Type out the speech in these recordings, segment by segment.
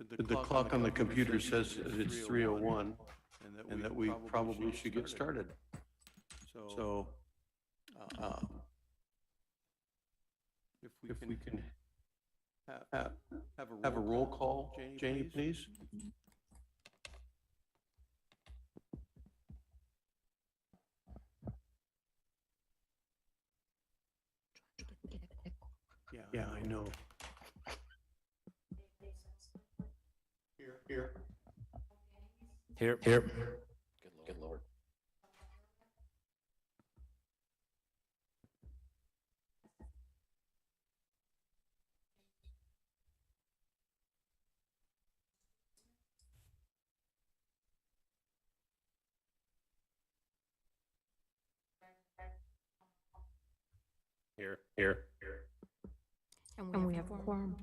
The clock on the computer says that it's 3:01 and that we probably should get started. So, if we can have a roll call, Janie, please. Yeah, I know. Here. Here. Good Lord. Here. And we have a quorum.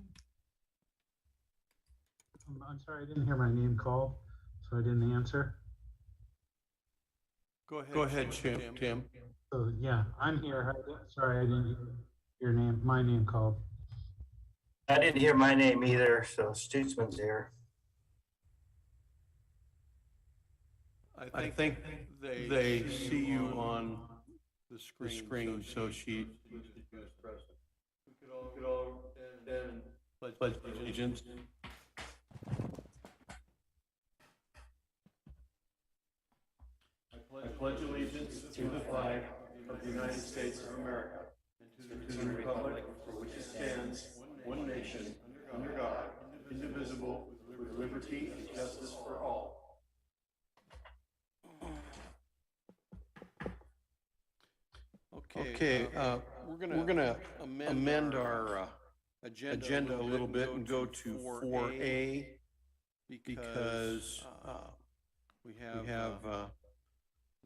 I'm sorry, I didn't hear my name called, so I didn't answer. Go ahead, Tim. So, yeah, I'm here. Sorry, I didn't hear my name called. I didn't hear my name either, so Stutzman's here. I think they see you on the screen, so she is present. We could all stand and pledge allegiance. I pledge allegiance to the flag of the United States of America and to the republic for which it stands, one nation, under God, indivisible, with liberty and justice for all. Okay, we're gonna amend our agenda a little bit and go to 4A because we have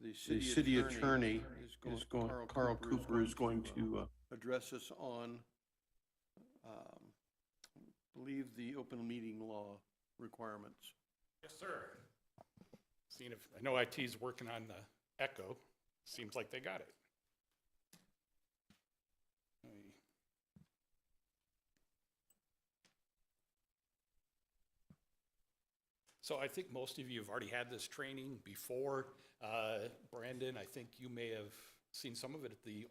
the city attorney is going, Carl Cooper is going to address us on, I believe, the open meeting law requirements. Yes, sir. Seeing if, I know IT's working on the echo. Seems like they got it. So I think most of you have already had this training before. Brandon, I think you may have seen some of it at the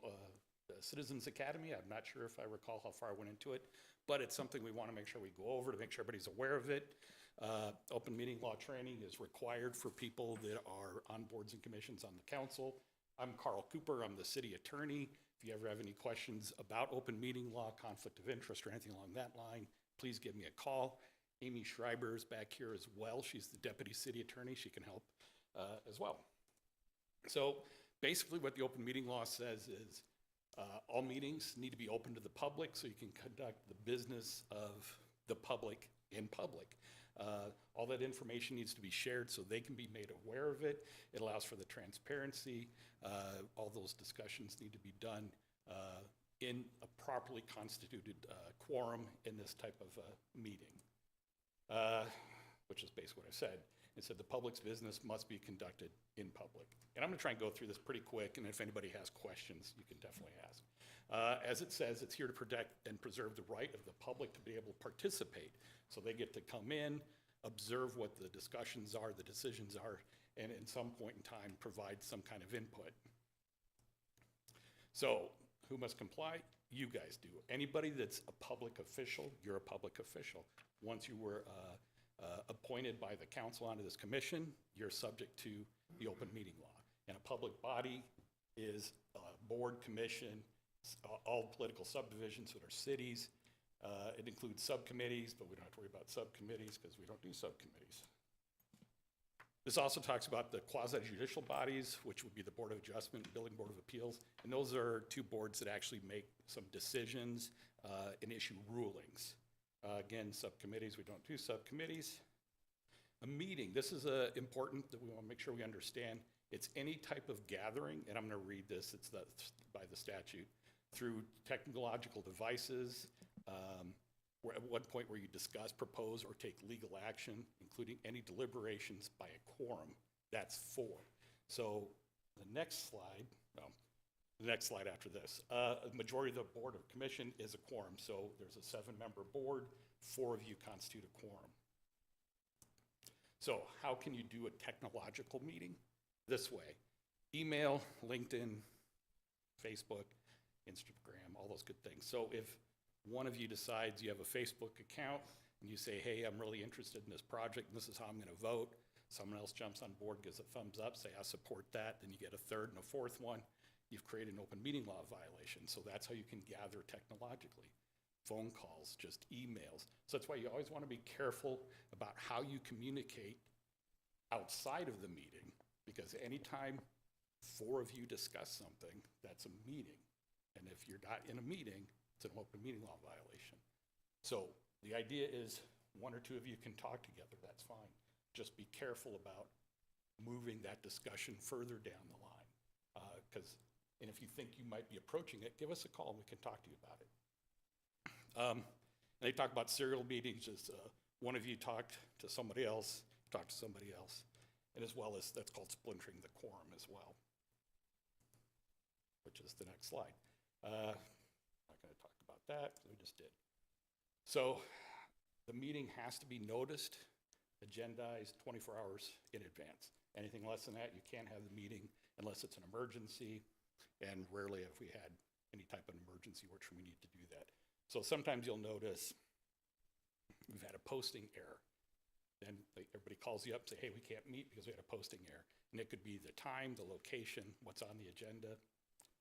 Citizens Academy. I'm not sure if I recall how far I went into it, but it's something we want to make sure we go over to make sure everybody's aware of it. Open meeting law training is required for people that are on boards and commissions on the council. I'm Carl Cooper, I'm the city attorney. If you ever have any questions about open meeting law, conflict of interest, or anything along that line, please give me a call. Amy Schreiber is back here as well. She's the deputy city attorney. She can help as well. So basically what the open meeting law says is all meetings need to be open to the public so you can conduct the business of the public in public. All that information needs to be shared so they can be made aware of it. It allows for the transparency. All those discussions need to be done in a properly constituted quorum in this type of meeting. Which is basically what I said. It said the public's business must be conducted in public. And I'm gonna try and go through this pretty quick, and if anybody has questions, you can definitely ask. As it says, it's here to protect and preserve the right of the public to be able to participate. So they get to come in, observe what the discussions are, the decisions are, and at some point in time, provide some kind of input. So who must comply? You guys do. Anybody that's a public official, you're a public official. Once you were appointed by the council onto this commission, you're subject to the open meeting law. And a public body is a board, commission, all political subdivisions that are cities. It includes subcommittees, but we don't have to worry about subcommittees because we don't do subcommittees. This also talks about the quasi-judicial bodies, which would be the Board of Adjustment, Building Board of Appeals. And those are two boards that actually make some decisions and issue rulings. Again, subcommittees, we don't do subcommittees. A meeting, this is important that we want to make sure we understand. It's any type of gathering, and I'm going to read this, it's by the statute, through technological devices, where at one point where you discuss, propose, or take legal action, including any deliberations by a quorum. That's 4. So the next slide, no, the next slide after this. A majority of the board or commission is a quorum. So there's a 7-member board, 4 of you constitute a quorum. So how can you do a technological meeting? This way, email, LinkedIn, Facebook, Instagram, all those good things. So if one of you decides you have a Facebook account and you say, hey, I'm really interested in this project and this is how I'm gonna vote, someone else jumps on board, gives a thumbs up, say I support that, then you get a third and a fourth one, you've created an open meeting law violation. So that's how you can gather technologically. Phone calls, just emails. So that's why you always wanna be careful about how you communicate outside of the meeting, because anytime 4 of you discuss something, that's a meeting. And if you're not in a meeting, it's an open meeting law violation. So the idea is 1 or 2 of you can talk together, that's fine. Just be careful about moving that discussion further down the line. And if you think you might be approaching it, give us a call and we can talk to you about it. And they talk about serial meetings as one of you talked to somebody else, talked to somebody else, and as well as that's called splintering the quorum as well, which is the next slide. Not going to talk about that, we just did. So the meeting has to be noticed, agendized 24 hours in advance. Anything less than that, you can't have the meeting unless it's an emergency, and rarely have we had any type of emergency which we need to do that. So sometimes you'll notice we've had a posting error. Then everybody calls you up and say, hey, we can't meet because we had a posting error. And it could be the time, the location, what's on the agenda,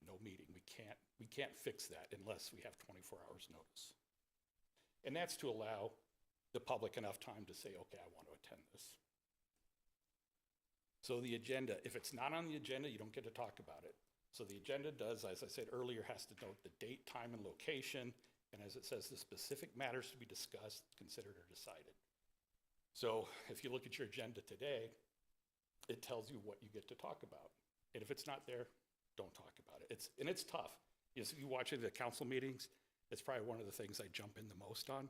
no meeting. We can't fix that unless we have 24 hours notice. And that's to allow the public enough time to say, okay, I want to attend this. So the agenda, if it's not on the agenda, you don't get to talk about it. So the agenda does, as I said earlier, has to note the date, time, and location. And as it says, the specific matters to be discussed, considered, or decided. So if you look at your agenda today, it tells you what you get to talk about. And if it's not there, don't talk about it. It's tough. Yes, if you watch the council meetings, it's probably one of the things I jump in the most on.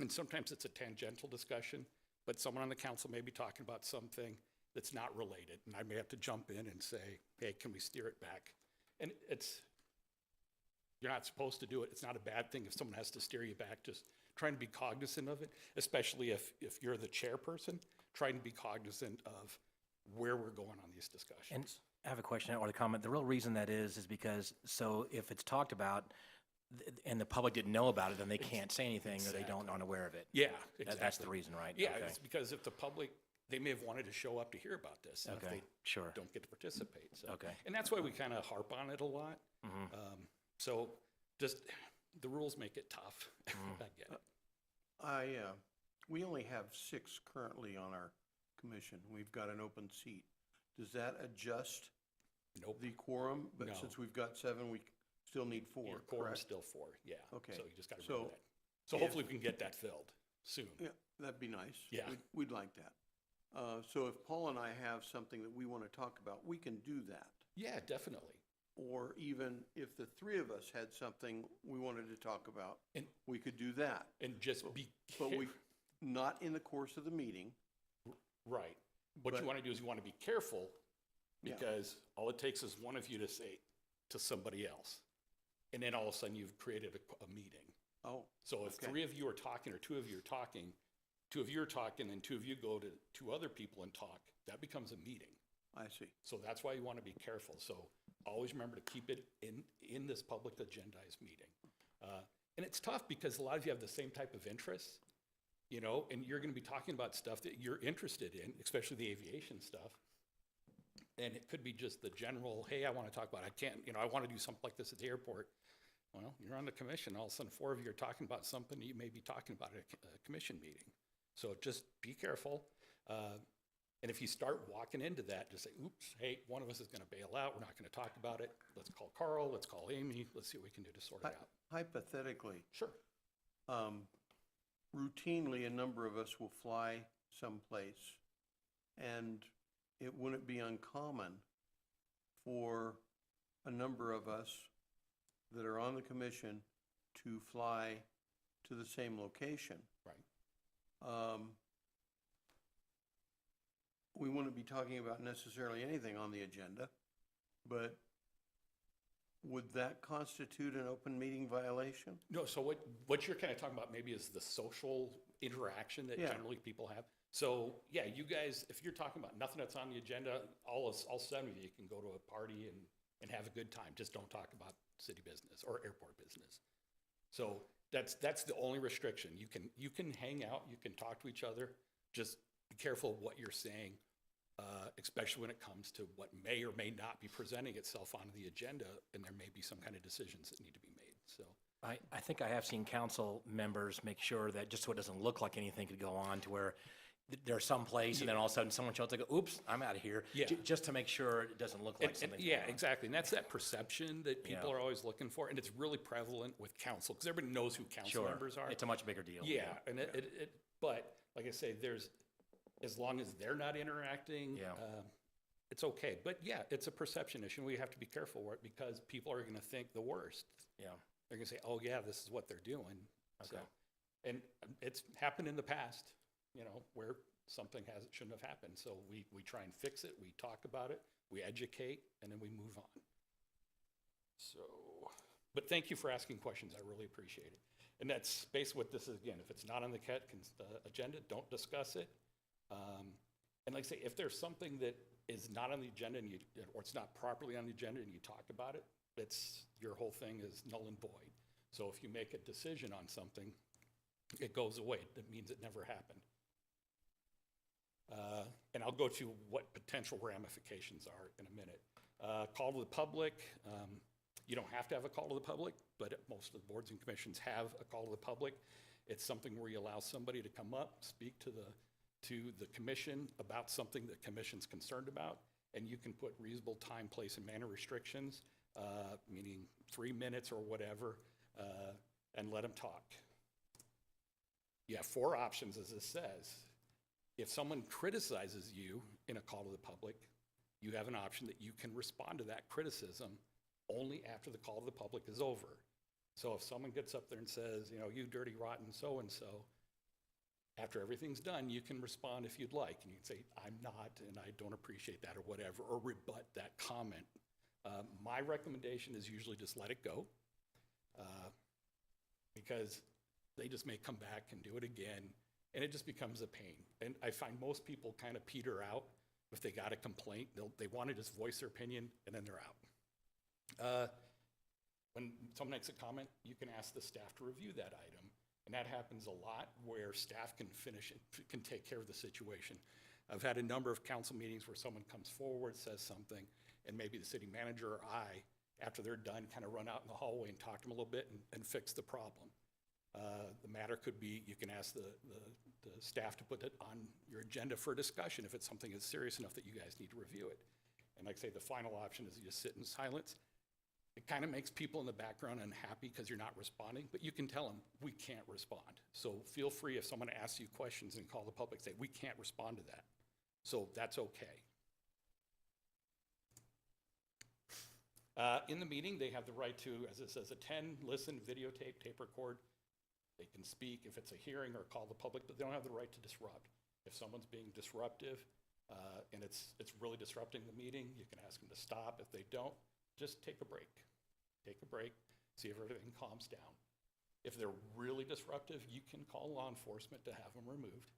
And sometimes it's a tangential discussion, but someone on the council may be talking about something that's not related. And I may have to jump in and say, hey, can we steer it back? And you're not supposed to do it. It's not a bad thing if someone has to steer you back. Just trying to be cognizant of it, especially if you're the chairperson, trying to be cognizant of where we're going on these discussions. And I have a question or a comment. The real reason that is because, so if it's talked about and the public didn't know about it, then they can't say anything or they aren't aware of it. Yeah, exactly. That's the reason, right? Yeah, Okay. it's because if the public, they may have wanted to show up to hear about this. And Okay, if they sure. don't get to participate. So. Okay. And that's why we kind of harp on it a lot. So just the rules make it tough. I get it. We only have 6 currently on our commission. We've got an open seat. Does that adjust Nope. the quorum? But No. since we've got 7, we still need 4, Your quorum's correct? still 4, yeah. Okay. So you just got to So remember that. So if- hopefully we can get that filled soon. Yeah, that'd be nice. Yeah. We'd like that. So if Paul and I have something that we want to talk about, we can do that. Yeah, definitely. Or even if the 3 of us had something we wanted to talk about, And- we could do that. And just be But we, careful. not in the course of the meeting. Right. What you But- want to do is you want to be careful Yeah. because all it takes is one of you to say to somebody else. And then all of a sudden you've created a meeting. Oh, So if Okay. 3 of you are talking or 2 of you are talking, 2 of you are talking and 2 of you go to 2 other people and talk, that becomes a meeting. I see. So that's why you want to be careful. So always remember to keep it in this public agendized meeting. And it's tough because a lot of you have the same type of interests, you know, and you're going to be talking about stuff that you're interested in, especially the aviation stuff. And it could be just the general, hey, I want to talk about, I want to do something like this at the airport. Well, you're on the commission, all of a sudden 4 of you are talking about something that you may be talking about at a commission meeting. So just be careful. And if you start walking into that, just say, oops, hey, one of us is going to bail out. We're not going to talk about it. Let's call Carl. Let's call Amy. Let's see what we can do to sort it out. Hypothetically, Sure. routinely, a number of us will fly someplace, and it wouldn't be uncommon for a number of us that are on the commission to fly to the same location. Right. We wouldn't be talking about necessarily anything on the agenda, but would that constitute an open meeting violation? No, so what you're kind of talking about maybe is the social interaction that Yeah. generally people have. So, yeah, you guys, if you're talking about nothing that's on the agenda, all 7 of you can go to a party and have a good time. Just don't talk about city business or airport business. So that's the only restriction. You can hang out, you can talk to each other. Just be careful of what you're saying, especially when it comes to what may or may not be presenting itself on the agenda, and there may be some kind of decisions that need to be made. So I think I have seen council members make sure that just so it doesn't look like anything could go on to where there's some place and then all of a sudden someone shows up and go, oops, I'm out of here. Yeah. Just to make sure it doesn't look like something. Yeah, exactly. And that's that perception that people are always looking for. And it's really prevalent with council because everybody knows who council members are. It's a much bigger deal. Yeah. And but like I say, as long as they're not interacting, it's okay. But yeah, it's a perception issue. We have to be careful with it because people are going to think the worst. Yeah. They're going to say, oh yeah, this is what they're doing. Okay. So, and it's happened in the past, where something shouldn't have happened. So we try and fix it. We talk about it, we educate, and then we move on. So, but thank you for asking questions. I really appreciate it. And that's basically what this is. Again, if it's not on the agenda, don't discuss it. And like I say, if there's something that is not on the agenda or it's not properly on the agenda and you talk about it, your whole thing is null and void. So if you make a decision on something, it goes away. That means it never happened. And I'll go to what potential ramifications are in a minute. Call to the public. You don't have to have a call to the public, but most of the boards and commissions have a call to the public. It's something where you allow somebody to come up, speak to the commission about something the commission's concerned about, and you can put reasonable time, place, and manner restrictions, meaning 3 minutes or whatever, and let them talk. You have 4 options, as this says. If someone criticizes you in a call to the public, you have an option that you can respond to that criticism only after the call to the public is over. So if someone gets up there and says, you dirty, rotten so-and-so, after everything's done, you can respond if you'd like. And you can say, I'm not, and I don't appreciate that or whatever, or rebut that comment. My recommendation is usually just let it go because they just may come back and do it again. And it just becomes a pain. And I find most people kind of peter out if they got a complaint. They want to just voice their opinion, and then they're out. When someone makes a comment, you can ask the staff to review that item. And that happens a lot where staff can take care of the situation. I've had a number of council meetings where someone comes forward, says something, and maybe the city manager or I, after they're done, kind of run out in the hallway and talk to them a little bit and fix the problem. The matter could be, you can ask the staff to put it on your agenda for discussion if it's something that's serious enough that you guys need to review it. And like I say, the final option is you just sit in silence. It kind of makes people in the background unhappy because you're not responding, but you can tell them, we can't respond. So feel free if someone asks you questions and call the public, say, we can't respond to that. So that's okay. In the meeting, they have the right to, as it says, attend, listen, videotape, tape record. They can speak if it's a hearing or call the public, but they don't have the right to disrupt. If someone's being disruptive and it's really disrupting the meeting, you can ask them to stop. If they don't, just take a break. Take a break, see if everything calms down. If they're really disruptive, you can call law enforcement to have them removed,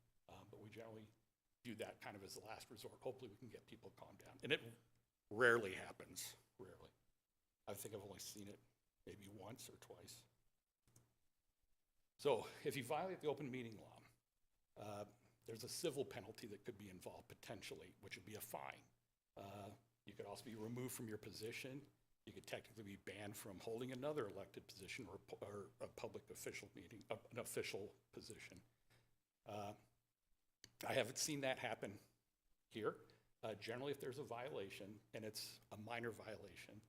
but we generally do that kind of as the last resort. Hopefully we can get people calmed down. And it rarely happens, rarely. I think I've only seen it maybe once or twice. So if you violate the open meeting law, there's a civil penalty that could be involved potentially, which would be a fine. You could also be removed from your position. You could technically be banned from holding another elected position or a public official meeting, an official position. I haven't seen that happen here. Generally, if there's a violation and it's a minor violation,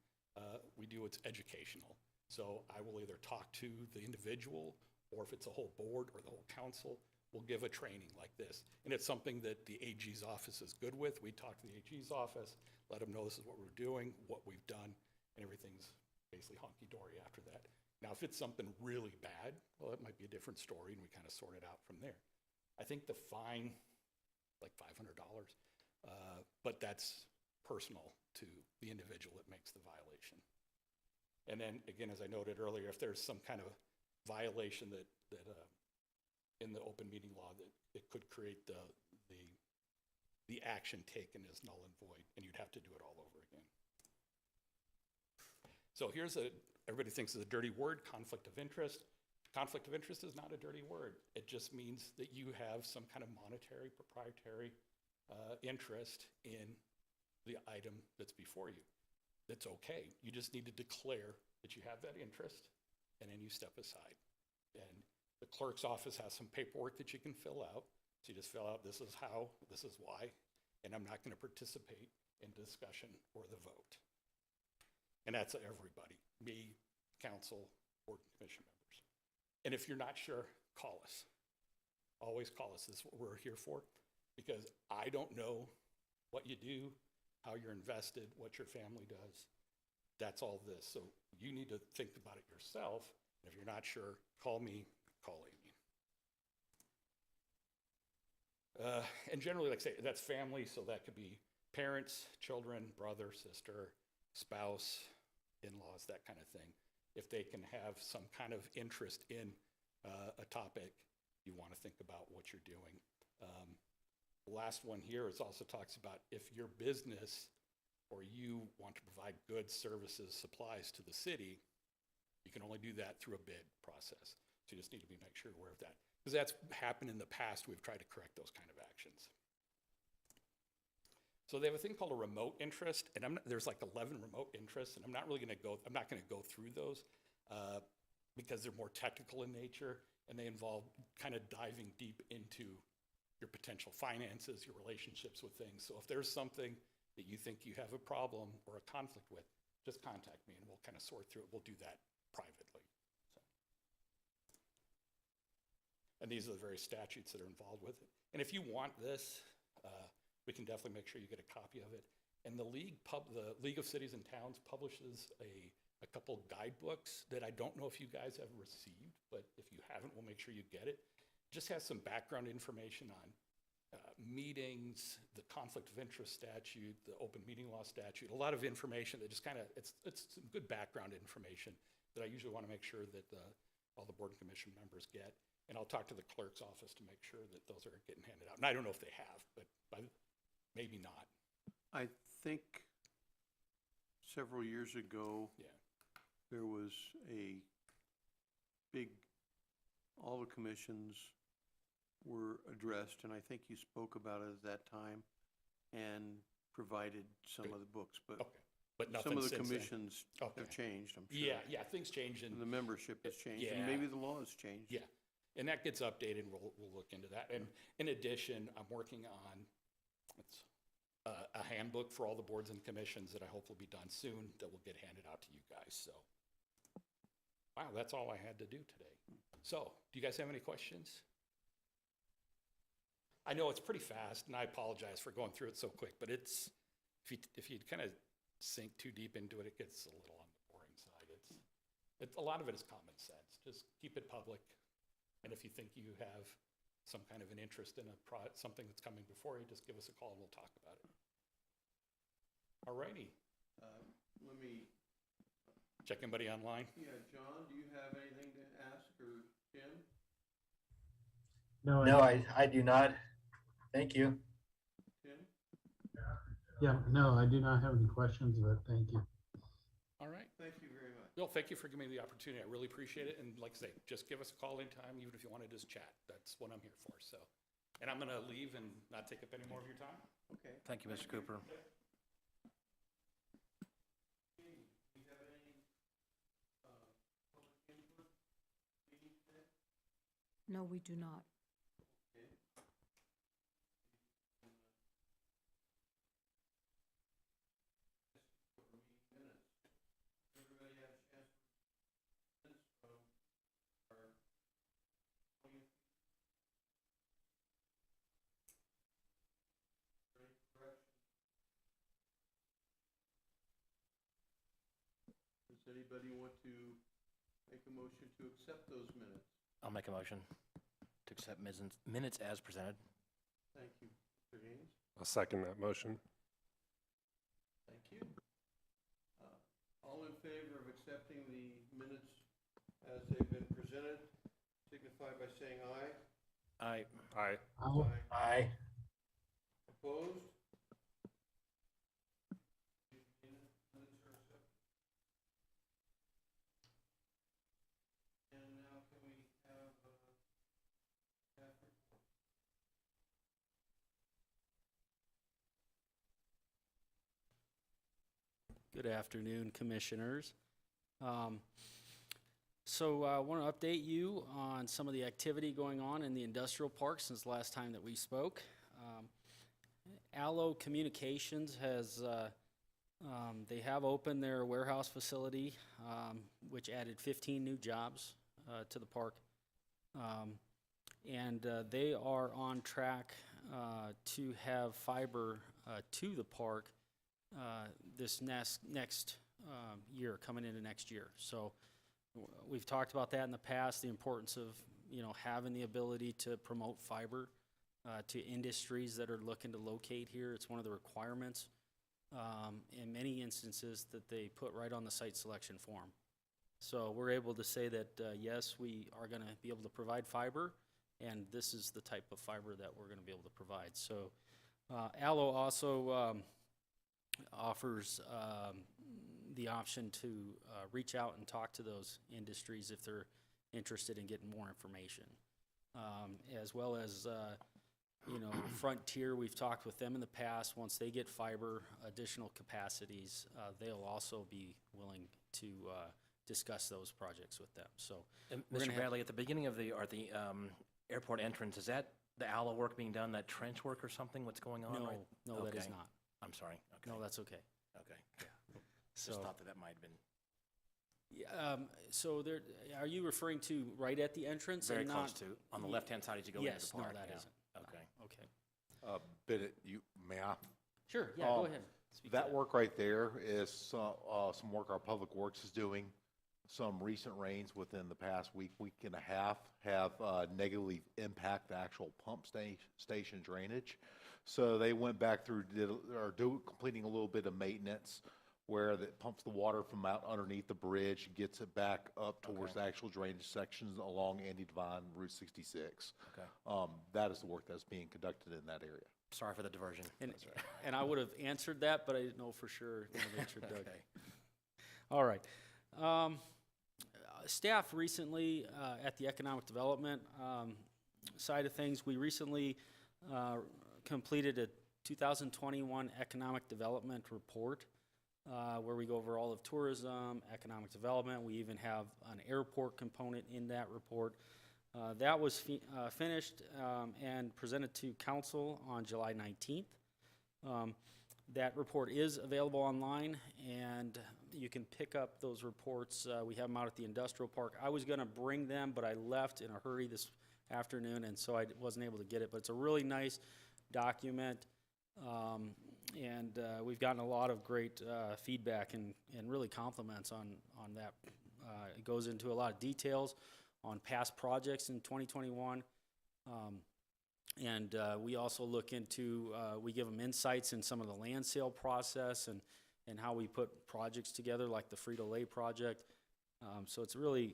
we do what's educational. So I will either talk to the individual, or if it's a whole board or the whole council, we'll give a training like this. And it's something that the AG's office is good with. We talk to the AG's office, let them know this is what we're doing, what we've done, and everything's basically honky-dory after that. Now, if it's something really bad, well, it might be a different story, and we kind of sort it out from there. I think the fine, like $500, but that's personal to the individual that makes the violation. And then, again, as I noted earlier, if there's some kind of violation that in the open meeting law that it could create the the action taken is null and void, and you'd have to do it all over again. So everybody thinks it's a dirty word, conflict of interest. Conflict of interest is not a dirty word. It just means that you have some kind of monetary, proprietary interest in the item that's before you. That's okay. You just need to declare that you have that interest, and then you step aside. And the clerk's office has some paperwork that you can fill out. So you just fill out, this is how, this is why, and I'm not going to participate in discussion or the vote. And that's everybody, me, council, board and commission members. And if you're not sure, call us. Always call us. This is what we're here for, because I don't know what you do, how you're invested, what your family does. That's all this. So you need to think about it yourself. And if you're not sure, call me, call Amy. And generally, like I say, that's family, so that could be parents, children, brother, sister, spouse, in-laws, that kind of thing. If they can have some kind of interest in a topic, you want to think about what you're doing. The last one here is also talks about if your business or you want to provide goods, services, supplies to the city, you can only do that through a bid process. So you just need to make sure you're aware of that. Because that's happened in the past, we've tried to correct those kind of actions. So they have a thing called a remote interest, and there's like 11 remote interests, and I'm not going to go through those because they're more technical in nature, and they involve kind of diving deep into your potential finances, your relationships with things. So if there's something that you think you have a problem or a conflict with, just contact me and we'll kind of sort through it. We'll do that privately. So. And these are the various statutes that are involved with it. And if you want this, we can definitely make sure you get a copy of it. And the League of Cities and Towns publishes a couple guidebooks that I don't know if you guys have received, but if you haven't, we'll make sure you get it. Just has some background information on meetings, the conflict of interest statute, the open meeting law statute, a lot of information that just kind of, it's some good background information that I usually want to make sure that all the board and commission members get. And I'll talk to the clerk's office to make sure that those are getting handed out. And I don't know if they have, but maybe not. I think several years ago, there was a big, all the commissions were addressed, and I think you spoke about it at that time and provided some of the books, but But nothing some of the since then. commissions have changed, I'm sure. Yeah, things change, and And the membership has changed, and Yeah. maybe the law has changed. yeah, and that gets updated. We'll look into that. And in addition, I'm working on a handbook for all the boards and commissions that I hope will be done soon. That will get handed out to you guys. So, wow, that's all I had to do today. So, do you guys have any questions? I know it's pretty fast, and I apologize for going through it so quick, but it's, if you kind of sink too deep into it, it gets a little on the boring side. A lot of it is common sense. Just keep it public, and if you think you have some kind of an interest in something that's coming before you, just give us a call and we'll talk about it. All righty. Let me, Check anybody online? yeah, John, do you have anything to ask, or Jim? No, No, I do not. Thank you. Tim? yeah, no, I do not have any questions, but thank you. All right. Thank you very much. Well, thank you for giving me the opportunity. I really appreciate it. And like I say, just give us a call anytime, even if you want to just chat. That's what I'm here for. So, and I'm going to leave and not take up any more of your time. Okay. Thank you, Mr. Cooper. No, we do not. Everybody have a chance from our Does anybody want to make a motion to accept those minutes? I'll make a motion to accept minutes as presented. Thank you, Mr. Haynes. I'll second that motion. Thank you. All in favor of accepting the minutes as they've been presented, signify by saying aye. Aye. Aye. I'll, Aye. Opposed? And now can we have, Good afternoon, Commissioners. So I want to update you on some of the activity going on in the industrial park since the last time that we spoke. Allo Communications has, they have opened their warehouse facility, which added 15 new jobs to the park. And they are on track to have fiber to the park this next year, coming into next year. So we've talked about that in the past, the importance of, having the ability to promote fiber to industries that are looking to locate here. It's one of the requirements in many instances that they put right on the site selection form. So we're able to say that, yes, we are going to be able to provide fiber, and this is the type of fiber that we're going to be able to provide. So Allo also offers the option to reach out and talk to those industries if they're interested in getting more information. As well as, Frontier, we've talked with them in the past. Once they get fiber, additional capacities, they'll also be willing to discuss those projects with them. So, And we're gonna Mr. have- Bradley, at the beginning of the airport entrance, is that the Allo work being done, that trench work or something? What's going on? no, right? no, that is Okay. not. I'm sorry. Okay. No, that's okay. Okay. So, Just thought that might have been yeah, so there, are you referring to right at the entrance? very and close not- to, on the left-hand side as you go into Yes, the no, park. that yeah. isn't. Okay. Okay. Bennett, may I? Sure, yeah, go Um, ahead. Speak to That work right there is some work our Public Works is doing. Some recent rains within the past week and a half have negatively impacted the actual pump station drainage. So they went back through, completing a little bit of maintenance where it pumps the water from out underneath the bridge, gets it back up towards the actual drainage sections along Andy Devine Route 66. Okay. That is the work that's being conducted in that area. Sorry for the diversion. And I would have answered that, but I didn't know for sure. Doug. Okay. All right. Staff recently, at the economic development side of things, we recently completed a 2021 economic development report where we go over all of tourism, economic development. We even have an airport component in that report. That was finished and presented to council on July 19th. That report is available online, and you can pick up those reports. We have them out at the industrial park. I was going to bring them, but I left in a hurry this afternoon, and so I wasn't able to get it. But it's a really nice document, and we've gotten a lot of great feedback and really compliments on that. It goes into a lot of details on past projects in 2021. And we also look into, we give them insights in some of the land sale process and how we put projects together, like the Frito-Lay project. So it's really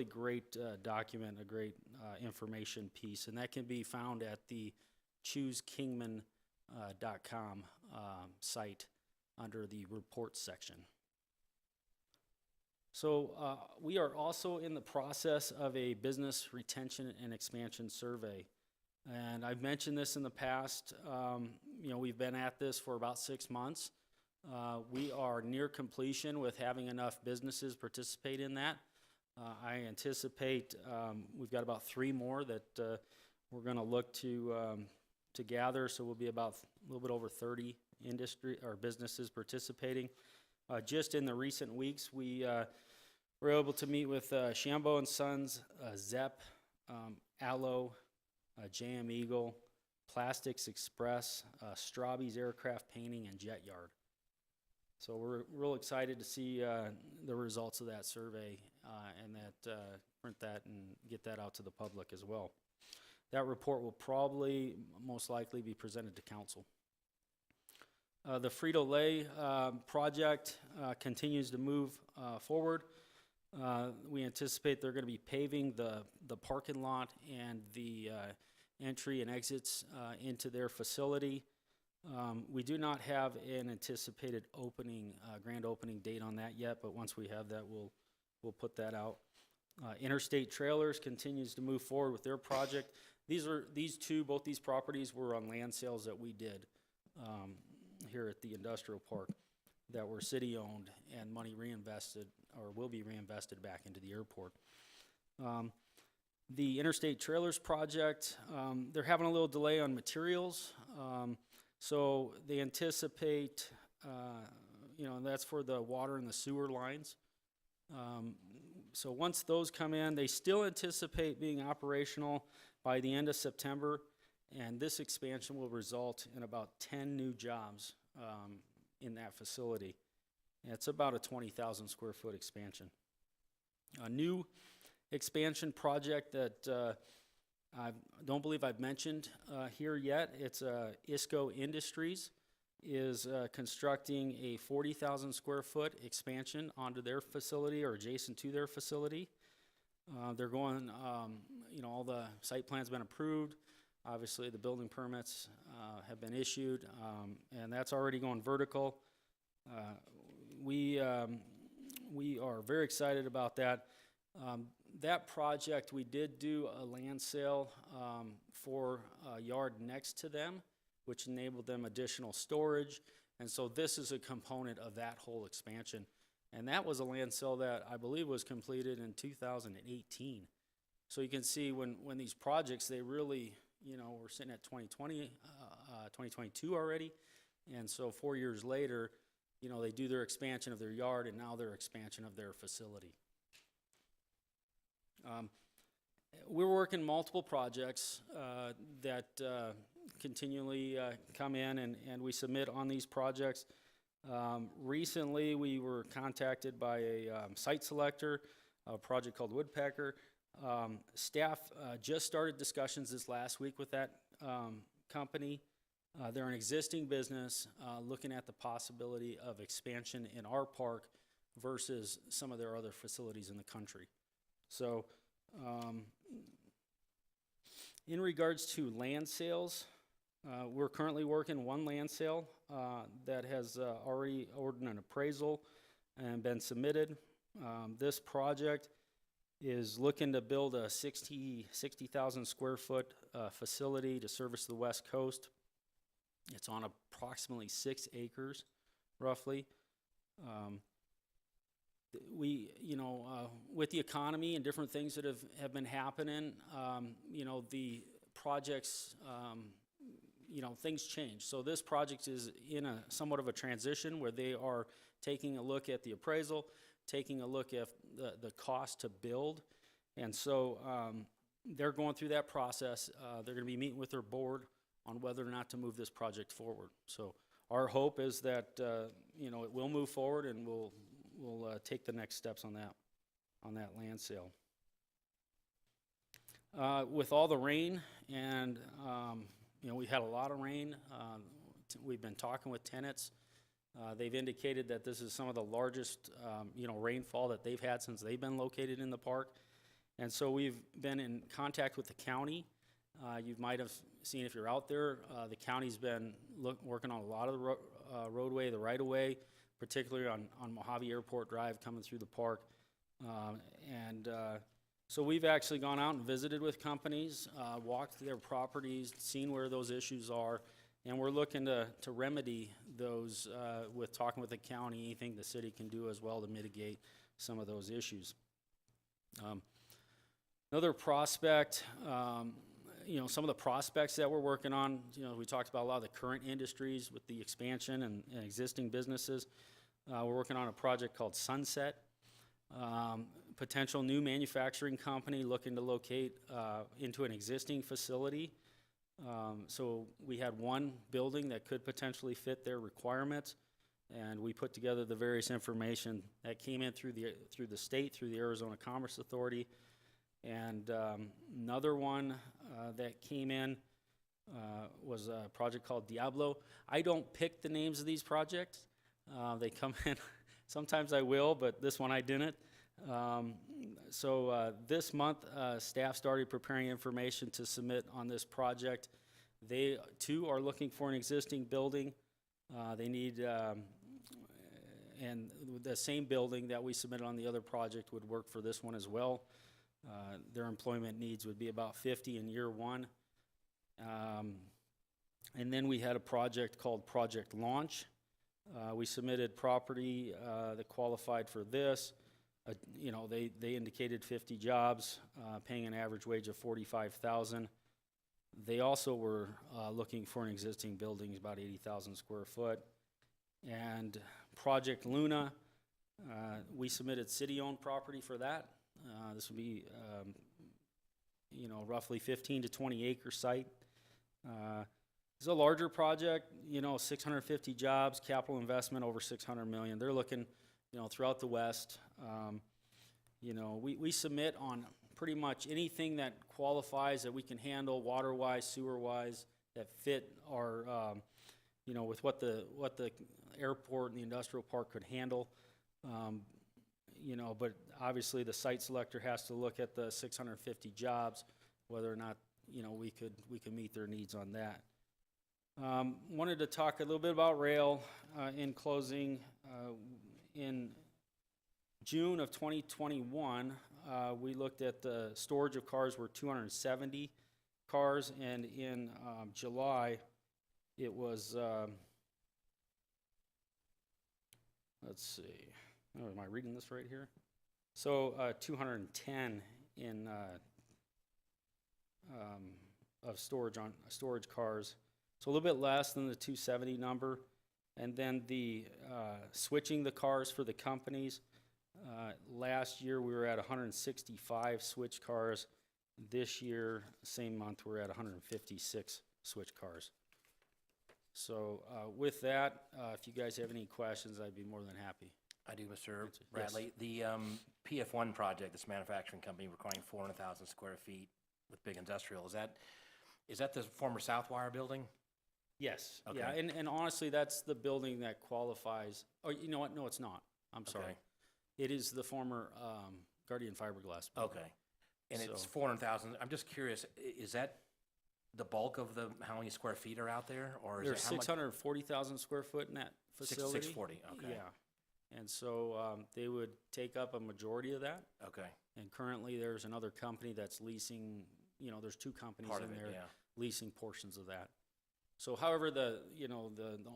great document, a great information piece, and that can be found at the ChooseKingman.com site under the reports section. So we are also in the process of a business retention and expansion survey. And I've mentioned this in the past. We've been at this for about 6 months. We are near completion with having enough businesses participate in that. I anticipate we've got about 3 more that we're going to look to gather. So we'll be about a little bit over 30 industry or businesses participating. Just in the recent weeks, we were able to meet with Shambo and Sons, Zepp, Allo, JM Eagle, Plastics Express, Straubbe's Aircraft Painting, and Jet Yard. So we're real excited to see the results of that survey and that print that and get that out to the public as well. That report will probably, most likely, be presented to council. The Frito-Lay project continues to move forward. We anticipate they're going to be paving the parking lot and the entry and exits into their facility. We do not have an anticipated opening, grand opening date on that yet, but once we have that, we'll put that out. Interstate Trailers continues to move forward with their project. Both these properties were on land sales that we did here at the industrial park that were city-owned and money reinvested or will be reinvested back into the airport. The Interstate Trailers project, they're having a little delay on materials. So they anticipate, and that's for the water and the sewer lines. So once those come in, they still anticipate being operational by the end of September, and this expansion will result in about 10 new jobs in that facility. And it's about a 20,000 square foot expansion. A new expansion project that I don't believe I've mentioned here yet. It's ISCO Industries is constructing a 40,000 square foot expansion onto their facility or adjacent to their facility. They're going, all the site plan's been approved. Obviously, the building permits have been issued, and that's already going vertical. We are very excited about that. That project, we did do a land sale for a yard next to them, which enabled them additional storage. And so this is a component of that whole expansion. And that was a land sale that I believe was completed in 2018. So you can see when these projects, they really, we're sitting at 2020, 2022 already. And so 4 years later, they do their expansion of their yard and now their expansion of their facility. We're working multiple projects that continually come in and we submit on these projects. Recently, we were contacted by a site selector, a project called Woodpecker. Staff just started discussions this last week with that company. They're an existing business looking at the possibility of expansion in our park versus some of their other facilities in the country. So, in regards to land sales, we're currently working one land sale that has already ordered an appraisal and been submitted. This project is looking to build a 60,000 square foot facility to service the West Coast. It's on approximately 6 acres, roughly. With the economy and different things that have been happening, the projects, things change. So this project is in somewhat of a transition where they are taking a look at the appraisal, taking a look at the cost to build. And so they're going through that process. They're going to be meeting with their board on whether or not to move this project forward. So our hope is that, it will move forward and we'll take the next steps on that land sale. With all the rain and, we had a lot of rain. We've been talking with tenants. They've indicated that this is some of the largest, rainfall that they've had since they've been located in the park. And so we've been in contact with the county. You might have seen if you're out there, the county's been working on a lot of the roadway, the right-of-way, particularly on Mojave Airport Drive coming through the park. So we've actually gone out and visited with companies, walked their properties, seen where those issues are, and we're looking to remedy those with talking with the county, anything the city can do as well to mitigate some of those issues. Another prospect, some of the prospects that we're working on, we talked about a lot of the current industries with the expansion and existing businesses. We're working on a project called Sunset. Potential new manufacturing company looking to locate into an existing facility. So we had one building that could potentially fit their requirements, and we put together the various information that came in through the state, through the Arizona Commerce Authority. And another one that came in was a project called Diablo. I don't pick the names of these projects. They come in. Sometimes I will, but this one I didn't. So this month, staff started preparing information to submit on this project. They too are looking for an existing building. They need, and the same building that we submitted on the other project would work for this one as well. Their employment needs would be about 50 in year one. And then we had a project called Project Launch. We submitted property that qualified for this. You know, they indicated 50 jobs, paying an average wage of $45,000. They also were looking for an existing building, about 80,000 square foot. And Project Luna, we submitted city-owned property for that. This would be, you know, roughly 15 to 20 acre site. It's a larger project, you know, 650 jobs, capital investment over 600 million. They're looking, you know, throughout the West. You know, we submit on pretty much anything that qualifies that we can handle water-wise, sewer-wise, that fit our, you know, with what the airport and the industrial park could handle. You know, but obviously the site selector has to look at the 650 jobs, whether or not, you know, we could meet their needs on that. Wanted to talk a little bit about rail in closing. In June of 2021, we looked at the storage of cars were 270 cars, and in July, it was, let's see, oh, am I reading this right here? So 210 in of storage cars. So a little bit less than the 270 number. And then the switching the cars for the companies. Last year we were at 165 switch cars. This year, same month, we're at 156 switch cars. So with that, if you guys have any questions, I'd be more than happy. I do, Mr. Bradley. The PF1 project, this manufacturing company requiring 400,000 square feet with big industrial, is that the former Southwire building? Yes. Okay. Yeah, and honestly, that's the building that qualifies. Oh, you know what? No, it's not. I'm sorry. Okay. It is the former Guardian Fiberglass building. Okay. And it's So- 400,000. I'm just curious, is that the bulk of how many square feet are out there? Or is There's it how much? 640,000 square foot in that facility. 640, okay. Yeah. And so they would take up a majority of that. Okay. And currently, there's another company that's leasing, you know, there's two companies Part in of it, there yeah. leasing portions of that. So however the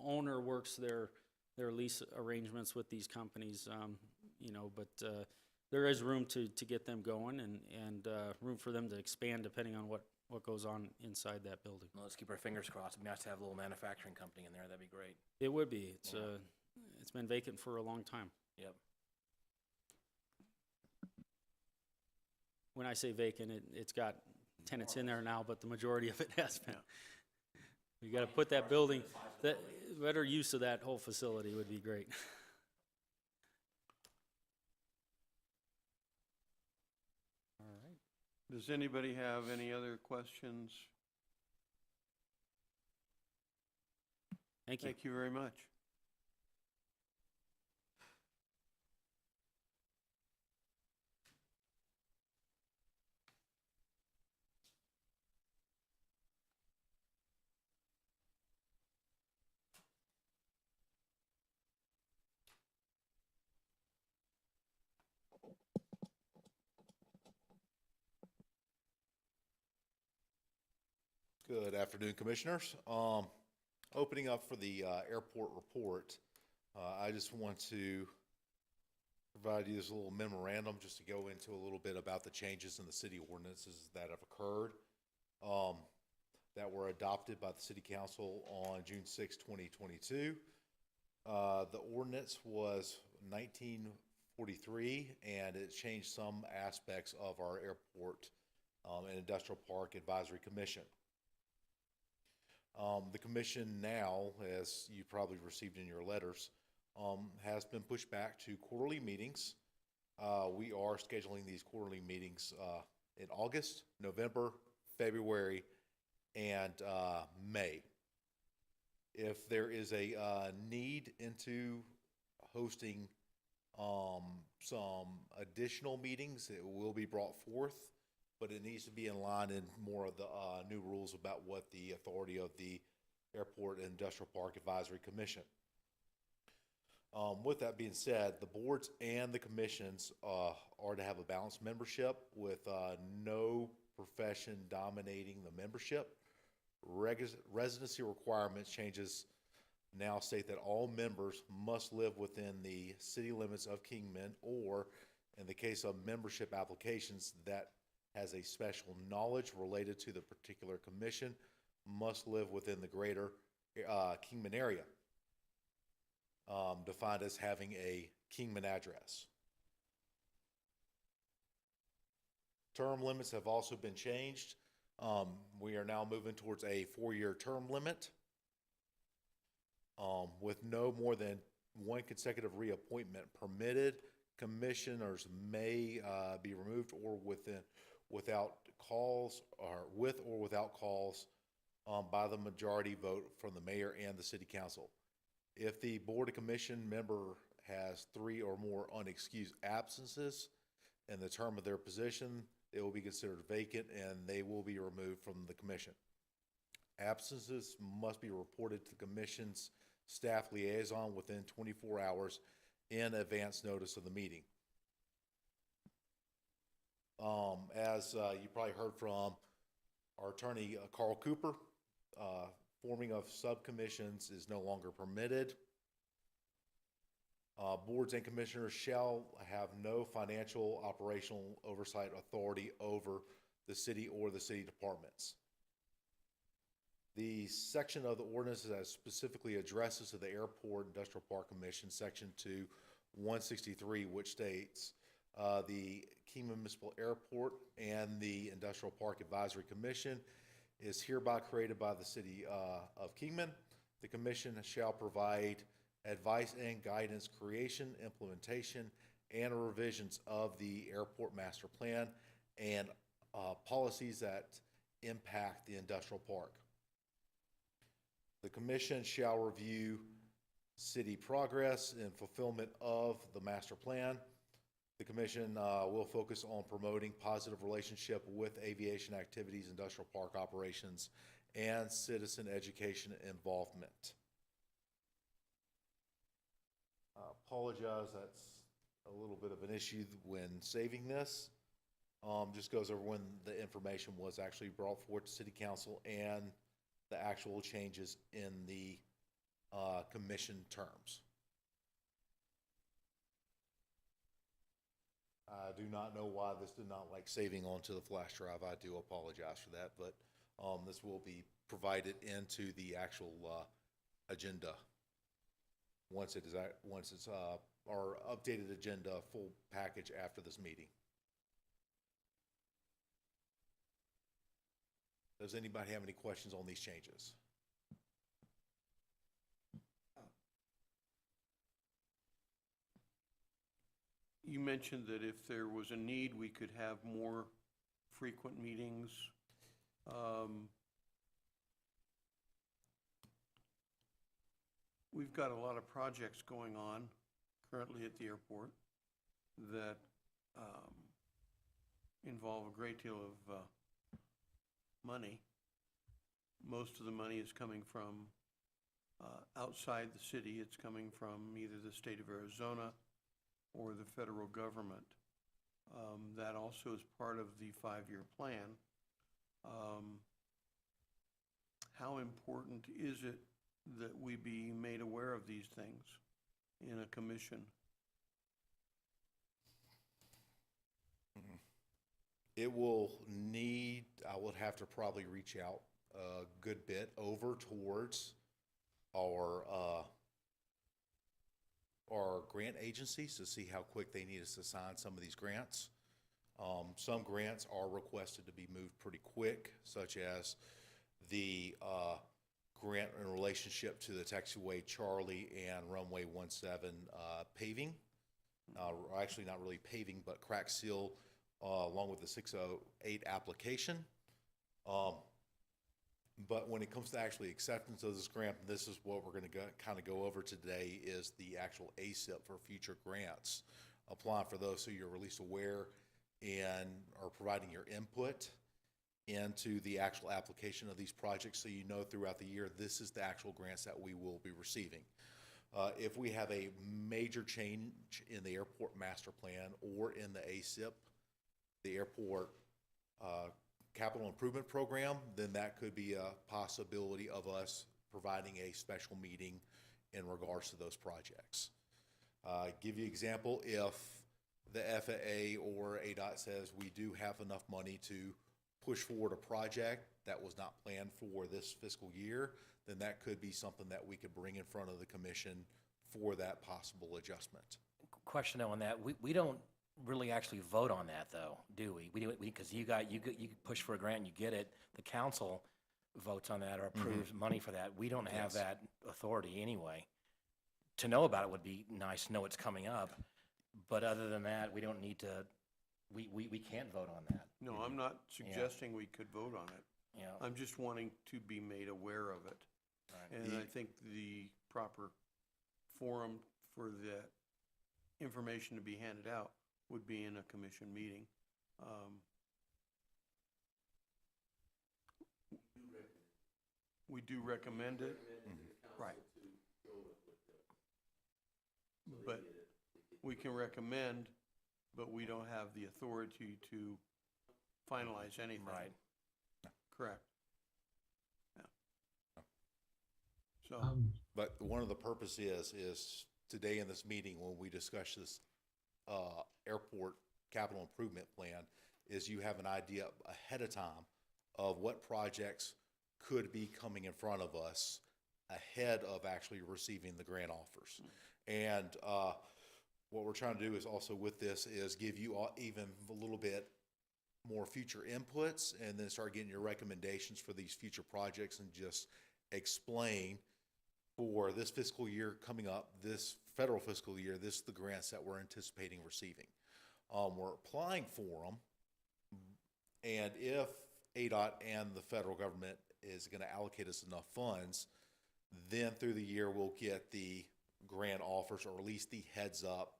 owner works their lease arrangements with these companies, you know, but there is room to get them going and room for them to expand depending on what goes on inside that building. Well, let's keep our fingers crossed. It'd be nice to have a little manufacturing company in there. That'd be great. It would be. It's Yeah. it's been vacant for a long time. Yep. When I say vacant, it's got tenants in there now, but the majority of it has been. You got to put that building, that better use of that whole facility would be great. All right. Does anybody have any other questions? Thank you. Thank you very much. Good afternoon, Commissioners. Opening up for the airport report, I just want to provide you this little memorandum just to go into a little bit about the changes in the city ordinances that have occurred that were adopted by the City Council on June 6, 2022. The ordinance was 1943, and it changed some aspects of our airport and industrial park advisory commission. The commission now, as you probably received in your letters, has been pushed back to quarterly meetings. We are scheduling these quarterly meetings in August, November, February, and May. If there is a need into hosting some additional meetings, it will be brought forth, but it needs to be in line in more of the new rules about what the authority of the Airport and Industrial Park Advisory Commission. With that being said, the boards and the commissions are to have a balanced membership with no profession dominating the membership. Residency requirements changes now state that all members must live within the city limits of Kingman, or in the case of membership applications that has a special knowledge related to the particular commission, must live within the greater Kingman area, defined as having a Kingman address. Term limits have also been changed. We are now moving towards a 4-year term limit, with no more than one consecutive reappointment permitted. Commissioners may be removed or without calls, or with or without calls, by the majority vote from the mayor and the city council. If the board of commission member has 3 or more unexcused absences in the term of their position, it will be considered vacant and they will be removed from the commission. Absences must be reported to the commission's staff liaison within 24 hours in advance notice of the meeting. As you probably heard from our attorney, Carl Cooper, forming of subcommissions is no longer permitted. Boards and commissioners shall have no financial operational oversight authority over the city or the city departments. The section of the ordinance that specifically addresses to the Airport Industrial Park Commission, Section 2-163, which states the Kingman Municipal Airport and the Industrial Park Advisory Commission is hereby created by the city of Kingman. The commission shall provide advice and guidance, creation, implementation, and revisions of the airport master plan and policies that impact the industrial park. The commission shall review city progress and fulfillment of the master plan. The commission will focus on promoting positive relationship with aviation activities, industrial park operations, and citizen education involvement. Apologize, that's a little bit of an issue when saving this. Just goes over when the information was actually brought forward to city council and the actual changes in the commission terms. I do not know why this did not like saving onto the flash drive. I do apologize for that, but this will be provided into the actual agenda once it's our updated agenda full package after this meeting. Does anybody have any questions on these changes? You mentioned that if there was a need, we could have more frequent meetings. We've got a lot of projects going on currently at the airport that involve a great deal of money. Most of the money is coming from outside the city. It's coming from either the state of Arizona or the federal government. That also is part of the 5-year plan. How important is it that we be made aware of these things in a commission? It will need, I would have to probably reach out a good bit over towards our grant agencies to see how quick they need us to sign some of these grants. Some grants are requested to be moved pretty quick, such as the grant in relationship to the taxiway Charlie and runway 17 paving. Actually not really paving, but crack seal along with the 608 application. But when it comes to actually acceptance of this grant, this is what we're going to kind of go over today, is the actual ASIP for future grants. Applying for those, so you're at least aware and are providing your input into the actual application of these projects, so you know throughout the year, this is the actual grants that we will be receiving. If we have a major change in the airport master plan or in the ASIP, the airport capital improvement program, then that could be a possibility of us providing a special meeting in regards to those projects. Give you an example, if the FAA or ADOT says we do have enough money to push forward a project that was not planned for this fiscal year, then that could be something that we could bring in front of the commission for that possible adjustment. Question though on that, we don't really actually vote on that though, do we? We do it because you push for a grant and you get it. The council votes on that or approves money for that. We don't have that authority anyway. To know about it would be nice to know it's coming up, but other than that, we don't need to, we can't vote on that. No, I'm not suggesting we could vote on it. Yeah. I'm just wanting to be made aware of it. Right. And I think the proper forum for that information to be handed out would be in a commission meeting. We do recommend it. Right. But we can recommend, but we don't have the authority to finalize anything. Right. Correct. Yeah. So, But one of the purpose is today in this meeting, when we discuss this airport capital improvement plan, is you have an idea ahead of time of what projects could be coming in front of us ahead of actually receiving the grant offers. And what we're trying to do is also with this is give you all even a little bit more future inputs, and then start getting your recommendations for these future projects, and just explain for this fiscal year coming up, this federal fiscal year, this is the grants that we're anticipating receiving. We're applying for them, and if ADOT and the federal government is going to allocate us enough funds, then through the year we'll get the grant offers, or at least the heads up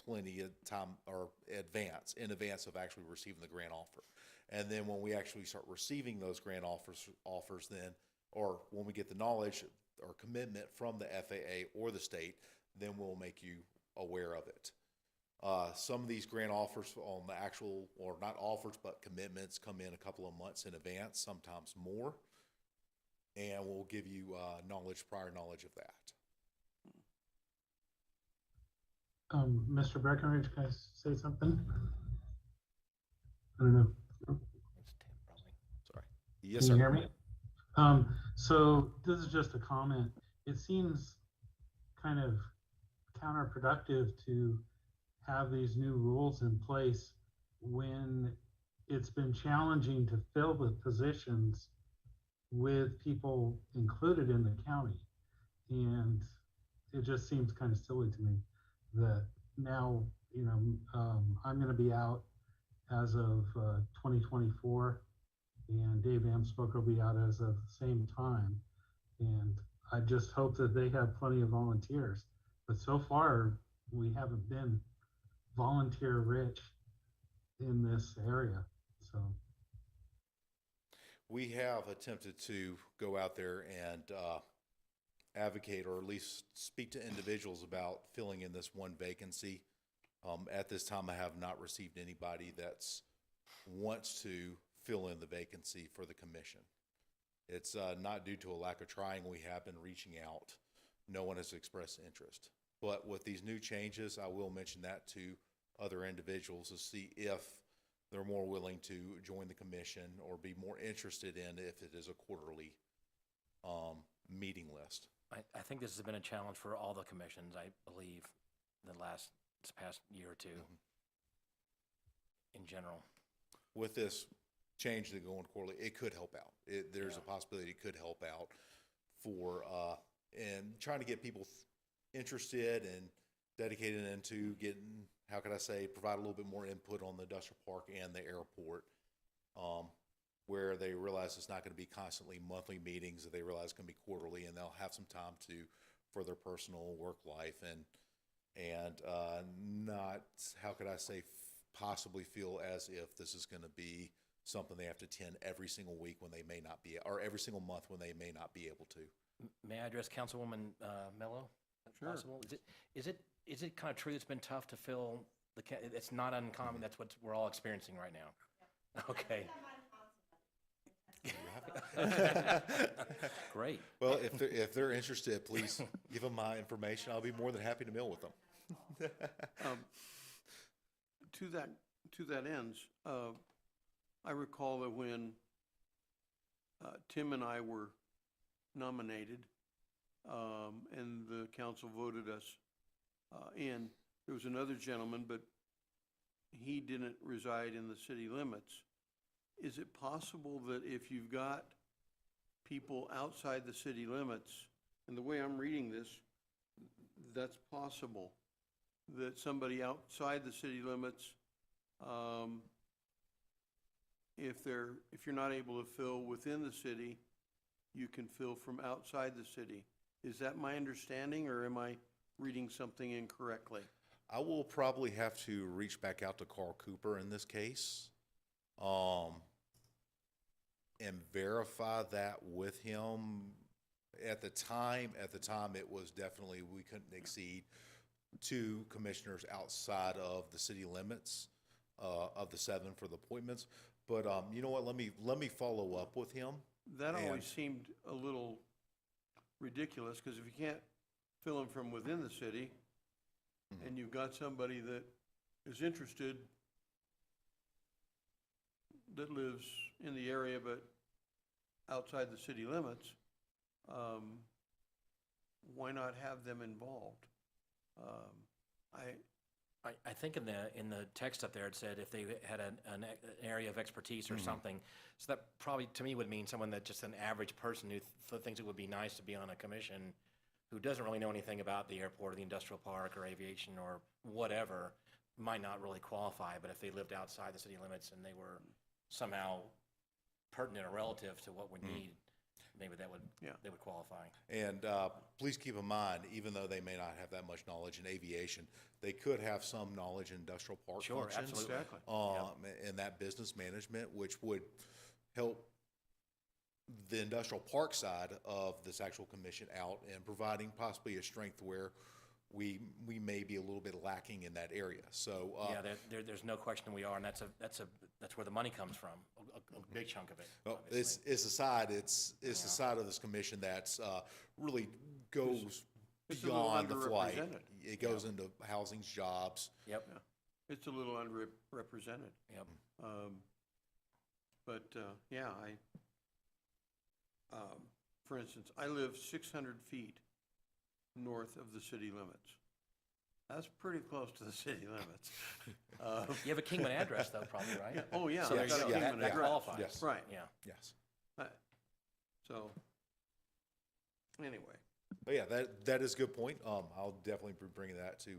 plenty of time or in advance of actually receiving the grant offer. And then when we actually start receiving those grant offers then, or when we get the knowledge or commitment from the FAA or the state, then we'll make you aware of it. Some of these grant offers on the actual, or not offers, but commitments come in a couple of months in advance, sometimes more. And we'll give you prior knowledge of that. Mr. Breckenridge, can I say something? I don't know. It's Tim, probably. Sorry. Yes, Can sir. you hear me? So this is just a comment. It seems kind of counterproductive to have these new rules in place when it's been challenging to fill the positions with people included in the county. And it just seems kind of silly to me that now, I'm going to be out as of 2024, and Dave Amspoke will be out as of the same time. And I just hope that they have plenty of volunteers. But so far, we haven't been volunteer rich in this area. So We have attempted to go out there and advocate, or at least speak to individuals about filling in this one vacancy. At this time, I have not received anybody that's wants to fill in the vacancy for the commission. It's not due to a lack of trying. We have been reaching out. No one has expressed interest. But with these new changes, I will mention that to other individuals to see if they're more willing to join the commission or be more interested in if it is a quarterly meeting list. I think this has been a challenge for all the commissions, I believe, this past year or two in general. With this change to going quarterly, it could help out. There's a possibility it could help out for and trying to get people interested and dedicated into getting, how could I say, provide a little bit more input on the industrial park and the airport, where they realize it's not going to be constantly monthly meetings, that they realize it's going to be quarterly, and they'll have some time for their personal work life and not, how could I say, possibly feel as if this is going to be something they have to attend every single week when they may not be, or every single month when they may not be able to. May I address Councilwoman Mello? If Sure. possible? Is it kind of true it's been tough to fill it's not uncommon, that's what we're all experiencing right now? Okay. Great. Well, if they're interested, please give them my information. I'll be more than happy to meet with them. To that ends, I recall that when Tim and I were nominated, and the council voted us in, there was another gentleman, but he didn't reside in the city limits. Is it possible that if you've got people outside the city limits, and the way I'm reading this, that's possible, that somebody outside the city limits, if you're not able to fill within the city, you can fill from outside the city. Is that my understanding, or am I reading something incorrectly? I will probably have to reach back out to Carl Cooper in this case, and verify that with him. At the time, it was definitely, we couldn't exceed 2 commissioners outside of the city limits, of the 7 for the appointments. But, you know what, let me follow up with him. That always seemed a little ridiculous, because if you can't fill them from within the city, and you've got somebody that is interested, that lives in the area but outside the city limits, why not have them involved? I think in the text up there, it said if they had an area of expertise or something. So that probably, to me, would mean someone that just an average person who thinks it would be nice to be on a commission, who doesn't really know anything about the airport or the industrial park or aviation or whatever, might not really qualify. But if they lived outside the city limits and they were somehow pertinent or relative to what we need, maybe they would qualify. And please keep in mind, even though they may not have that much knowledge in aviation, they could have some knowledge in industrial park functions. Absolutely. Exactly. And that business management, which would help the industrial park side of this actual commission out, and providing possibly a strength where we may be a little bit lacking in that area. So there's no question we are, and that's where the money comes from, a big chunk of it. well, it's the side the side of this commission that's really goes It's a little beyond the flight. underrepresented. It goes into housing, jobs. Yep. It's a little underrepresented. Yep. For instance, I live 600 feet north of the city limits. That's pretty close to the city limits. You have a Kingman address, though, probably, right? Oh, yeah. So I there got you a go. Kingman That address. qualifies. Yes. Right. Yeah. Yes. So, anyway. But yeah, that is a good point. I'll definitely be bringing that to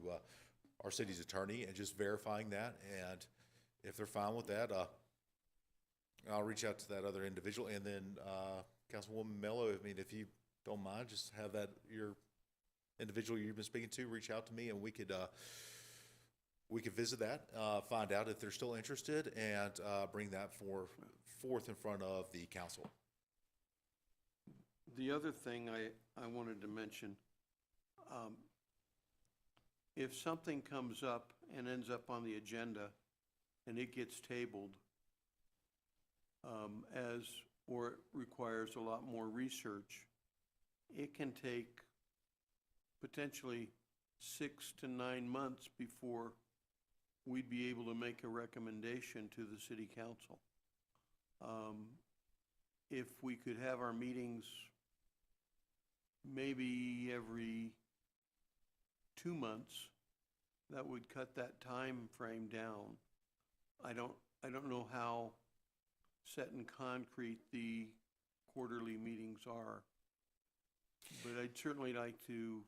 our city's attorney and just verifying that. And if they're fine with that, I'll reach out to that other individual. And then Councilwoman Mello, I mean, if you don't mind, just have that your individual you've been speaking to reach out to me, and we could visit that, find out if they're still interested, and bring that forth in front of the council. The other thing I wanted to mention, if something comes up and ends up on the agenda and it gets tabled, or it requires a lot more research, it can take potentially 6 to 9 months before we'd be able to make a recommendation to the city council. If we could have our meetings maybe every 2 months, that would cut that time frame down. I don't know how set in concrete the quarterly meetings are, but I'd certainly like to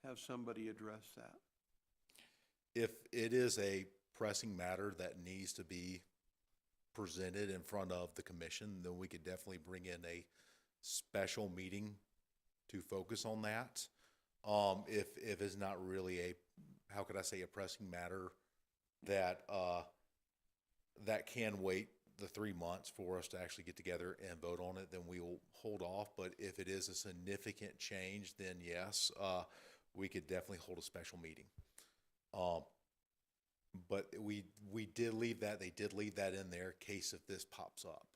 have somebody address that. If it is a pressing matter that needs to be presented in front of the commission, then we could definitely bring in a special meeting to focus on that. If it's not really a pressing matter that, that can wait the 3 months for us to actually get together and vote on it, then we will hold off. But if it is a significant change, then yes, we could definitely hold a special meeting. But we did leave that, they did leave that in there, case if this pops up,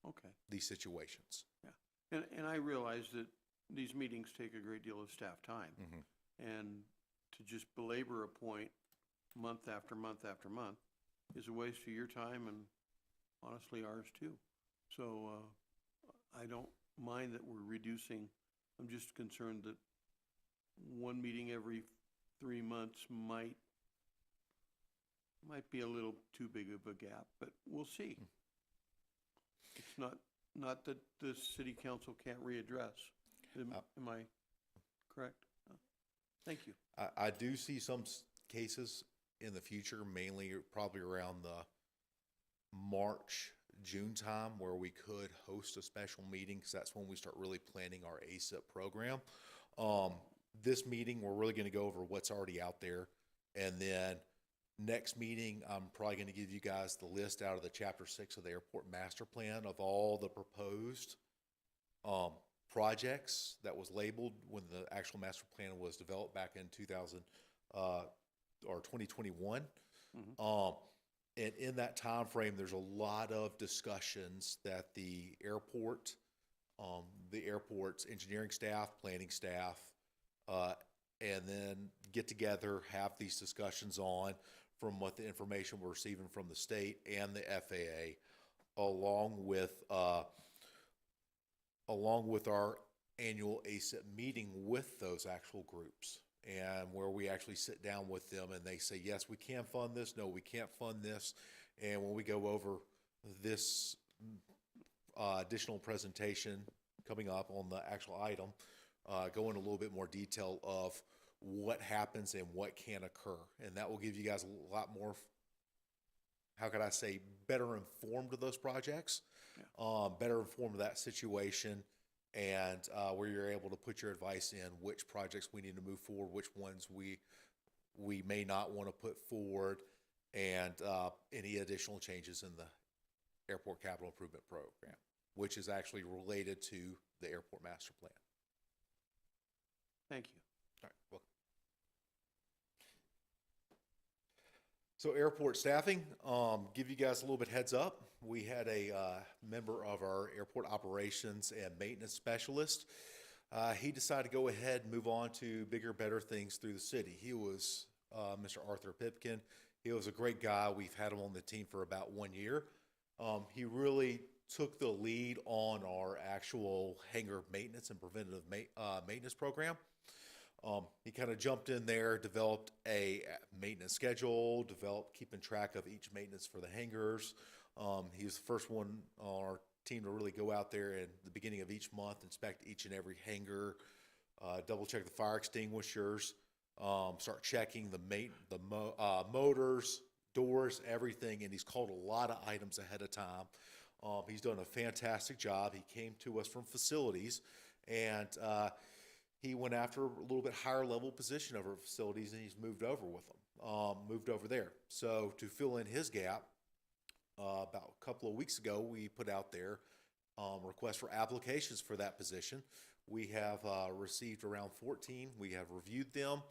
Okay. these situations. Yeah. And I realize that these meetings take a great deal of staff time. And to just belabor a point month after month after month is a waste of your time and honestly ours too. So I don't mind that we're reducing. I'm just concerned that one meeting every 3 months might be a little too big of a gap, but we'll see. It's not that the city council can't readdress. Am I correct? Thank you. I do see some cases in the future, mainly probably around the March, June time, where we could host a special meeting, because that's when we start really planning our ASIP program. This meeting, we're really going to go over what's already out there. And then next meeting, I'm probably going to give you guys the list out of the Chapter 6 of the Airport Master Plan of all the proposed projects that was labeled when the actual master plan was developed back in 2021. And in that time frame, there's a lot of discussions that the airport's engineering staff, planning staff, and then get together, have these discussions on from what the information we're receiving from the state and the FAA, along with our annual ASIP meeting with those actual groups, and where we actually sit down with them and they say, yes, we can fund this, no, we can't fund this. And when we go over this additional presentation coming up on the actual item, go in a little bit more detail of what happens and what can occur. And that will give you guys a lot more, how could I say, better informed of those projects, better informed of that situation, and where you're able to put your advice in which projects we need to move forward, which ones we may not want to put forward, and any additional changes in the Airport Capital Improvement Program, which is actually related to the Airport Master Plan. Thank you. All right, welcome. So airport staffing, give you guys a little bit heads up. We had a member of our airport operations and maintenance specialist. He decided to go ahead and move on to bigger, better things through the city. He was Mr. Arthur Pipkin. He was a great guy. We've had him on the team for about 1 year. He really took the lead on our actual hangar maintenance and preventative maintenance program. He kind of jumped in there, developed a maintenance schedule, keeping track of each maintenance for the hangars. He was the first one on our team to really go out there at the beginning of each month, inspect each and every hangar, double check the fire extinguishers, start checking the motors, doors, everything. And he's called a lot of items ahead of time. He's done a fantastic job. He came to us from facilities, and he went after a little bit higher level position over facilities, and he's moved over with them, moved over there. So to fill in his gap, about a couple of weeks ago, we put out there requests for applications for that position. We have received around 14. We have reviewed them,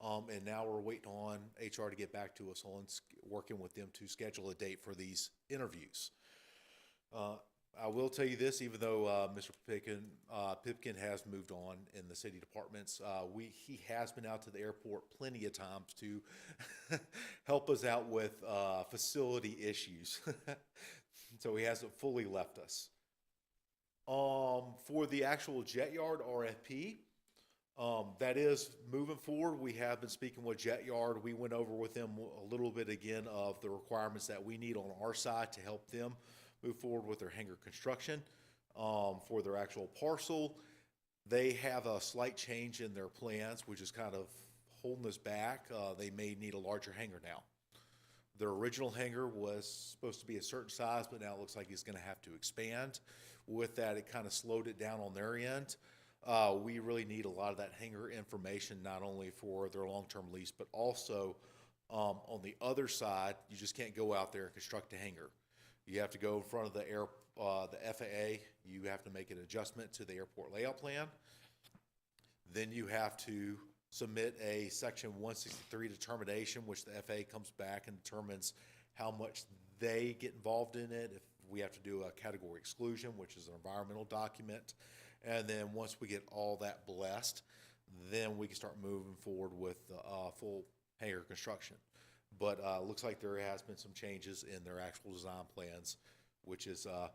and now we're waiting on HR to get back to us on working with them to schedule a date for these interviews. I will tell you this, even though Mr. Pipkin has moved on in the city departments, he has been out to the airport plenty of times to help us out with facility issues. So he hasn't fully left us. For the actual Jet Yard RFP, that is moving forward. We have been speaking with Jet Yard. We went over with them a little bit again of the requirements that we need on our side to help them move forward with their hangar construction for their actual parcel. They have a slight change in their plans, which is kind of holding us back. They may need a larger hangar now. Their original hangar was supposed to be a certain size, but now it looks like it's going to have to expand. With that, it kind of slowed it down on their end. We really need a lot of that hangar information, not only for their long-term lease, but also on the other side, you just can't go out there and construct a hangar. You have to go in front of the FAA. You have to make an adjustment to the airport layout plan. Then you have to submit a Section 163 determination, which the FAA comes back and determines how much they get involved in it. If we have to do a category exclusion, which is an environmental document. And then once we get all that blessed, then we can start moving forward with full hangar construction. But looks like there has been some changes in their actual design plans, which is a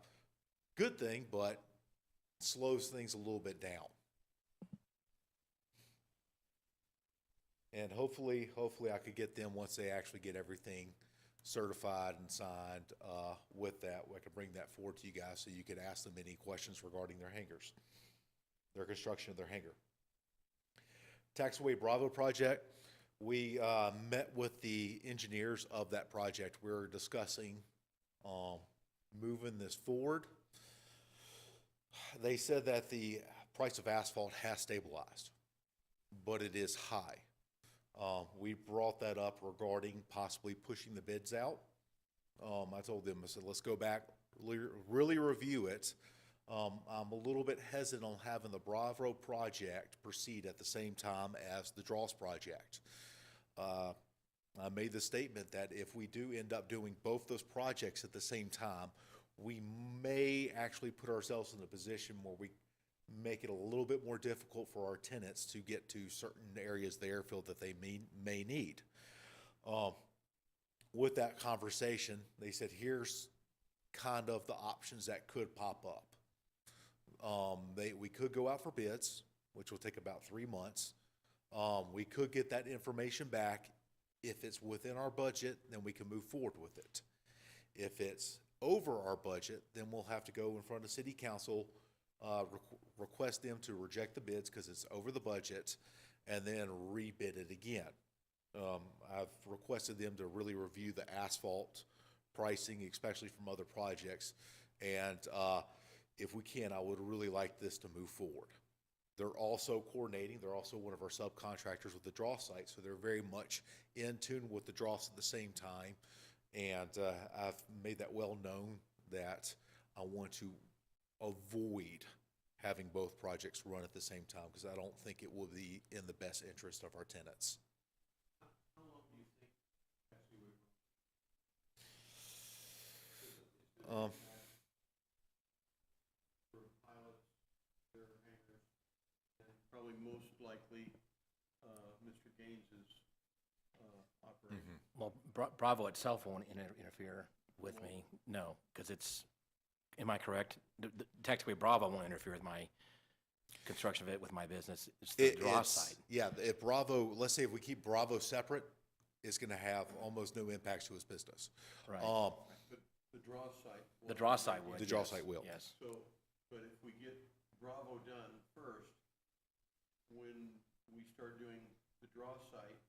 good thing, but slows things a little bit down. And hopefully I could get them, once they actually get everything certified and signed with that, I could bring that forward to you guys so you could ask them any questions regarding their hangars, their construction of their hangar. Taxiway Bravo project, we met with the engineers of that project. We're discussing moving this forward. They said that the price of asphalt has stabilized, but it is high. We brought that up regarding possibly pushing the bids out. I told them, I said, let's go back, really review it. I'm a little bit hesitant on having the Bravo project proceed at the same time as the Dross project. I made the statement that if we do end up doing both those projects at the same time, we may actually put ourselves in a position where we make it a little bit more difficult for our tenants to get to certain areas of the airfield that they may need. With that conversation, they said, here's kind of the options that could pop up. We could go out for bids, which will take about 3 months. We could get that information back. If it's within our budget, then we can move forward with it. If it's over our budget, then we'll have to go in front of City Council, request them to reject the bids because it's over the budget, and then rebid it again. I've requested them to really review the asphalt pricing, especially from other projects, and if we can, I would really like this to move forward. They're also coordinating. They're also one of our subcontractors with the draw site, so they're very much in tune with the draws at the same time. And I've made that well known that I want to avoid having both projects run at the same time because I don't think it will be in the best interest of our tenants. How long do you think for pilots, their hangars, and probably most likely Mr. Gaines's operation? Well, Bravo itself won't interfere with me, no, because it's, am I correct? The Taxiway Bravo won't interfere with my construction of it, with my business. It's the draw site. Yeah, if Bravo, let's say if we keep Bravo separate, it's gonna have almost no impacts to his business. Right. The draw site. The draw site would. The draw yes, site will. Yes. So, but if we get Bravo done first, when we start doing the draw site,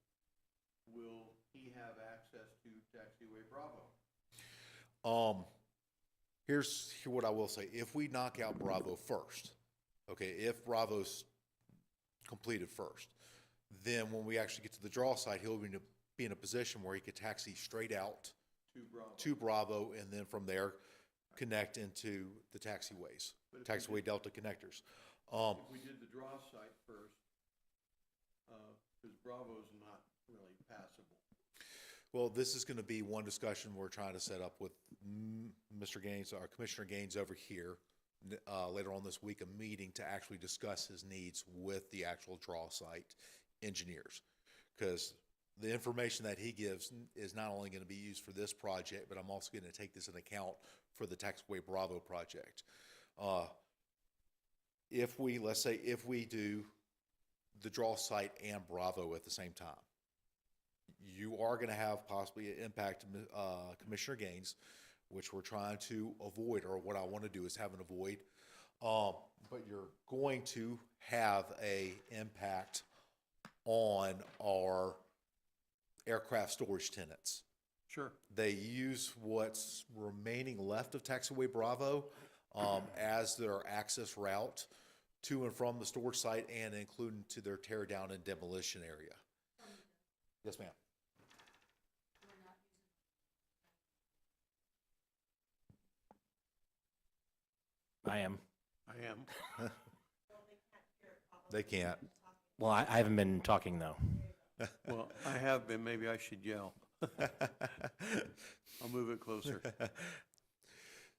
will he have access to Taxiway Bravo? Here's what I will say. If we knock out Bravo first, okay, if Bravo's completed first, then when we actually get to the draw site, he'll be in a position where he could taxi straight out to Bravo, and then from there connect into the taxiways, taxiway Delta connectors. If we did the draw site first, because Bravo's not really passable. Well, this is going to be one discussion we're trying to set up with Mr. Gaines, our Commissioner Gaines over here, later on this week, a meeting to actually discuss his needs with the actual draw site engineers. Because the information that he gives is not only going to be used for this project, but I'm also going to take this into account for the Taxiway Bravo project. Let's say if we do the draw site and Bravo at the same time, you are going to have possibly an impact, Commissioner Gaines, which we're trying to avoid, or what I want to do is have an avoid. But you're going to have a impact on our aircraft storage tenants. Sure. They use what's remaining left of Taxiway Bravo as their access route to and from the storage site and including to their tear down and demolition area. Yes, ma'am. I am. I am. They can't. Well, I haven't been talking though. Well, I have been, maybe I should yell. I'll move it closer.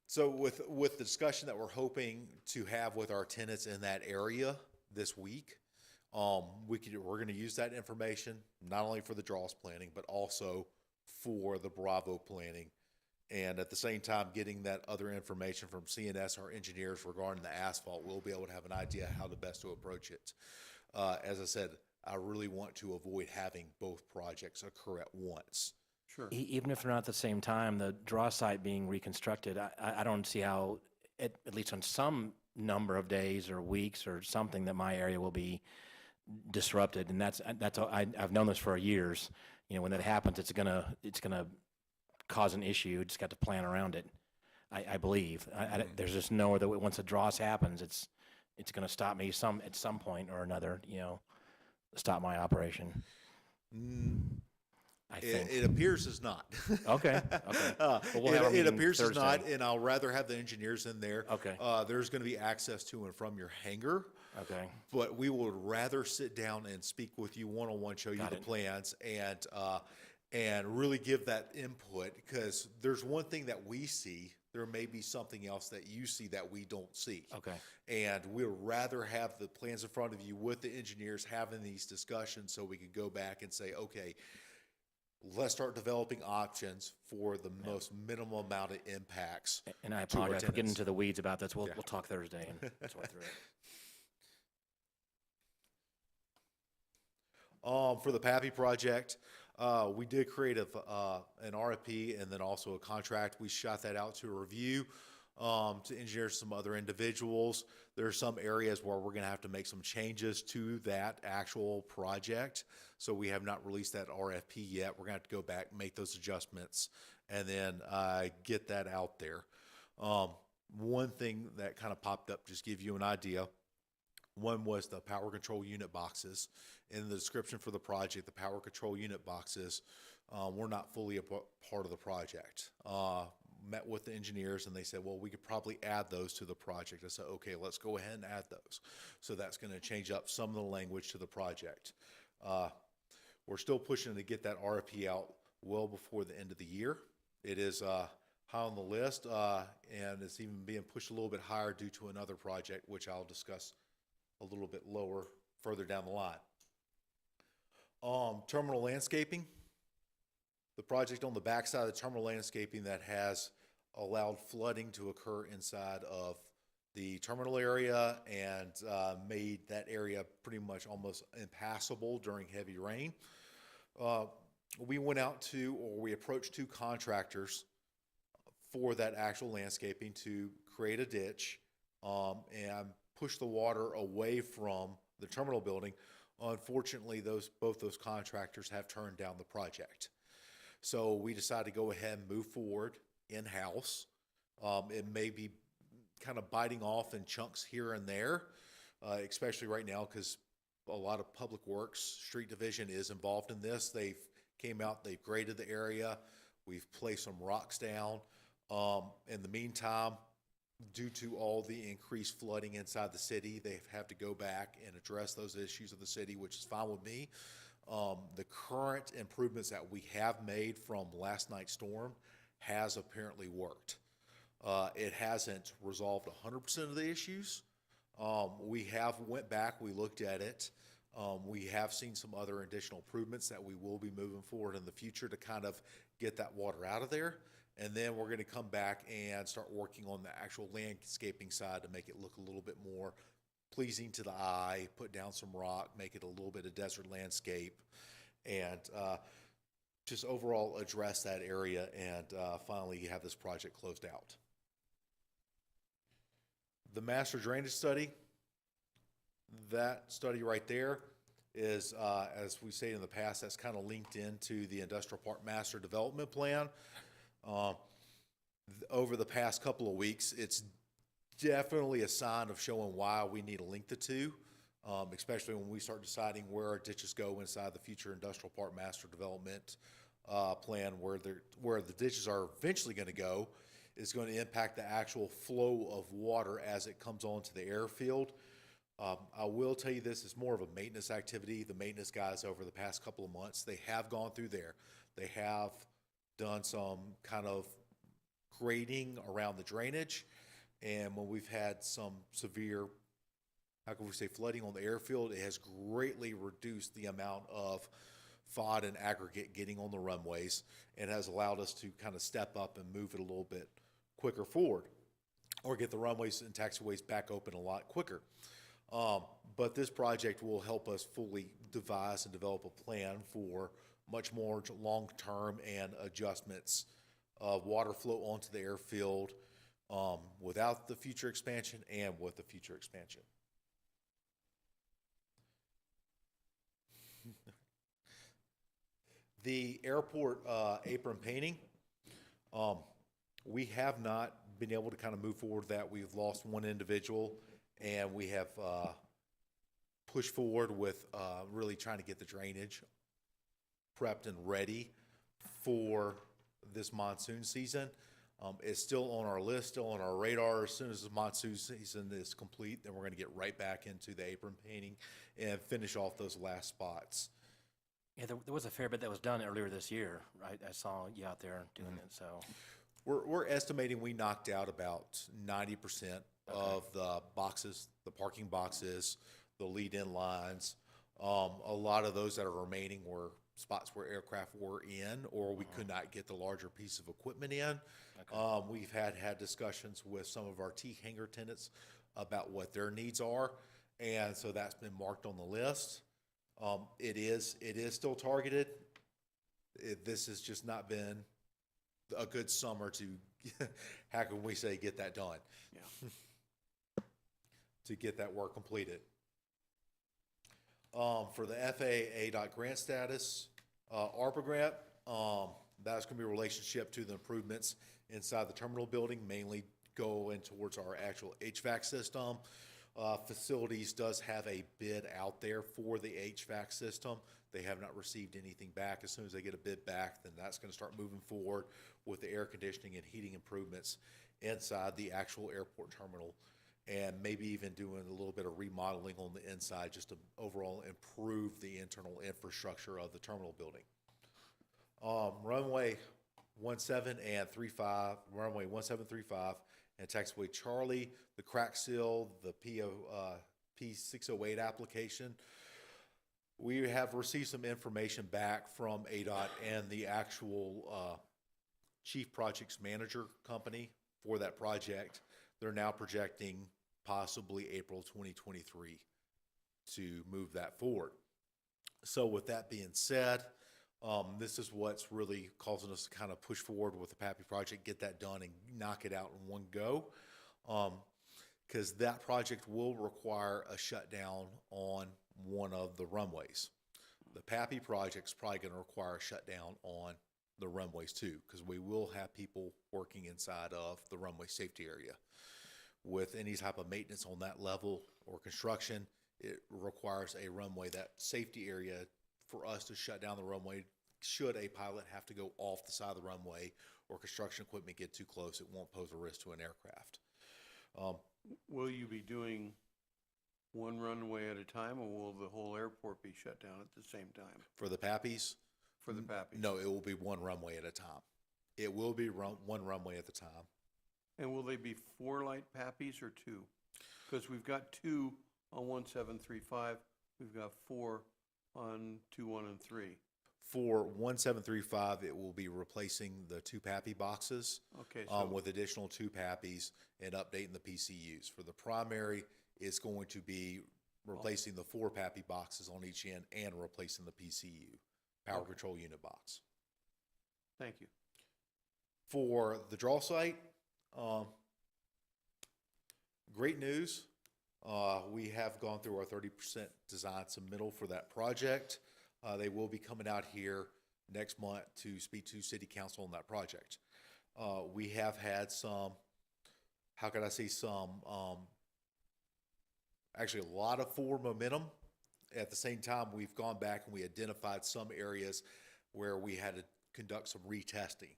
So with the discussion that we're hoping to have with our tenants in that area this week, we're going to use that information not only for the draws planning, but also for the Bravo planning. And at the same time, getting that other information from CNS, our engineers, regarding the asphalt, we'll be able to have an idea how the best to approach it. As I said, I really want to avoid having both projects occur at once. Sure. Even if they're not at the same time, the draw site being reconstructed, I don't see how, at least on some number of days or weeks or something, that my area will be disrupted. And I've known this for years. You know, when that happens, it's gonna cause an issue. You just got to plan around it. I believe. There's just no other way. Once the draws happens, it's going to stop me at some point or another. You know, stop my operation. I think It appears as not. Okay. Well, we'll have our It meeting appears as Thursday. not, and I'll rather have the engineers in there. Okay. There's going to be access to and from your hangar. Okay. But we would rather sit down and speak with you one-on-one, show you Got the it. plans, and really give that input, because there's one thing that we see, there may be something else that you see that we don't see. Okay. And we'd rather have the plans in front of you with the engineers having these discussions so we could go back and say, okay, let's start developing options for the most minimal amount of impacts. And I to our apologize for getting tenants. into the weeds about this. We'll Yeah. we'll talk Thursday and sort through it. For the PAPI project, we did create an RFP and then also a contract. We shot that out to a review, to engineers, some other individuals. There are some areas where we're gonna have to make some changes to that actual project. So we have not released that RFP yet. We're gonna have to go back, make those adjustments, and then get that out there. One thing that kind of popped up, just give you an idea. One was the power control unit boxes. In the description for the project, the power control unit boxes were not fully a part of the project. Met with the engineers and they said, well, we could probably add those to the project. I said, okay, let's go ahead and add those. So that's going to change up some of the language to the project. We're still pushing to get that RFP out well before the end of the year. It is high on the list, and it's even being pushed a little bit higher due to another project, which I'll discuss a little bit lower further down the line. Terminal landscaping. The project on the backside of the terminal landscaping that has allowed flooding to occur inside of the terminal area and made that area pretty much almost impassable during heavy rain. We went out to, or we approached 2 contractors for that actual landscaping to create a ditch and push the water away from the terminal building. Unfortunately, both those contractors have turned down the project. So we decided to go ahead and move forward in-house. It may be kind of biting off in chunks here and there, especially right now because a lot of Public Works, Street Division is involved in this. They've came out, they've graded the area. We've placed some rocks down. In the meantime, due to all the increased flooding inside the city, they have to go back and address those issues of the city, which is fine with me. The current improvements that we have made from last night's storm has apparently worked. It hasn't resolved 100% of the issues. We have went back, we looked at it. We have seen some other additional improvements that we will be moving forward in the future to kind of get that water out of there. And then we're going to come back and start working on the actual landscaping side to make it look a little bit more pleasing to the eye, put down some rock, make it a little bit of desert landscape, and just overall address that area and finally have this project closed out. The master drainage study, that study right there is, as we say in the past, that's kind of linked into the industrial park master development plan. Over the past couple of weeks, it's definitely a sign of showing why we need to link the two, especially when we start deciding where our ditches go inside the future industrial park master development plan, where the ditches are eventually going to go is going to impact the actual flow of water as it comes onto the airfield. I will tell you this is more of a maintenance activity. The maintenance guys over the past couple of months, they have gone through there. They have done some kind of grading around the drainage. And when we've had some severe, how can we say, flooding on the airfield, it has greatly reduced the amount of FOD and aggregate getting on the runways and has allowed us to kind of step up and move it a little bit quicker forward or get the runways and taxiways back open a lot quicker. But this project will help us fully devise and develop a plan for much more long-term and adjustments of water flow onto the airfield without the future expansion and with the future expansion. The airport apron painting, we have not been able to kind of move forward that. We've lost one individual, and we have pushed forward with really trying to get the drainage prepped and ready for this monsoon season. It's still on our list, still on our radar. As soon as the monsoon season is complete, then we're going to get right back into the apron painting and finish off those last spots. Yeah, there was a fair bit that was done earlier this year, right? I saw you out there doing it, so. We're estimating we knocked out about 90% of the boxes, the parking boxes, the lead-in lines. A lot of those that are remaining were spots where aircraft were in, or we could not get the larger piece of equipment in. Okay. We've had discussions with some of our T hangar tenants about what their needs are, and so that's been marked on the list. It is still targeted. This has just not been a good summer to, how can we say, get that done? Yeah. To get that work completed. For the FAA ADOT grant status, ARPA grant, that's going to be a relationship to the improvements inside the terminal building, mainly going towards our actual HVAC system. Facilities does have a bid out there for the HVAC system. They have not received anything back. As soon as they get a bid back, then that's going to start moving forward with the air conditioning and heating improvements inside the actual airport terminal, and maybe even doing a little bit of remodeling on the inside just to overall improve the internal infrastructure of the terminal building. Runway 17 and 35, runway 1735 and taxiway Charlie, the crack seal, the P608 application. We have received some information back from ADOT and the actual chief projects manager company for that project. They're now projecting possibly April 2023 to move that forward. So with that being said, this is what's really causing us to kind of push forward with the PAPI project, get that done and knock it out in one go. Because that project will require a shutdown on one of the runways. The PAPI project's probably going to require a shutdown on the runways too, because we will have people working inside of the runway safety area. With any type of maintenance on that level or construction, it requires a runway, that safety area, for us to shut down the runway. Should a pilot have to go off the side of the runway or construction equipment get too close, it won't pose a risk to an aircraft. Will you be doing one runway at a time, or will the whole airport be shut down at the same time? For the PAPIs? For the PAPIs? No, it will be one runway at a time. It will be one runway at a time. And will they be 4 light PAPIs or 2? Because we've got 2 on 1735. We've got 4 on 21 and 3. For 1735, it will be replacing the 2 PAPI boxes. Okay, so with additional 2 PAPIs and updating the PCUs. For the primary, it's going to be replacing the 4 PAPI boxes on each end and replacing the PCU, power control unit box. Thank you. For the draw site, great news. We have gone through our 30% design submittal for that project. They will be coming out here next month to speak to City Council on that project. We have had some, how can I say, actually a lot of forward momentum. At the same time, we've gone back and we identified some areas where we had to conduct some retesting.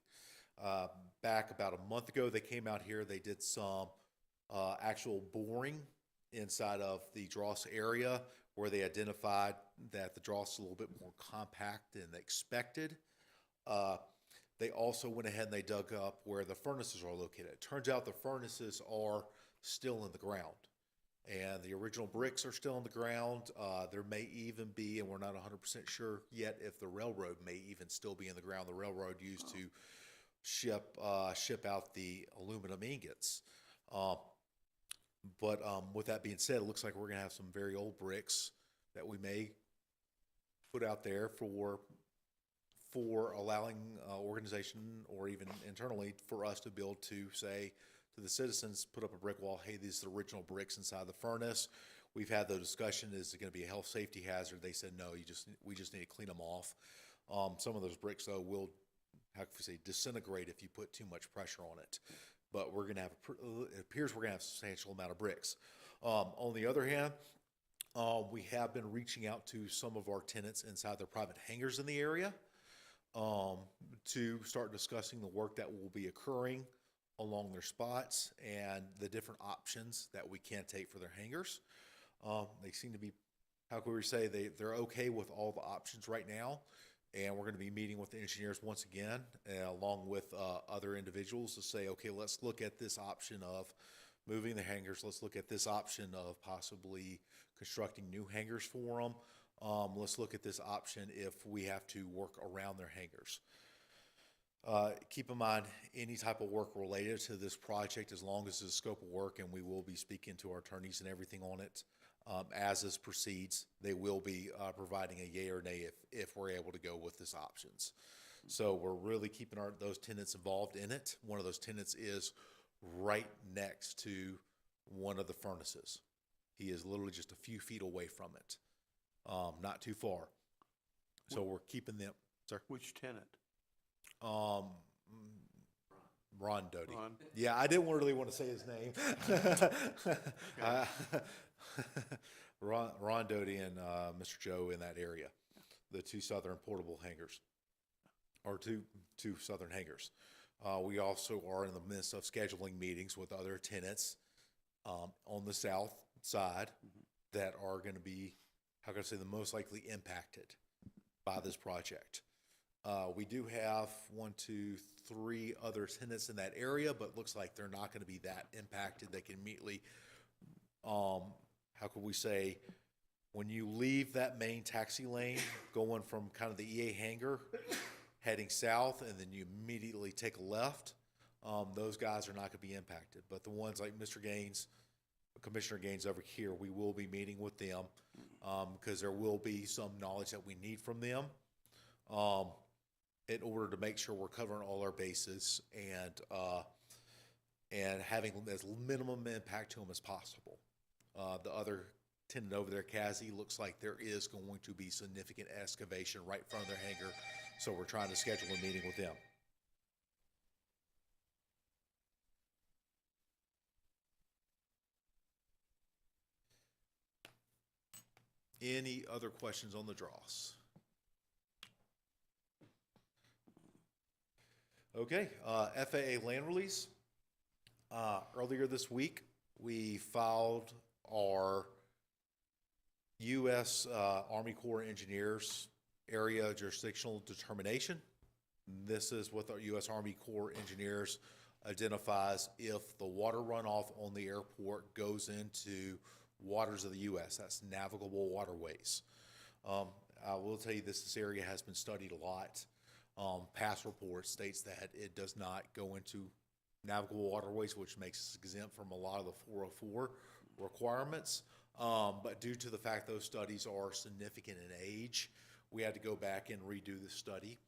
Back about a month ago, they came out here, they did some actual boring inside of the dross area where they identified that the dross is a little bit more compact than expected. They also went ahead and they dug up where the furnaces are located. It turns out the furnaces are still in the ground. And the original bricks are still in the ground. There may even be, and we're not 100% sure yet, if the railroad may even still be in the ground. The railroad used to ship out the aluminum ingots. But with that being said, it looks like we're going to have some very old bricks that we may put out there for allowing organization or even internally for us to be able to say to the citizens, put up a brick wall, hey, these are the original bricks inside the furnace. We've had the discussion, is it going to be a health safety hazard? They said, no, we just need to clean them off. Some of those bricks, though, will, how can we say, disintegrate if you put too much pressure on it. But we're going to have, it appears we're going to have a substantial amount of bricks. On the other hand, we have been reaching out to some of our tenants inside their private hangars in the area to start discussing the work that will be occurring along their spots and the different options that we can take for their hangars. They seem to be, how can we say, they're okay with all the options right now. And we're going to be meeting with the engineers once again, along with other individuals to say, okay, let's look at this option of moving the hangars. Let's look at this option of possibly constructing new hangars for them. Let's look at this option if we have to work around their hangars. Keep in mind, any type of work related to this project, as long as it's a scope of work, and we will be speaking to our attorneys and everything on it, as this proceeds, they will be providing a yay or nay if we're able to go with this options. So we're really keeping those tenants involved in it. One of those tenants is right next to one of the furnaces. He is literally just a few feet away from it, not too far. So we're keeping them. Sir? Which tenant? Ron Doty. Ron? Yeah, I didn't really want to say his name. Ron Doty and Mr. Joe in that area, the two southern portable hangars, or two southern hangars. We also are in the midst of scheduling meetings with other tenants on the south side that are going to be, how can I say, the most likely impacted by this project. We do have 1, 2, 3 other tenants in that area, but looks like they're not going to be that impacted. They can immediately, how could we say, when you leave that main taxi lane going from kind of the EA hangar heading south, and then you immediately take a left, those guys are not going to be impacted. But the ones like Mr. Gaines, Commissioner Gaines over here, we will be meeting with them because there will be some knowledge that we need from them in order to make sure we're covering all our bases and having as minimum impact to them as possible. The other tenant over there, Kazi, looks like there is going to be significant excavation right in front of their hangar, so we're trying to schedule a meeting with them. Any other questions on the dross? Okay, FAA land release. Earlier this week, we filed our U.S. Army Corps of Engineers area jurisdictional determination. This is what the U.S. Army Corps of Engineers identifies if the water runoff on the airport goes into waters of the U.S. That's navigable waterways. I will tell you this area has been studied a lot. Past report states that it does not go into navigable waterways, which makes us exempt from a lot of the 404 requirements. But due to the fact those studies are significant in age, we had to go back and redo the study.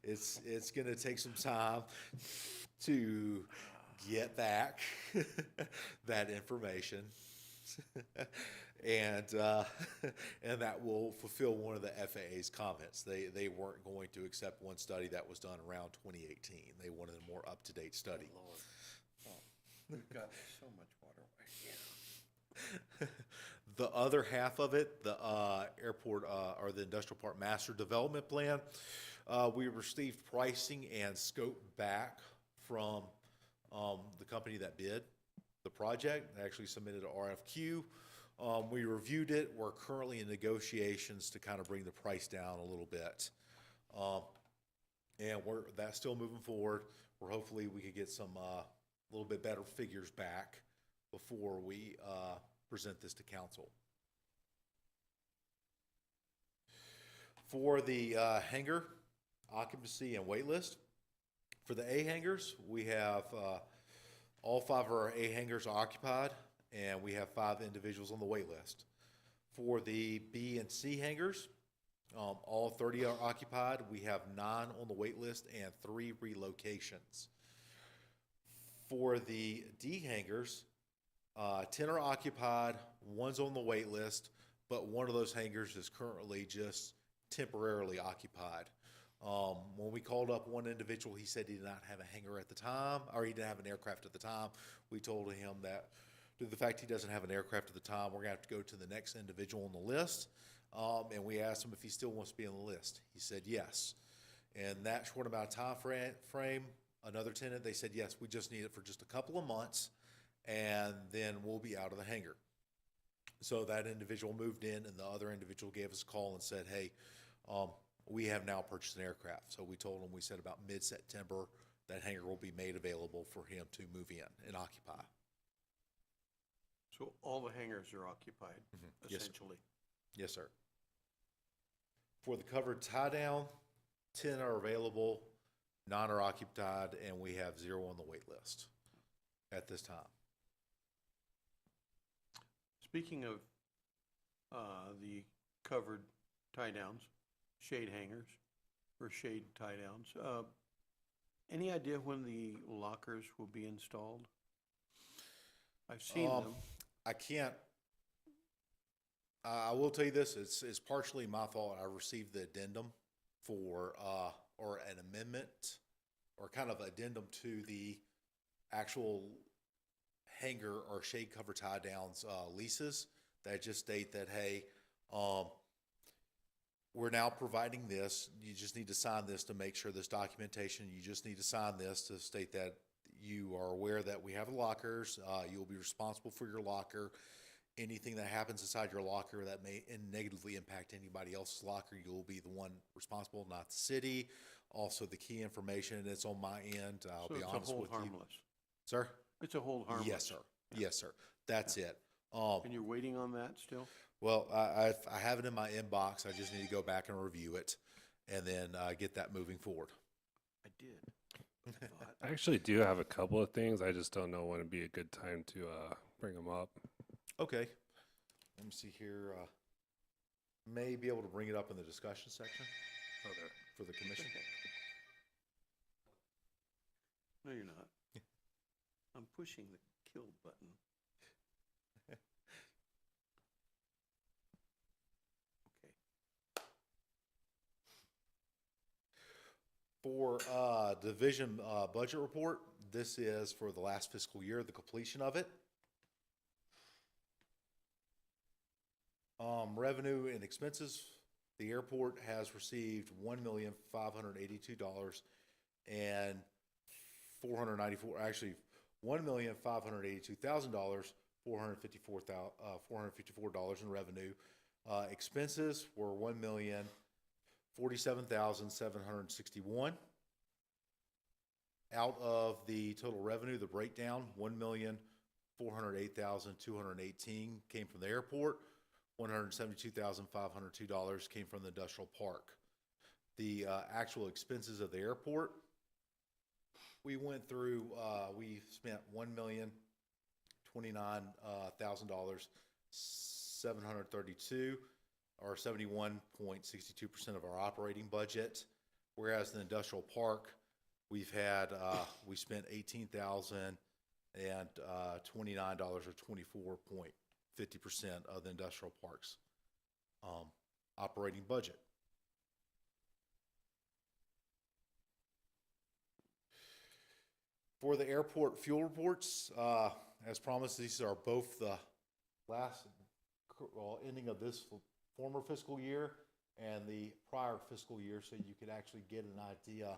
It's going to take some time to get back that information. And that will fulfill one of the FAA's comments. They weren't going to accept one study that was done around 2018. They wanted a more up-to-date study. We've got so much waterway. The other half of it, the airport or the industrial park master development plan, we received pricing and scope back from the company that bid the project. They actually submitted an RFQ. We reviewed it. We're currently in negotiations to kind of bring the price down a little bit. And that's still moving forward. We're hopefully we could get some little bit better figures back before we present this to council. For the hangar occupancy and wait list, for the A hangars, we have all 5 of our A hangars are occupied, and we have 5 individuals on the wait list. For the B and C hangars, all 30 are occupied. We have 9 on the wait list and 3 relocations. For the D hangars, 10 are occupied, 1's on the wait list, but one of those hangars is currently just temporarily occupied. When we called up one individual, he said he did not have a hangar at the time, or he didn't have an aircraft at the time. We told him that due to the fact he doesn't have an aircraft at the time, we're gonna have to go to the next individual on the list. And we asked him if he still wants to be on the list. He said yes. And that short amount of time frame, another tenant, they said, yes, we just need it for just a couple of months, and then we'll be out of the hangar. So that individual moved in, and the other individual gave us a call and said, hey, we have now purchased an aircraft. So we told him, we said about mid-September, that hangar will be made available for him to move in and occupy. So all the hangars are occupied, Yes, sir. essentially? Yes, sir. For the covered tie-down, 10 are available, 9 are occupied, and we have 0 on the wait list at this time. Speaking of the covered tie-downs, shade hangers, or shade tie-downs, any idea when the lockers will be installed? I've seen them. I can't. I will tell you this: it's partially my fault. I received the addendum for or an amendment, or kind of addendum to the actual hanger or shade cover tie downs leases that just state that, hey, we're now providing this. You just need to sign this to make sure this documentation. You just need to sign this to state that you are aware that we have lockers. You'll be responsible for your locker. Anything that happens inside your locker that may negatively impact anybody else's locker, you'll be the one responsible, not the city. Also, the key information that's on my end, I'll be honest with you. So it's a hold harmless? Sir? It's a hold harmless? Yes, sir. Yes, sir. That's it. And you're waiting on that still? Well, I have it in my inbox. I just need to go back and review it and then get that moving forward. I did. I thought. I actually do have a couple of things. I just don't know when would be a good time to bring them up. Okay. Let me see here. May be able to bring it up in the discussion section for the commission. No, you're not. I'm pushing the kill button. For division budget report, this is for the last fiscal year, the completion of it. Revenue and expenses, the airport has received $1,582,494, actually $1,582,454 in revenue. Expenses were $1,047,761. Out of the total revenue, the breakdown, $1,408,218 came from the airport. $172,502 came from the industrial park. The actual expenses of the airport, we went through, we spent $1,029,732, or 71.62% of our operating budget. Whereas the industrial park, we've had, we spent $18,029 or 24.50% of the industrial park's operating budget. For the airport fuel reports, as promised, these are both the last ending of this former fiscal year and the prior fiscal year, so you could actually get an idea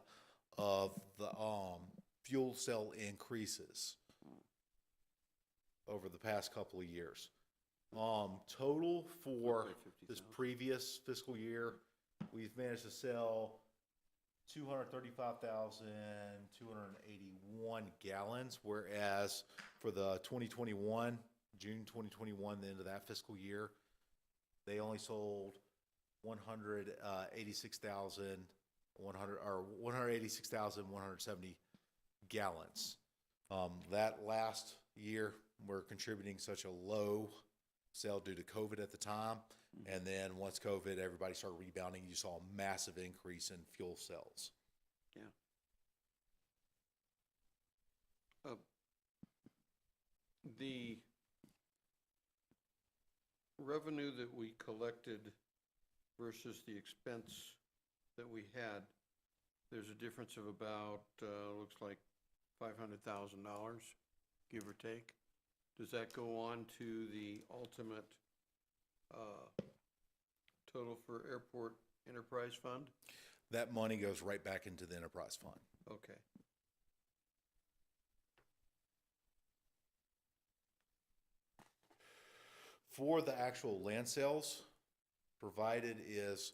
of the fuel cell increases over the past couple of years. Total for this previous fiscal year, we've managed to sell 235,281 gallons, whereas for the 2021, June 2021, the end of that fiscal year, they only sold 186,170 gallons. That last year, we're contributing such a low sale due to COVID at the time. And then once COVID, everybody started rebounding. You saw a massive increase in fuel cells. Yeah. The revenue that we collected versus the expense that we had, there's a difference of about, looks like $500,000, give or take. Does that go on to the ultimate total for Airport Enterprise Fund? That money goes right back into the enterprise fund. Okay. For the actual land sales, provided is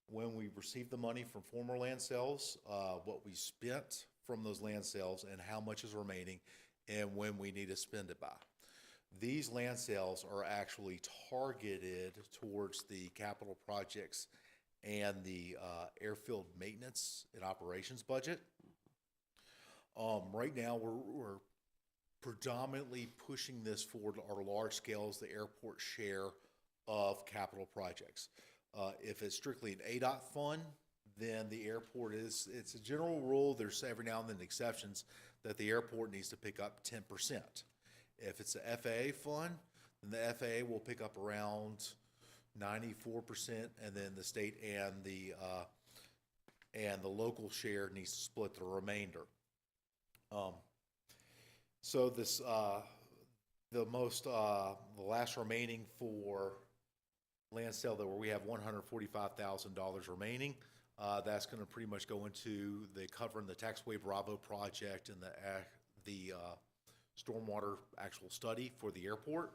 when we receive the money from former land sales, what we spent from those land sales and how much is remaining, and when we need to spend it by. These land sales are actually targeted towards the capital projects and the airfield maintenance and operations budget. Right now, we're predominantly pushing this for our large scales, the airport share of capital projects. If it's strictly an ADOT fund, then the airport it's a general rule, there's every now and then exceptions, that the airport needs to pick up 10%. If it's a FAA fund, then the FAA will pick up around 94%, and then the state and the local share needs to split the remainder. So this the last remaining for land sale that where we have $145,000 remaining. That's going to pretty much go into the covering the taxway Bravo project and the stormwater actual study for the airport.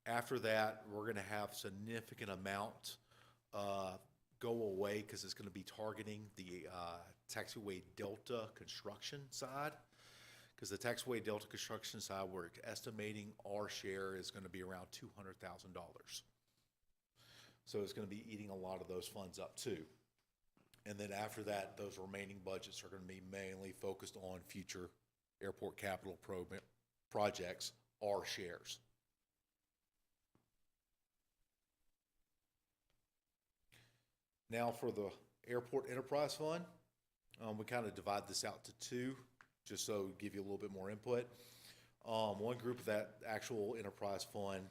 After that, we're going to have significant amount go away because it's going to be targeting the taxiway Delta construction side. Because the taxiway Delta construction side, we're estimating our share is going to be around $200,000. So it's going to be eating a lot of those funds up too. And then after that, those remaining budgets are going to be mainly focused on future airport capital projects, our shares. Now for the Airport Enterprise Fund, we kind of divide this out to two, just so give you a little bit more input. One group of that actual enterprise fund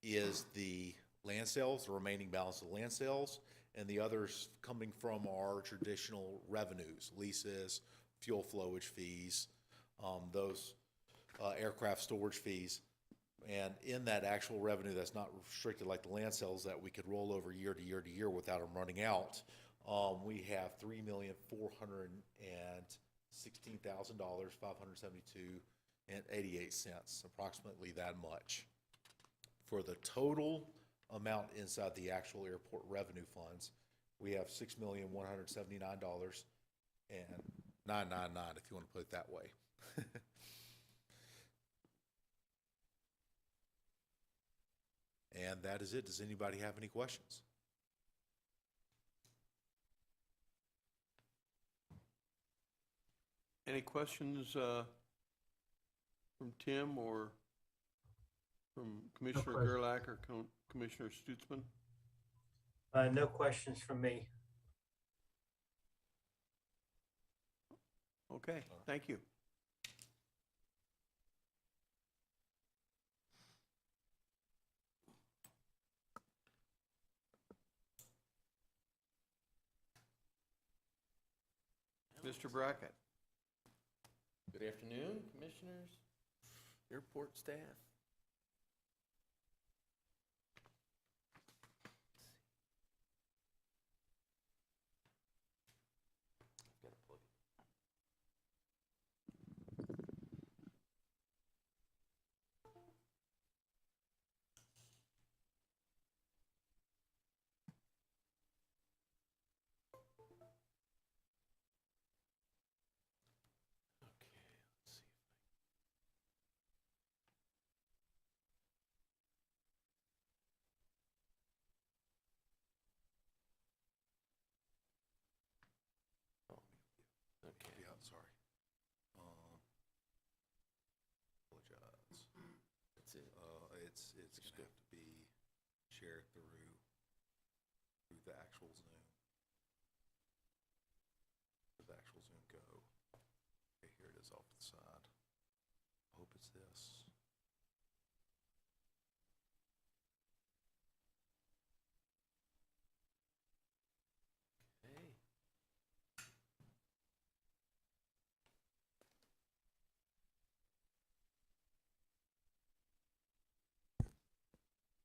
is the land sales, the remaining balance of land sales, and the others coming from our traditional revenues, leases, fuel flowage fees, those aircraft storage fees. And in that actual revenue that's not restricted like the land sales that we could roll over year to year to year without them running out, we have $3,416,572.88, approximately that much. For the total amount inside the actual airport revenue funds, we have $6,179,999, if you want to put it that way. And that is it. Does anybody have any questions? Any questions from Tim or from Commissioner question. Gerlach or Commissioner Stutzman? No questions from me. Okay, thank you. Mr. Brackett. Good afternoon, commissioners, airport staff. Gotta plug it. Okay, let's see. Oh, okay. Yeah, sorry. Apologize. That's it. It's gonna have to be shared through the actual Zoom. Where'd the actual Zoom go? Okay, here it is off to the side. I hope it's this. Hey.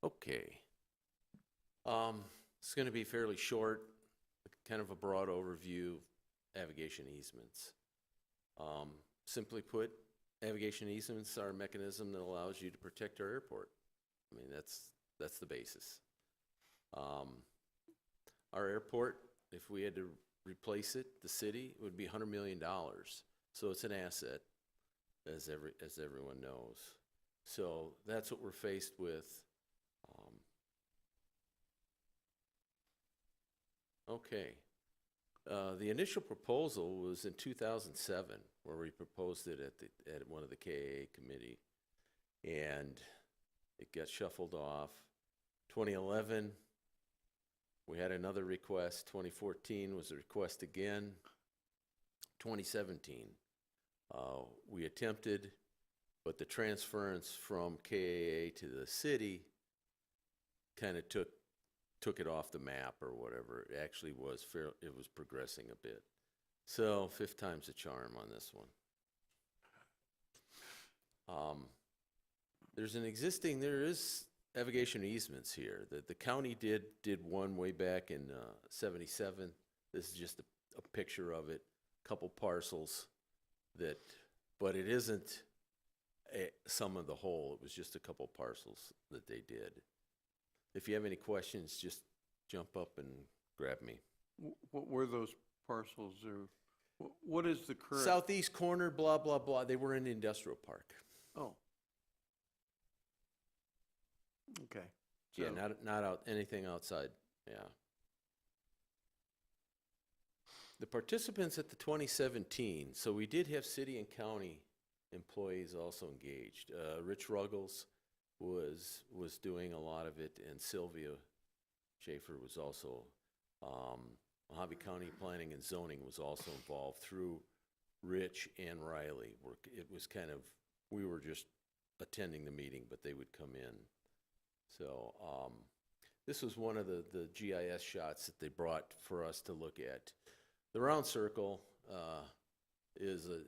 Okay. It's going to be fairly short, kind of a broad overview of navigation easements. Simply put, navigation easements are a mechanism that allows you to protect our airport. I mean, that's the basis. Our airport, if we had to replace it, the city, it would be $100 million. So it's an asset, as everyone knows. So that's what we're faced with. Okay. The initial proposal was in 2007, where we proposed it at one of the KAA committee, and it got shuffled off. 2011, we had another request. 2014 was a request again. 2017, we attempted, but the transference from KAA to the city kind of took it off the map or whatever. It actually was it was progressing a bit. So 5th time's a charm on this one. There is navigation easements here. The county did one way back in 77. This is just a picture of it, couple parcels but it isn't a sum of the whole. It was just a couple parcels that they did. If you have any questions, just jump up and grab me. What were those parcels or what is the current? Southeast corner, blah, blah, blah. They were in the industrial park. Oh. Okay. Yeah, So- not anything outside, yeah. The participants at the 2017, so we did have city and county employees also engaged. Rich Ruggles was doing a lot of it, and Sylvia Schaefer was also, Mojave County Planning and Zoning was also involved through Rich and Riley. It was kind of, we were just attending the meeting, but they would come in. So this was one of the GIS shots that they brought for us to look at. The round circle is a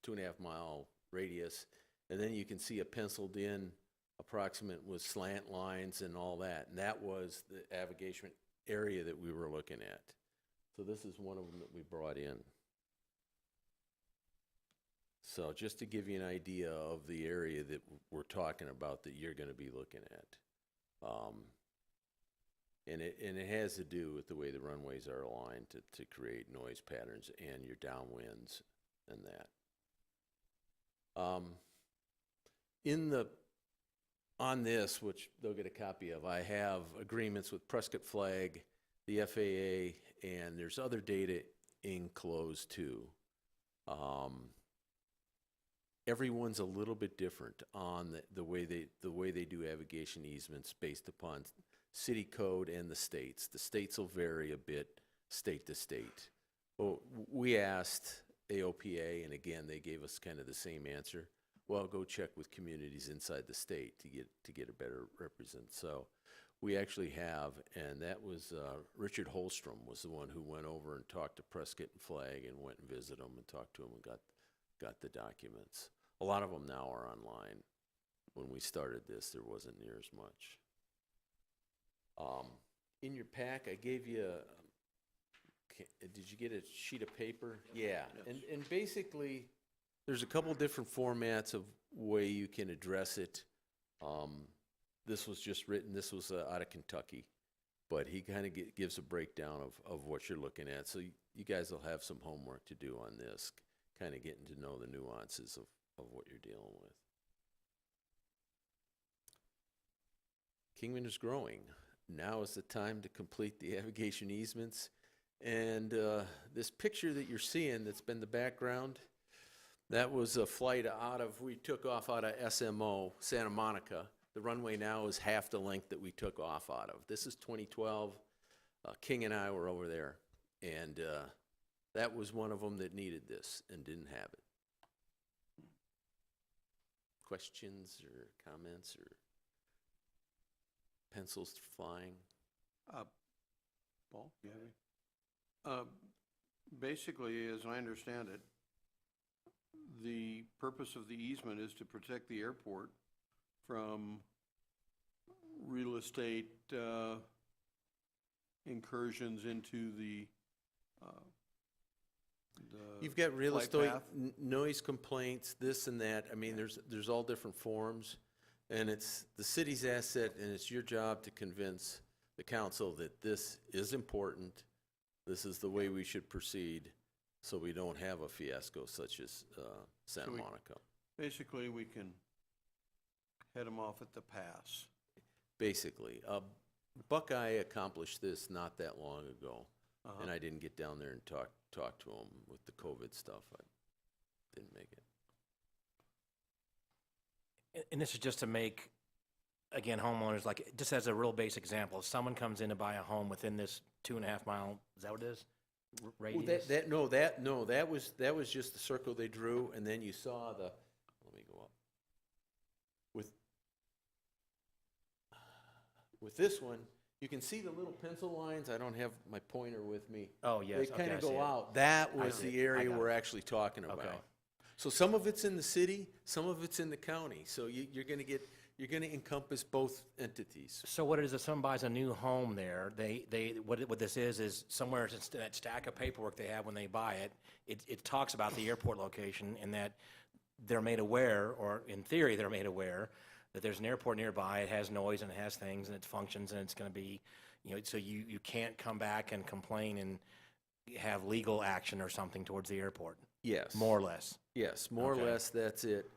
2.5 mile radius, and then you can see a penciled in approximate with slant lines and all that, and that was the navigation area that we were looking at. So this is one of them that we brought in. So just to give you an idea of the area that we're talking about that you're going to be looking at. And it has to do with the way the runways are aligned to create noise patterns and your downwinds and that. On this, which they'll get a copy of, I have agreements with Prescott Flag, the FAA, and there's other data enclosed too. Everyone's a little bit different on the way they do navigation easements based upon city code and the states. The states will vary a bit state to state. Well, we asked AOPA, and again, they gave us kind of the same answer. Well, go check with communities inside the state to get a better represent. So we actually have, and that was Richard Holstrom was the one who went over and talked to Prescott and Flag and went and visited them and talked to them and got the documents. A lot of them now are online. When we started this, there wasn't near as much. In your pack, I gave you, did you get a sheet of paper? Yeah, and basically, there's a couple different formats of way you can address it. This was just written, this was out of Kentucky, but he kind of gives a breakdown of what you're looking at. So you guys will have some homework to do on this, kind of getting to know the nuances of what you're dealing with. Kingman is growing. Now is the time to complete the navigation easements. And this picture that you're seeing that's been the background, that was a flight we took off out of SMO, Santa Monica. The runway now is half the length that we took off out of. This is 2012. King and I were over there. And that was one of them that needed this and didn't have it. Questions or comments or pencils flying? Paul, you have any? Basically, as I understand it, the purpose of the easement is to protect the airport from real estate incursions into the You've got real flight estate, path. noise complaints, this and that. I mean, there's all different forms, and it's the city's asset, and it's your job to convince the council that this is important. This is the way we should proceed, so we don't have a fiasco such as Santa Monica. Basically, we can head them off at the pass. Basically, Buckeye accomplished this not that long ago, and I didn't get down there and talk to him with the COVID stuff. I didn't make it. And this is just to make, again, homeowners, like, just as a real basic example, if someone comes in to buy a home within this 2.5 mile, is that what it is? Radius? Well, that was just the circle they drew, and then you saw let me go up. With this one, you can see the little pencil lines. I don't have my pointer with me. Oh, yes. They okay, kind I of see go it. out. That was see the it. I area got we're it. actually talking about. Okay. So some of it's in the city, some of it's in the county. So you're going to encompass both entities. So what it is, if someone buys a new home there, what this is somewhere in that stack of paperwork they have when they buy it, it talks about the airport location and that they're made aware, or in theory they're made aware, that there's an airport nearby, it has noise and it has things and it functions and it's going to be, so you can't come back and complain and have legal action or something towards the airport. Yes. More or less. Yes, more Okay. or less, that's it.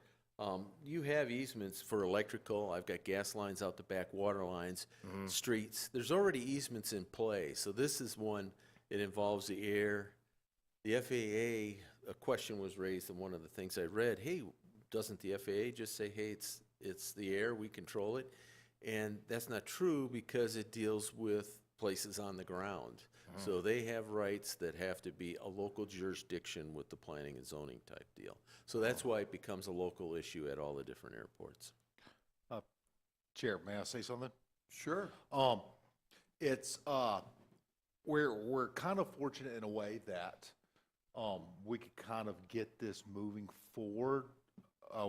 You have easements for electrical. I've got gas lines out the back, water lines, streets. There's already easements in play. So this is one, it involves the air. The FAA, a question was raised in one of the things I read. Hey, doesn't the FAA just say, hey, it's the air, we control it? And that's not true because it deals with places on the ground. So they have rights that have to be a local jurisdiction with the planning and zoning type deal. So that's why it becomes a local issue at all the different airports. Chair, may I say something? Sure. It's, we're kind of fortunate in a way that we could kind of get this moving forward.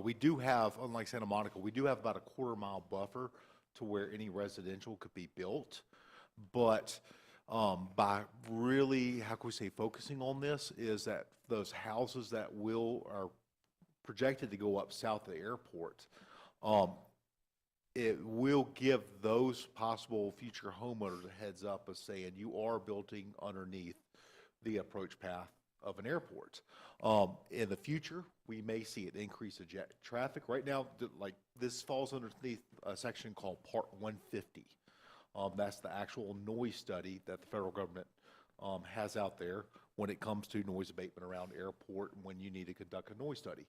We do have, unlike Santa Monica, we do have about a 1/4 mile buffer to where any residential could be built. But by really, how can we say, focusing on this, is that those houses that are projected to go up south of the airport, it will give those possible future homeowners a heads up of saying you are building underneath the approach path of an airport. In the future, we may see an increase of jet traffic. Right now, like, this falls underneath a section called Part 150. That's the actual noise study that the federal government has out there when it comes to noise abatement around airport and when you need to conduct a noise study.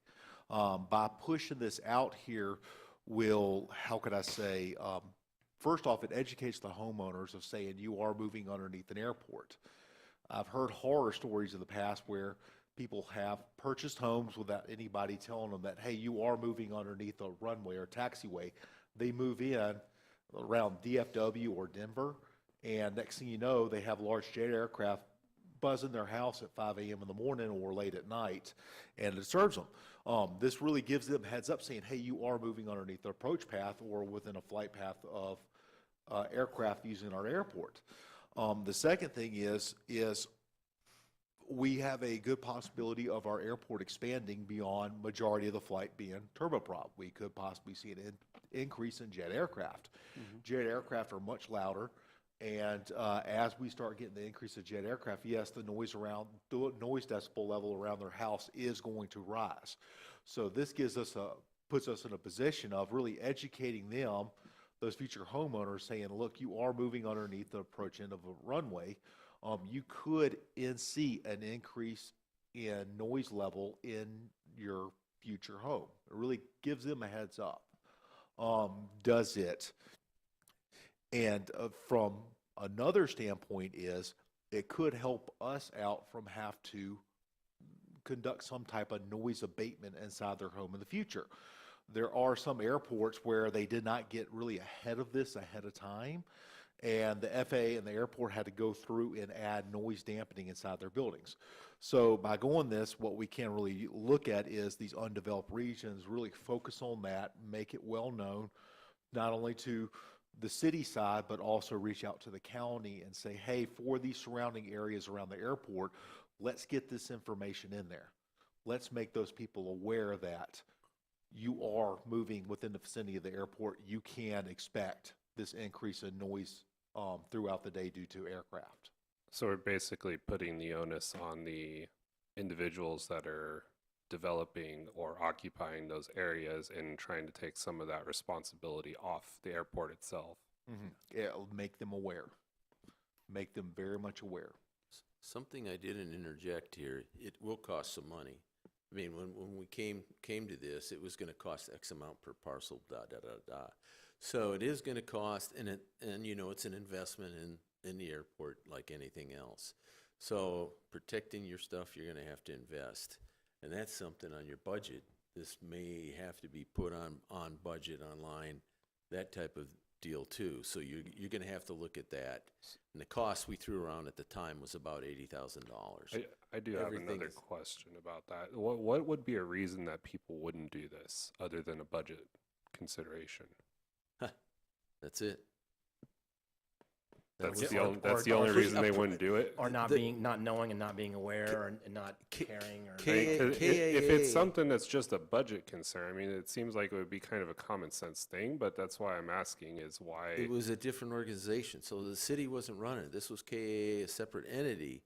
By pushing this out here will, how could I say, first off, it educates the homeowners of saying you are moving underneath an airport. I've heard horror stories in the past where people have purchased homes without anybody telling them that, hey, you are moving underneath a runway or taxiway. They move in around DFW or Denver, and next thing you know, they have large jet aircraft buzzing their house at 5 a.m. in the morning or late at night, and it disturbs them. This really gives them heads up saying, hey, you are moving underneath the approach path or within a flight path of aircraft using our airport. The second thing is we have a good possibility of our airport expanding beyond majority of the flight being turboprop. We could possibly see an increase in jet aircraft. Jet aircraft are much louder, and as we start getting the increase of jet aircraft, yes, the noise decibel level around their house is going to rise. So this puts us in a position of really educating them, those future homeowners, saying, look, you are moving underneath the approach end of a runway. You could see an increase in noise level in your future home. It really gives them a heads up. Does it? And from another standpoint is it could help us out from have to conduct some type of noise abatement inside their home in the future. There are some airports where they did not get really ahead of this ahead of time, and the FAA and the airport had to go through and add noise dampening inside their buildings. So by going this, what we can really look at is these undeveloped regions, really focus on that, make it well known, not only to the city side, but also reach out to the county and say, hey, for these surrounding areas around the airport, let's get this information in there. Let's make those people aware that you are moving within the vicinity of the airport. You can expect this increase in noise throughout the day due to aircraft. So we're basically putting the onus on the individuals that are developing or occupying those areas and trying to take some of that responsibility off the airport itself. It'll make them aware, make them very much aware. Something I didn't interject here, it will cost some money. I mean, when we came to this, it was going to cost X amount per parcel, So it is going to cost, and you know, it's an investment in the airport like anything else. So protecting your stuff, you're going to have to invest. And that's something on your budget. This may have to be put on budget, online, that type of deal too. So you're going to have to look at that. And the cost we threw around at the time was about $80,000. I do have another question about that. What would be a reason that people wouldn't do this other than a budget consideration? That's it. That's the only reason they wouldn't do it? Or not knowing and not being aware and not caring. Or if it's something that's just a budget concern, I mean, it seems like it would be kind of a common sense thing, but that's why I'm asking is why. It was a different organization. So the city wasn't running it. This was KAA, a separate entity.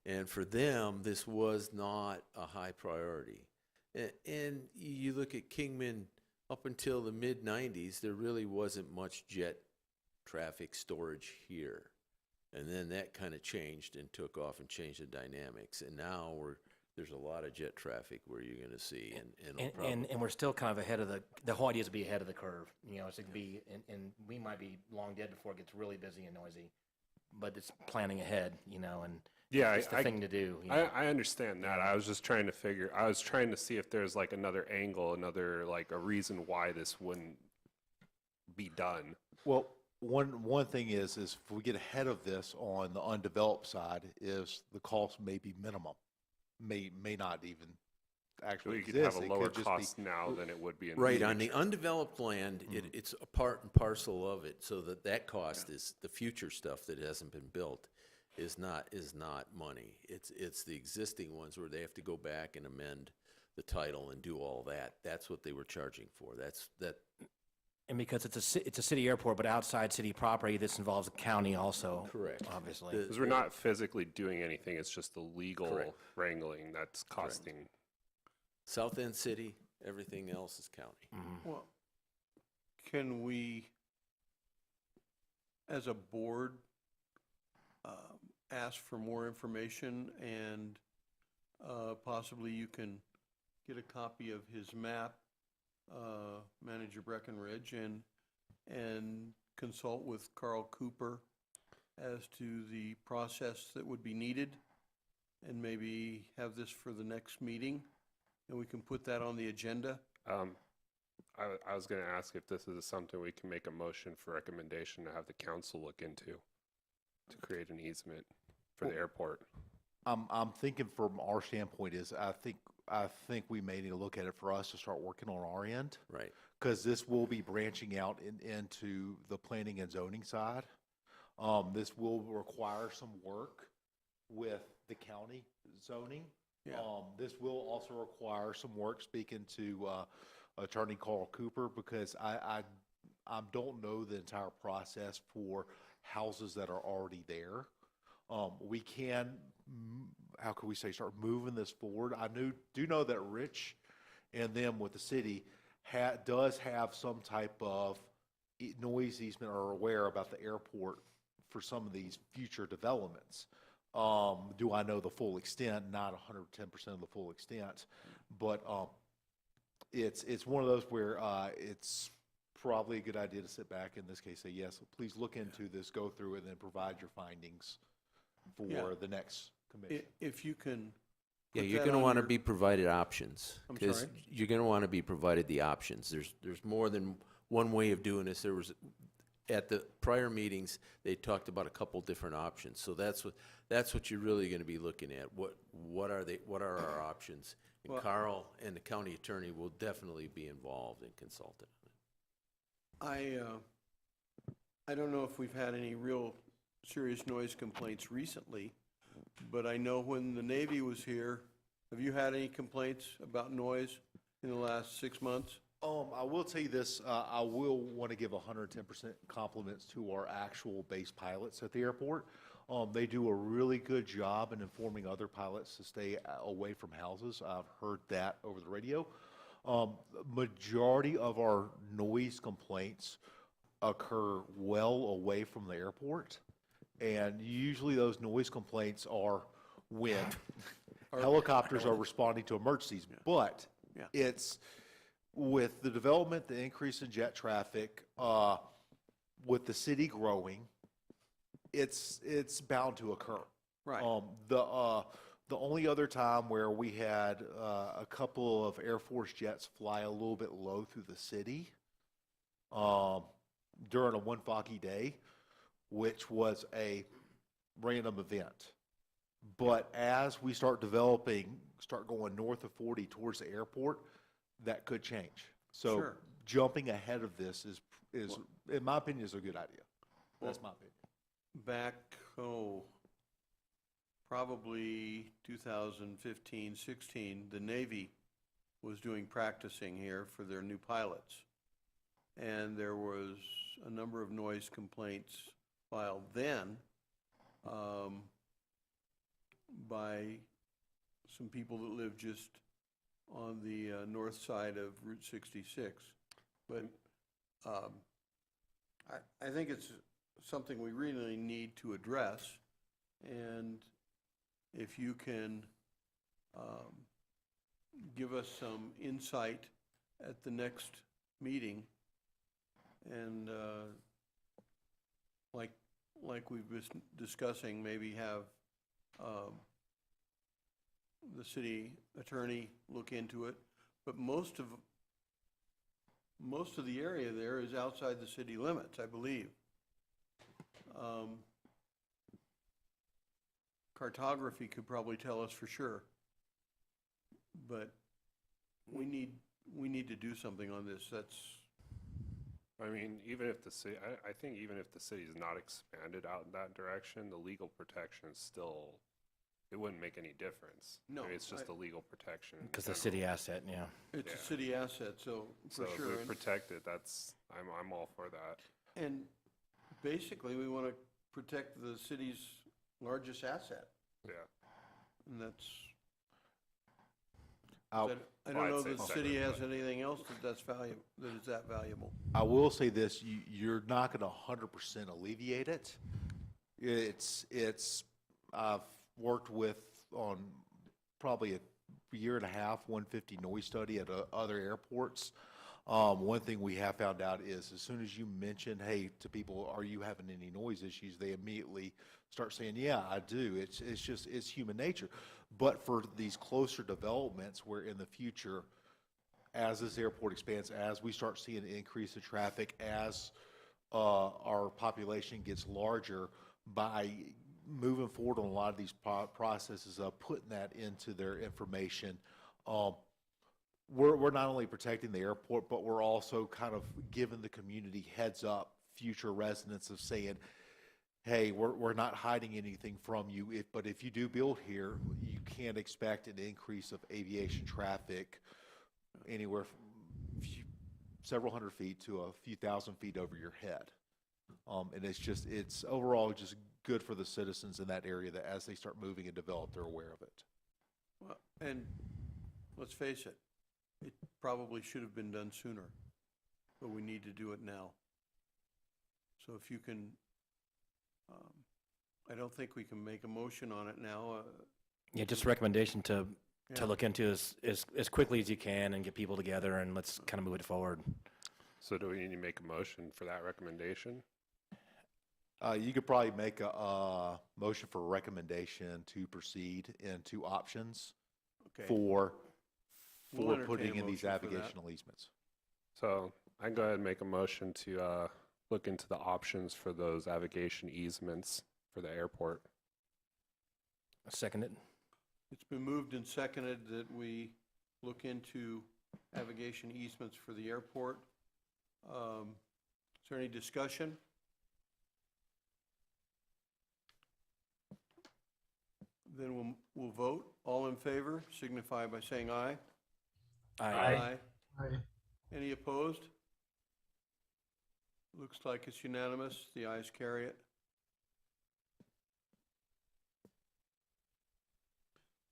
And for them, this was not a high priority. And you look at Kingman, up until the mid-90s, there really wasn't much jet traffic storage here. And then that kind of changed and took off and changed the dynamics. And now there's a lot of jet traffic where you're going to see. And we're still kind of ahead of the whole idea is to be ahead of the curve. You know, it's to be, and we might be long dead before it gets really busy and noisy. But it's planning ahead, you know, and yeah, it's the thing to do. You know? I understand that. I was just trying to see if there's like another angle, like a reason why this wouldn't be done. Well, one thing is if we get ahead of this on the undeveloped side, is the cost may be minimum, may not even actually We could exist. have a It lower could just cost now than it would be in Right, the on the future. undeveloped land, it's a part and parcel of it, so that cost is the future stuff that hasn't been built is not money. It's the existing ones where they have to go back and amend the title and do all that. That's what they were charging for. And because it's a city airport, but outside city property, this involves a county also. Correct. Obviously. Because we're not physically doing anything, it's just the legal Correct. wrangling that's costing. South End City, everything else is county. Well, can we, as a board, ask for more information, and possibly you can get a copy of his map, Manager Breckenridge, and consult with Carl Cooper as to the process that would be needed, and maybe have this for the next meeting, and we can put that on the agenda. I was going to ask if this is something we can make a motion for recommendation to have the council look into to create an easement for the airport. I'm thinking from our standpoint is I think we may need to look at it for us to start working on our end. Right. Because this will be branching out into the planning and zoning side. This will require some work with the county zoning. Yeah. This will also require some work speaking to Attorney Carl Cooper, because I don't know the entire process for houses that are already there. We can, how can we say, start moving this forward. I do know that Rich and them with the city does have some type of noise easement, or aware about the airport for some of these future developments. Do I know the full extent? Not 110% of the full extent, but it's one of those where it's probably a good idea to sit back, in this case, say, yes, please look into this, go through it, and then provide your findings for Yeah. the next commission. If you can. Yeah, put you're that going to on want to your- be provided options. I'm 'Cause sorry? you're going to want to be provided the options. There's more than one way of doing this. There was, at the prior meetings, they talked about a couple different options. So that's what you're really going to be looking at. What are our options? And Well- Carl and the county attorney will definitely be involved and consulted. I don't know if we've had any real serious noise complaints recently, but I know when the Navy was here, have you had any complaints about noise in the last 6 months? I will tell you this, I will want to give 110% compliments to our actual base pilots at the airport. They do a really good job in informing other pilots to stay away from houses. I've heard that over the radio. Majority of our noise complaints occur well away from the airport. And usually those noise complaints are when helicopters are responding to emergencies. But Yeah. it's with the development, the increase in jet traffic, with the city growing, it's bound to occur. Right. The only other time where we had a couple of Air Force jets fly a little bit low through the city during a one foggy day, which was a random event. But as we start going north of 40 towards the airport, that could change. So Sure. jumping ahead of this is, in my opinion, is a good idea. That's my opinion. Back, probably 2015, 16, the Navy was doing practicing here for their new pilots. And there was a number of noise complaints filed then by some people that live just on the north side of Route 66. But I think it's something we really need to address. And if you can give us some insight at the next meeting, and like we've been discussing, maybe have the city attorney look into it. But most of the area there is outside the city limits, I believe. Cartography could probably tell us for sure, but we need to do something on this. I mean, even if the city, I think even if the city's not expanded out in that direction, the legal protection is still, it wouldn't make any difference. No, I mean, it's just the legal protection. in Because the general. city asset, yeah. It's a Yeah. city asset, so So for if sure. we protect it, I'm all for that. And basically, we want to protect the city's largest asset, Yeah. and that's. I'll- I Well, don't I'd know say that the second, city has but- anything else that is that valuable. I will say this, you're not going to 100% alleviate it. I've worked on probably a year and a half, 150 noise study at other airports. One thing we have found out is as soon as you mention, hey, to people, are you having any noise issues? They immediately start saying, yeah, I do. It's human nature. But for these closer developments where in the future, as this airport expands, as we start seeing an increase in traffic, as our population gets larger, by moving forward on a lot of these processes of putting that into their information. We're not only protecting the airport, but we're also kind of giving the community heads up, future residents, of saying, hey, we're not hiding anything from you, but if you do build here, you can't expect an increase of aviation traffic anywhere from several hundred feet to a few thousand feet over your head. And it's overall just good for the citizens in that area, that as they start moving and develop, they're aware of it. Well, and let's face it, it probably should have been done sooner, but we need to do it now. So if you can, I don't think we can make a motion on it now. Yeah, just a recommendation to Yeah. look into as quickly as you can and get people together, and let's kind of move it forward. So do we need to make a motion for that recommendation? You could probably make a motion for a recommendation to proceed into options Okay. for We'll entertain putting a in these motion for that. navigational easements. So I can go ahead and make a motion to look into the options for those navigation easements for the airport. Second it. It's been moved and seconded that we look into navigation easements for the airport. Is there any discussion? Then we'll vote. All in favor signify by saying aye. Aye. Aye. Any opposed? Looks like it's unanimous. The ayes carry it.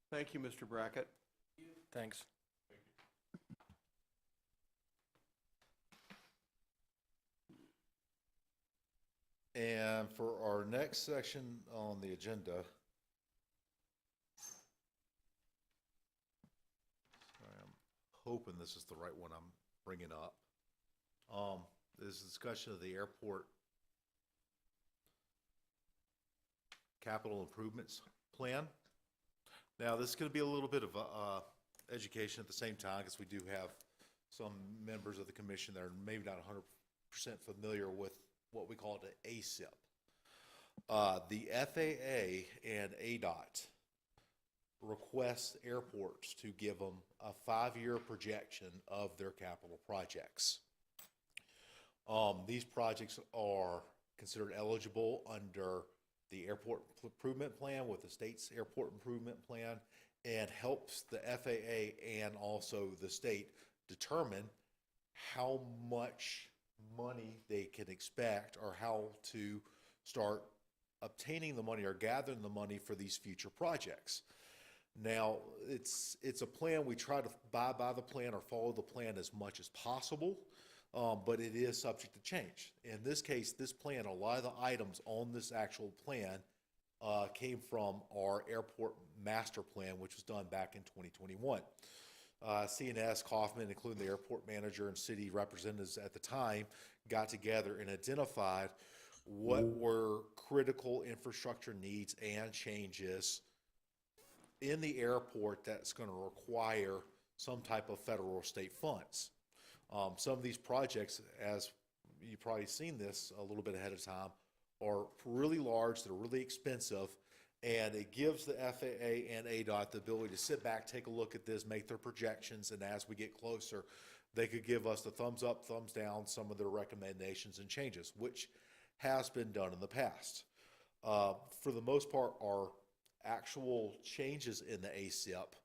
Thank you, Mr. Brackett. Thanks. And for our next section on the agenda, sorry, I'm hoping this is the right one I'm bringing up. This is discussion of the airport capital improvements plan. Now, this is going to be a little bit of education at the same time, because we do have some members of the commission that are maybe not 100% familiar with what we call the ASIP. The FAA and ADOT request airports to give them a 5-year projection of their capital projects. These projects are considered eligible under the airport improvement plan with the state's airport improvement plan, and helps the FAA and also the state determine how much money they can expect, or how to start obtaining the money or gathering the money for these future projects. Now, it's a plan. We try to abide by the plan or follow the plan as much as possible, but it is subject to change. In this case, this plan, a lot of the items on this actual plan came from our airport master plan, which was done back in 2021. CNS, Kaufman, including the airport manager and city representatives at the time, got together and identified what were critical infrastructure needs and changes in the airport that's going to require some type of federal or state funds. Some of these projects, as you've probably seen this a little bit ahead of time, are really large, they're really expensive, and it gives the FAA and ADOT the ability to sit back, take a look at this, make their projections, and as we get closer, they could give us the thumbs up, thumbs down, some of their recommendations and changes, which has been done in the past. For the most part, our actual changes in the ASIP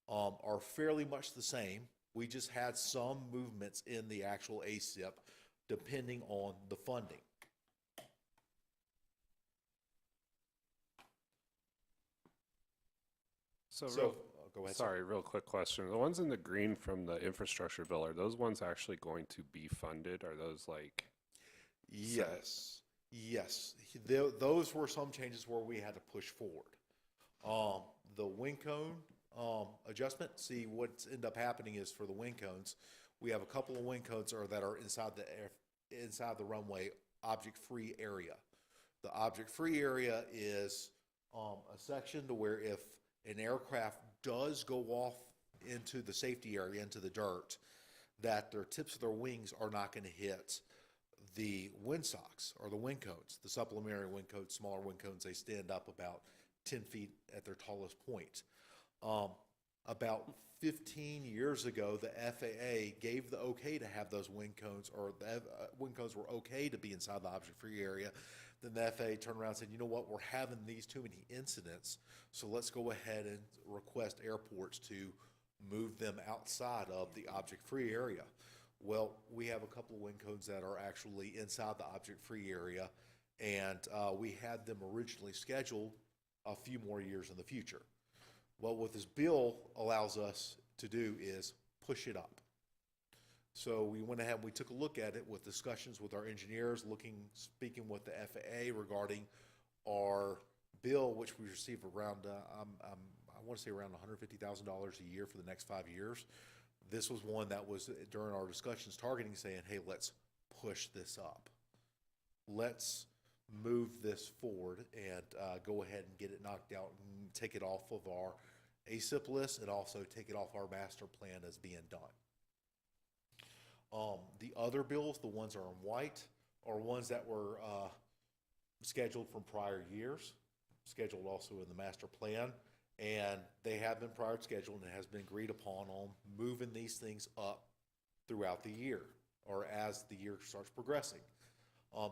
are fairly much the same. We just had some movements in the actual ASIP depending on the funding. Go ahead. Sorry, real quick question. The ones in the green from the infrastructure bill, are those ones actually going to be funded? Are those like? Yes, yes. Those were some changes where we had to push forward. The wind cone adjustment, see what's end up happening is for the wind cones, we have a couple of wind cones that are inside the runway object-free area. The object-free area is a section to where if an aircraft does go off into the safety area, into the dirt, that their tips of their wings are not going to hit the wind socks or the wind cones, the supplementary wind cones, smaller wind cones, they stand up about 10 feet at their tallest point. About 15 years ago, the FAA gave the okay to have those wind cones, or the wind cones were okay to be inside the object-free area. Then the FAA turned around and said, you know what, we're having these too many incidents, so let's go ahead and request airports to move them outside of the object-free area. Well, we have a couple of wind cones that are actually inside the object-free area, and we had them originally scheduled a few more years in the future. Well, what this bill allows us to do is push it up. So we went ahead and we took a look at it with discussions with our engineers, speaking with the FAA regarding our bill, which we receive around, I want to say around $150,000 a year for the next 5 years. This was one that was during our discussions targeting, saying, hey, let's push this up. Let's move this forward and go ahead and get it knocked out and take it off of our ASIP list and also take it off our master plan as being done. The other bills, the ones that are in white, are ones that were scheduled from prior years, scheduled also in the master plan, and they have been prior scheduled and it has been agreed upon on moving these things up throughout the year or as the year starts progressing.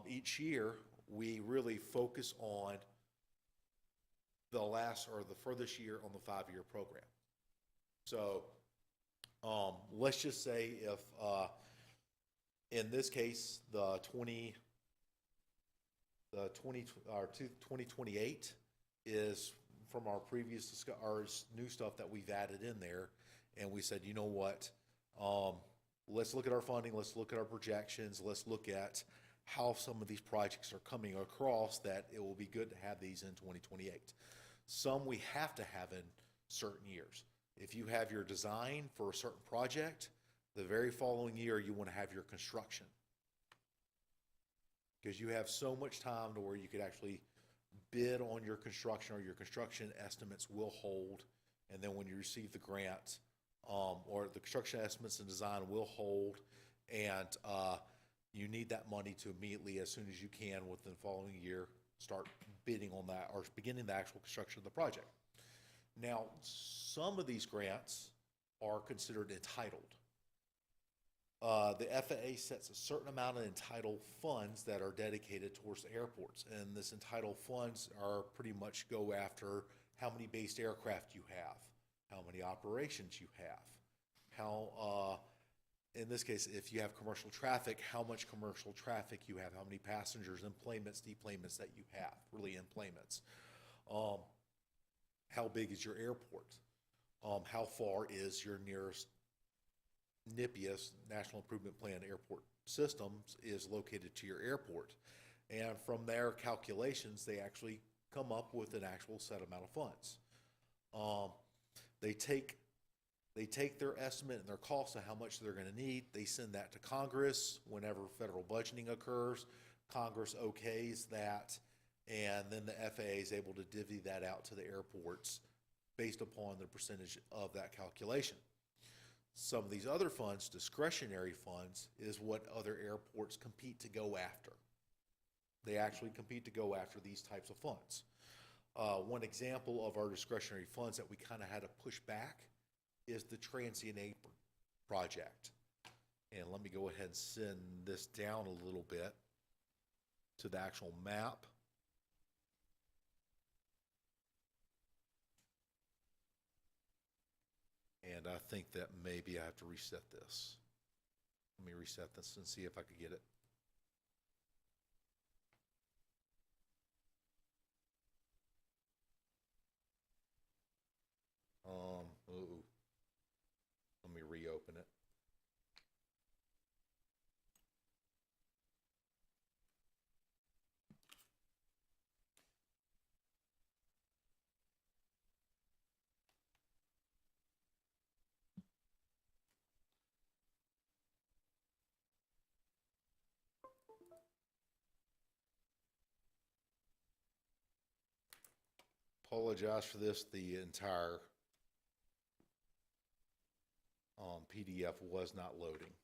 Each year, we really focus on the last or the furthest year on the 5-year program. So let's just say if in this case the 2028 is from our previous our new stuff that we've added in there, and we said, you know what, let's look at our funding, let's look at our projections, let's look at how some of these projects are coming across, that it will be good to have these in 2028. Some we have to have in certain years. If you have your design for a certain project, the very following year you want to have your construction, because you have so much time to where you could actually bid on your construction, or your construction estimates will hold, and then when you receive the grant, or the construction estimates and design will hold, and you need that money to immediately, as soon as you can within the following year, start bidding on that or beginning the actual construction of the project. Now, some of these grants are considered entitled. The FAA sets a certain amount of entitled funds that are dedicated towards the airports, and this entitled funds are pretty much go after how many based aircraft you have, how many operations you have, how in this case, if you have commercial traffic, how much commercial traffic you have, how many passengers, enplanements, deplanements that you have, really enplanements. How big is your airport? How far is your nearest NIPIAS, National Improvement Plan Airport Systems, is located to your airport? And from their calculations, they actually come up with an actual set amount of funds. They take their estimate and their cost of how much they're going to need. They send that to Congress whenever federal budgeting occurs. Congress okays that, and then the FAA is able to divvy that out to the airports based upon the percentage of that calculation. Some of these other funds, discretionary funds, is what other airports compete to go after. They actually compete to go after these types of funds. One example of our discretionary funds that we kind of had to push back is the transient apron project. And let me go ahead and send this down a little bit to the actual map. And I think that maybe I have to reset this. Let me reset this and see if I could get it. Let me reopen it. Apologize for this. The entire PDF was not loading.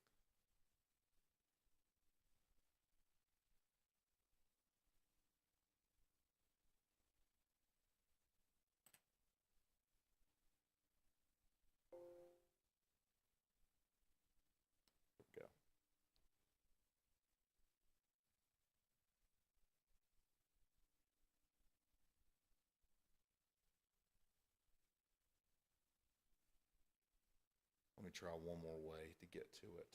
try one more way to get to it.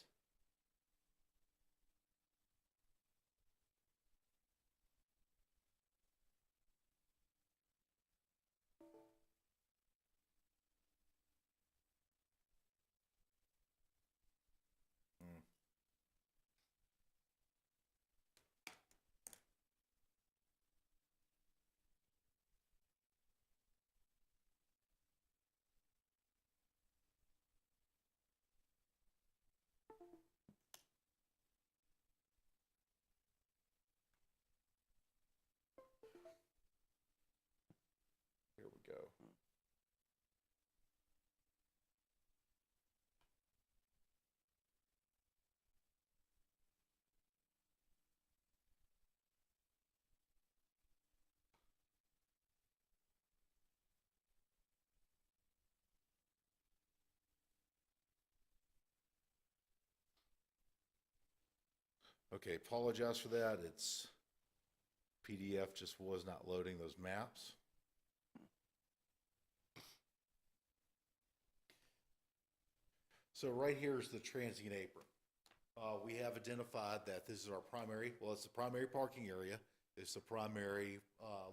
Here we go. Okay, apologize for that. It's PDF just was not loading those maps. So right here is the transient apron. We have identified that this is our primary, well, it's the primary parking area. It's the primary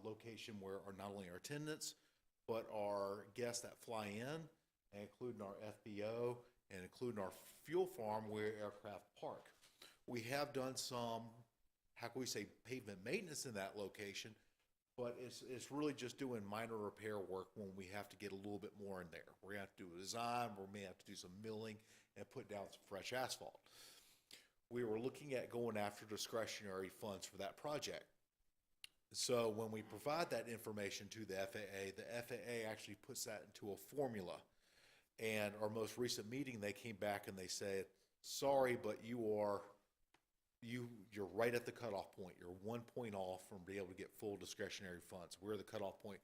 location where not only our attendants, but our guests that fly in, and including our FBO, and including our fuel farm where aircraft park. We have done some, how can we say, pavement maintenance in that location, but it's really just doing minor repair work when we have to get a little bit more in there. We're gonna have to do a design, we may have to do some milling and put down some fresh asphalt. We were looking at going after discretionary funds for that project. So when we provide that information to the FAA actually puts that into a formula. And our most recent meeting, they came back and they said, sorry, but you're right at the cutoff point. You're 1 point off from being able to get full discretionary funds. We're the cutoff point.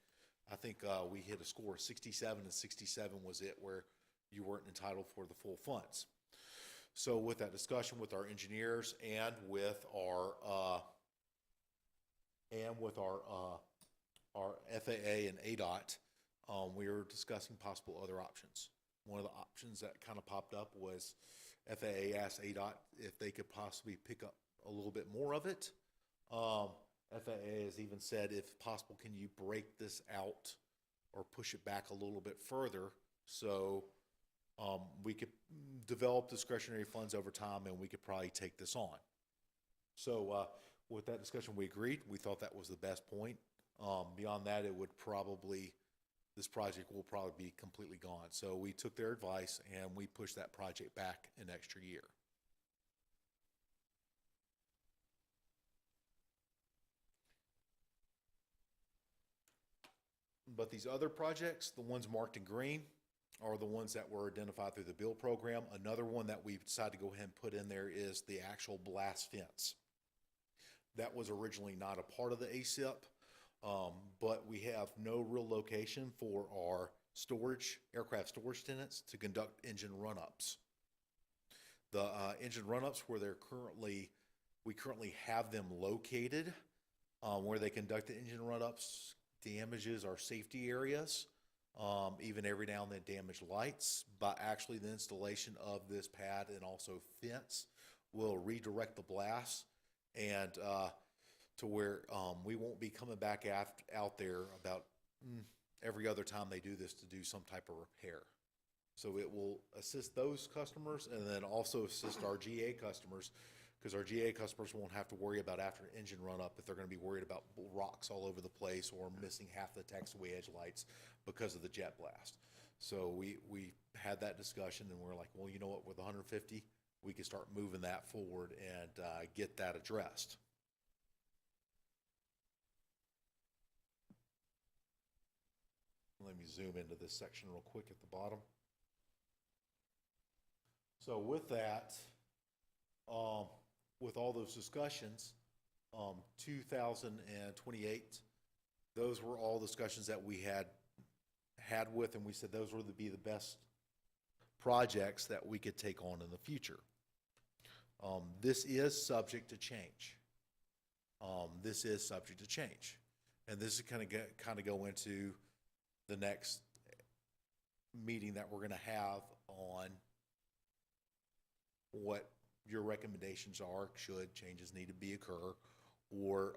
I think we hit a score of 67, and 67 was it where you weren't entitled for the full funds. So with that discussion with our engineers and with our FAA and ADOT, we were discussing possible other options. One of the options that kind of popped up was FAA asked ADOT if they could possibly pick up a little bit more of it. FAA has even said, if possible, can you break this out or push it back a little bit further so we could develop discretionary funds over time and we could probably take this on. So with that discussion, we agreed. We thought that was the best point. Beyond that, this project will probably be completely gone. So we took their advice and we pushed that project back an extra year. But these other projects, the ones marked in green, are the ones that were identified through the build program. Another one that we decided to go ahead and put in there is the actual blast fence. That was originally not a part of the ASIP, but we have no real location for our aircraft storage tenants to conduct engine run-ups. The engine run-ups where we currently have them located, where they conduct the engine run-ups, damages our safety areas, even every now and then damage lights. But actually the installation of this pad and also fence will redirect the blast and to where we won't be coming back out there about every other time they do this to do some type of repair. So it will assist those customers and then also assist our GA customers, because our GA customers won't have to worry about after an engine run up if they're going to be worried about rocks all over the place or missing half the taxiway edge lights because of the jet blast. So we had that discussion and we're like, well, you know what, with 150, we can start moving that forward and get that addressed. Let me zoom into this section real quick at the bottom. So with that, with all those discussions, 2028, those were all discussions that we had with, and we said those would be the best projects that we could take on in the future. This is subject to change. This is subject to change, and this is kind of go into the next meeting that we're going to have on what your recommendations are, should changes need to be occur, or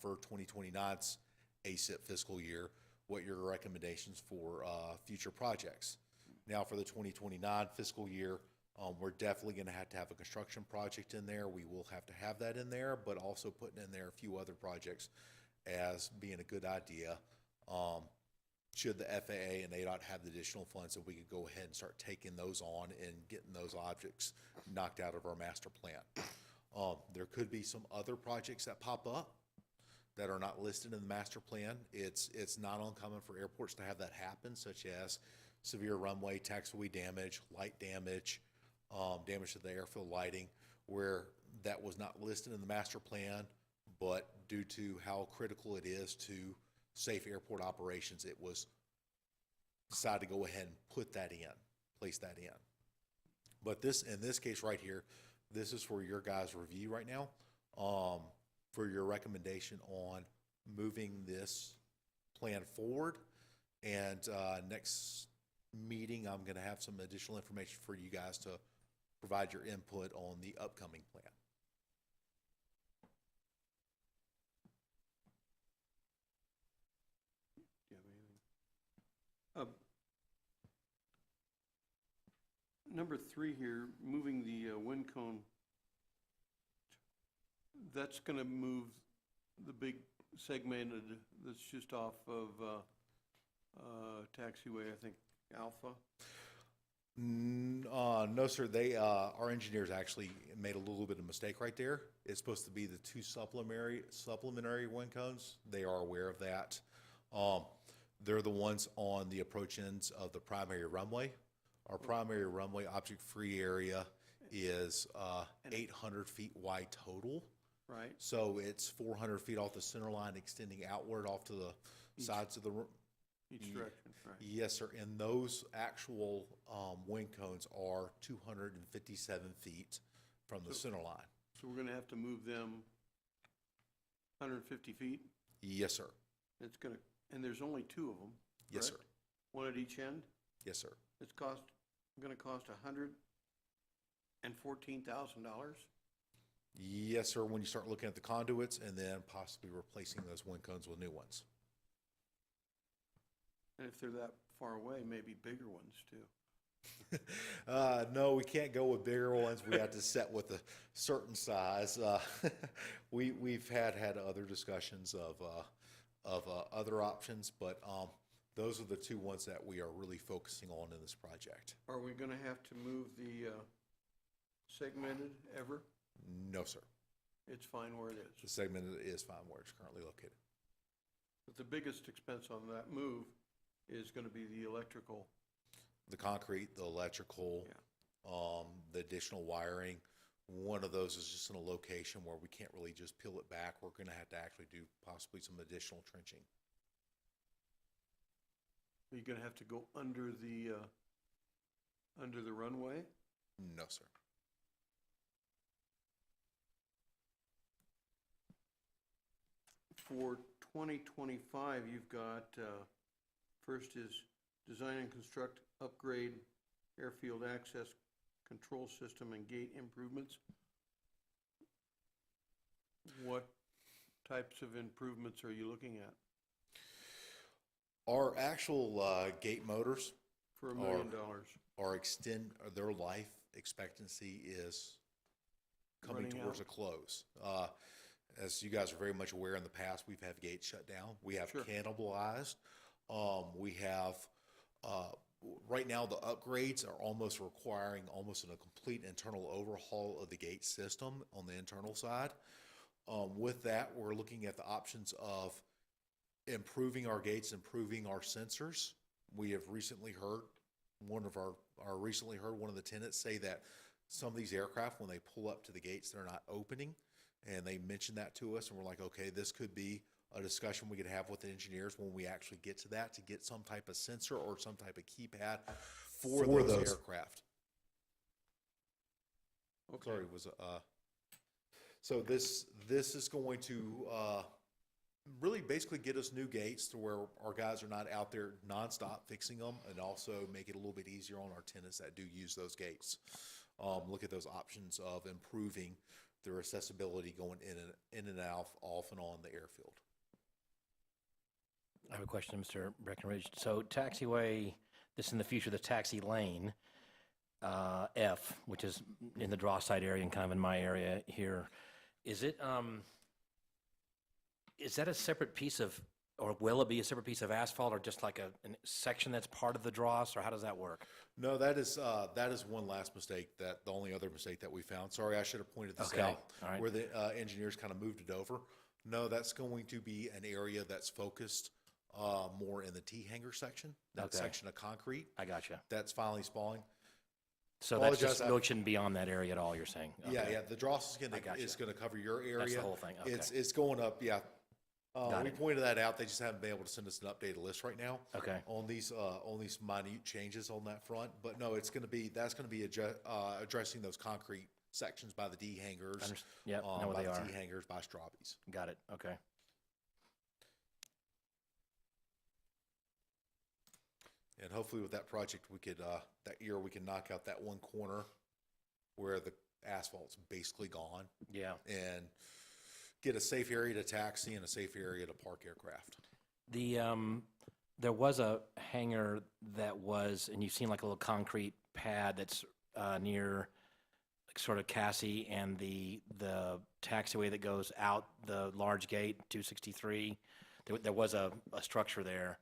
for 2029's ASIP fiscal year, what your recommendations for future projects. Now, for the 2029 fiscal year, we're definitely going to have a construction project in there. We will have to have that in there, but also putting in there a few other projects as being a good idea. Should the FAA and ADOT have the additional funds, that we could go ahead and start taking those on and getting those objects knocked out of our master plan. There could be some other projects that pop up that are not listed in the master plan. It's not uncommon for airports to have that happen, such as severe runway, taxiway damage, light damage, damage to the airfield lighting, where that was not listed in the master plan, but due to how critical it is to safe airport operations, it was decided to go ahead and put that in, place that in. But in this case right here, this is for your guys' review right now, for your recommendation on moving this plan forward. And next meeting, I'm going to have some additional information for you guys to provide your input on the upcoming plan. Do you have anything? Number 3 here, moving the wind cone. That's going to move the big segmented that's just off of taxiway, I think, Alpha. No, sir. Our engineers actually made a little bit of mistake right there. It's supposed to be the 2 supplementary wind cones. They are aware of that. They're the ones on the approach ends of the primary runway. Our primary runway object-free area is 800 feet wide total. Right. So it's 400 feet off the center line, extending outward off to the sides of the room. Each direction, right. Yes, sir. And those actual wind cones are 257 feet from the center line. So we're going to have to move them 150 feet? Yes, sir. It's going to, and there's only 2 of them, Yes, sir. correct? One at each end? Yes, sir. It's going to cost $114,000? Yes, sir. When you start looking at the conduits and then possibly replacing those wind cones with new ones. And if they're that far away, maybe bigger ones too. No, we can't go with bigger ones. We have to set with a certain size. We've had other discussions of other options, but those are the 2 ones that we are really focusing on in this project. Are we going to have to move the segmented ever? No, sir. It's fine where it The is. segment is fine where it's currently located. But the biggest expense on that move is going to be the electrical. The concrete, the electrical, the additional wiring. One of those is just in a location where we can't really just peel it back. We're going to have to actually do possibly some additional trenching. Are you going to have to go under the runway? No, sir. For 2025, you've got, first is design and construct, upgrade airfield access control system and gate improvements. What types of improvements are you looking at? Our actual gate motors For $1 million. their life expectancy is coming Running towards out. a close. As you guys are very much aware, in the past, we've had gates shut down. We have Sure. cannibalized. We have, right now, the upgrades are almost requiring almost a complete internal overhaul of the gate system on the internal side. With that, we're looking at the options of improving our gates, improving our sensors. We have recently heard one of the tenants say that some of these aircraft, when they pull up to the gates, they're not opening. And they mentioned that to us, and we're like, okay, this could be a discussion we could have with the engineers when we actually get to that, to get some type of sensor or some type of keypad for those aircraft. Okay. Sorry, so this is going to really basically get us new gates to where our guys are not out there nonstop fixing them, and also make it a little bit easier on our tenants that do use those gates. look at those options of improving their accessibility going in and out, off and on the airfield. I have a question, Mr. Breckenridge. So taxiway, this in the future, the taxi lane, F, which is in the draw side area and kind of in my area here, is it, is that a separate piece of, or will it be a separate piece of asphalt, or just like a section that's part of the dross, or how does that work? No, that is one last mistake, that the only other mistake that we found. Sorry, I should have pointed this Okay, out, all right. where the engineers kind of moved it over. No, that's going to be an area that's focused more in the T-hanger section, that Okay. section of concrete. I gotcha. That's finally spalling. So that's Apologize, just, really shouldn't be on that area at all, you're saying? Yeah, Okay. yeah, the dross is I gotcha. gonna cover your area. That's the whole thing, okay. It's going up, yeah. Got We it. pointed that out, they just haven't been able to send us an updated list right now. Okay. On these minute changes on that front, but no, that's gonna be addressing those concrete sections by the D hangers. Yep, know what by they the are. T hangers, by Straubes. Got it, okay. And hopefully with that project, we could, that year, we can knock out that one corner where the asphalt's basically gone Yeah. and get a safe area to taxi and a safe area to park aircraft. The, there was a hangar that was, and you've seen like a little concrete pad that's near like sort of Cassie and the taxiway that goes out the large gate, 263. There was a structure there.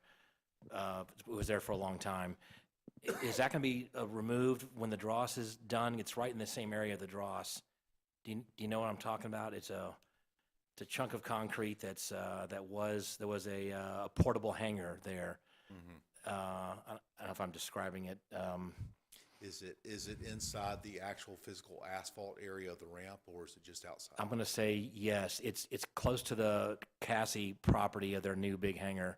It was there for a long time. Is that going to be removed when the dross is done? It's right in the same area of the dross. Do you know what I'm talking about? It's a chunk of concrete there was a portable hangar there. I don't know if I'm describing it. Is it inside the actual physical asphalt area of the ramp, or is it just outside? I'm going to say yes. It's close to the Cassie property of their new big hangar.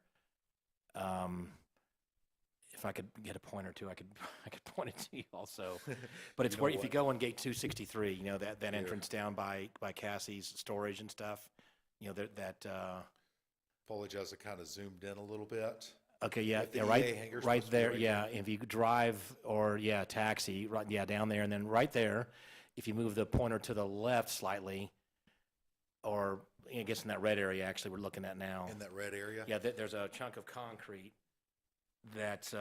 If I could get a point or two, I could point it to you also. But it's where if you go on gate 263, you know, that entrance down by Cassie's storage and stuff, you know, that Apologize, I kind of zoomed in a little bit. okay, yeah, If the yeah, EA hangar's right supposed to be there, right yeah. If you drive or taxi, right, yeah, down there, and then right there, if you move the pointer to the left slightly, or I guess in that red area, actually, we're looking at now. In that red area? Yeah, there's a chunk of concrete that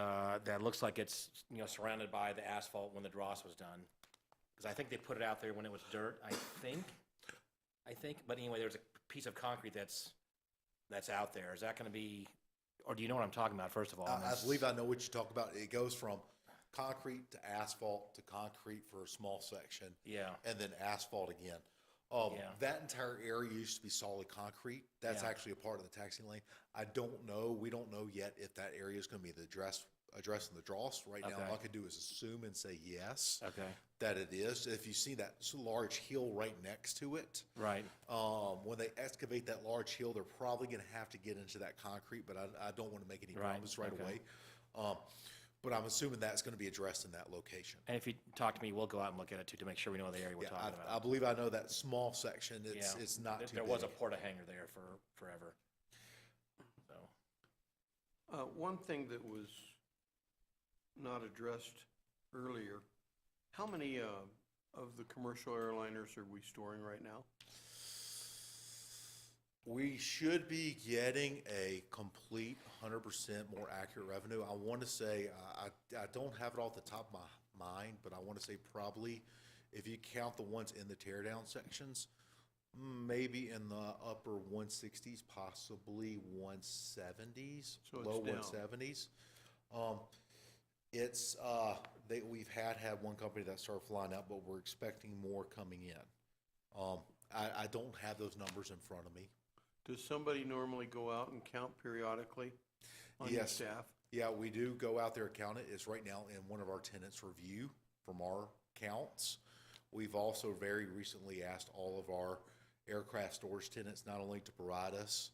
looks like it's, you know, surrounded by the asphalt when the dross was done. Because I think they put it out there when it was dirt, I think. But anyway, there's a piece of concrete that's out there. Is that going to be, or do you know what I'm talking about, first of all? I believe I know what you talk about. It goes from concrete to asphalt to concrete for a small section. Yeah. And then asphalt again. Yeah. That entire area used to be solid concrete. That's Yeah. actually a part of the taxi lane. I don't know. We don't know yet if that area is going to be addressing the dross. Right now, Okay. all I could do is assume and say yes, Okay. that it is. If you see that large hill right next to it, Right. when they excavate that large hill, they're probably going to have to get into that concrete, but I don't want to make any Right, promises right okay. away. But I'm assuming that's going to be addressed in that location. And if you talk to me, we'll go out and look at it too to make sure we know the area we're Yeah, talking I about. believe I know that small section. Yeah. It's not too There was a big. porta hanger there for forever. So. One thing that was not addressed earlier, how many of the commercial airliners are we storing right now? We should be getting a complete 100% more accurate revenue. I want to say, I don't have it off the top of my mind, but I want to say probably, if you count the ones in the teardown sections, maybe in the upper 160s, possibly 170s, So it's low down. 170s. We've had one company that started flying out, but we're expecting more coming in. I don't have those numbers in front of me. Does somebody normally go out and count periodically on your Yes. staff? Yeah, we do go out there and count it. It's right now in one of our tenants' review from our counts. We've also very recently asked all of our aircraft storage tenants not only to provide us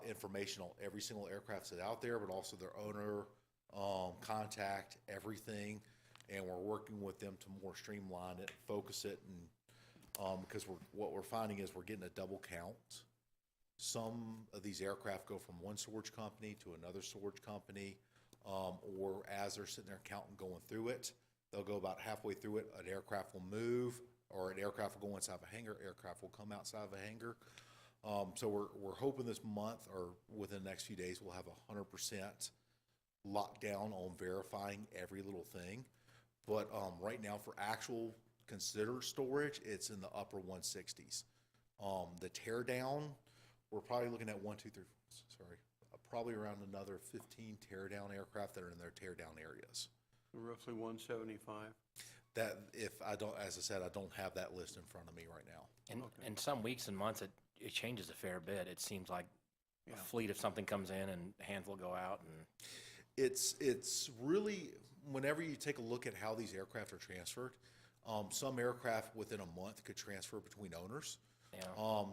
information on every single aircraft that's out there, but also their owner, contact, everything. And we're working with them to more streamline it, focus it, and because what we're finding is we're getting a double count. Some of these aircraft go from one storage company to another storage company, or as they're sitting there counting, going through it, They'll go about halfway through it, an aircraft will move, or an aircraft will go inside of a hangar, aircraft will come outside of a hangar. So we're hoping this month or within the next few days, we'll have 100% lockdown on verifying every little thing. But right now, for actual considered storage, it's in the upper 160s. The tear down, we're probably looking at probably around another 15 tear down aircraft that are in their tear down areas. Roughly 175. That, if I don't, as I said, I don't have that list in front of me right now. And Okay. in some weeks and months, it changes a fair bit. It seems like Yeah. a fleet of something comes in and a handful go out, and It's really, whenever you take a look at how these aircraft are transferred, some aircraft within a month could transfer between owners. yeah.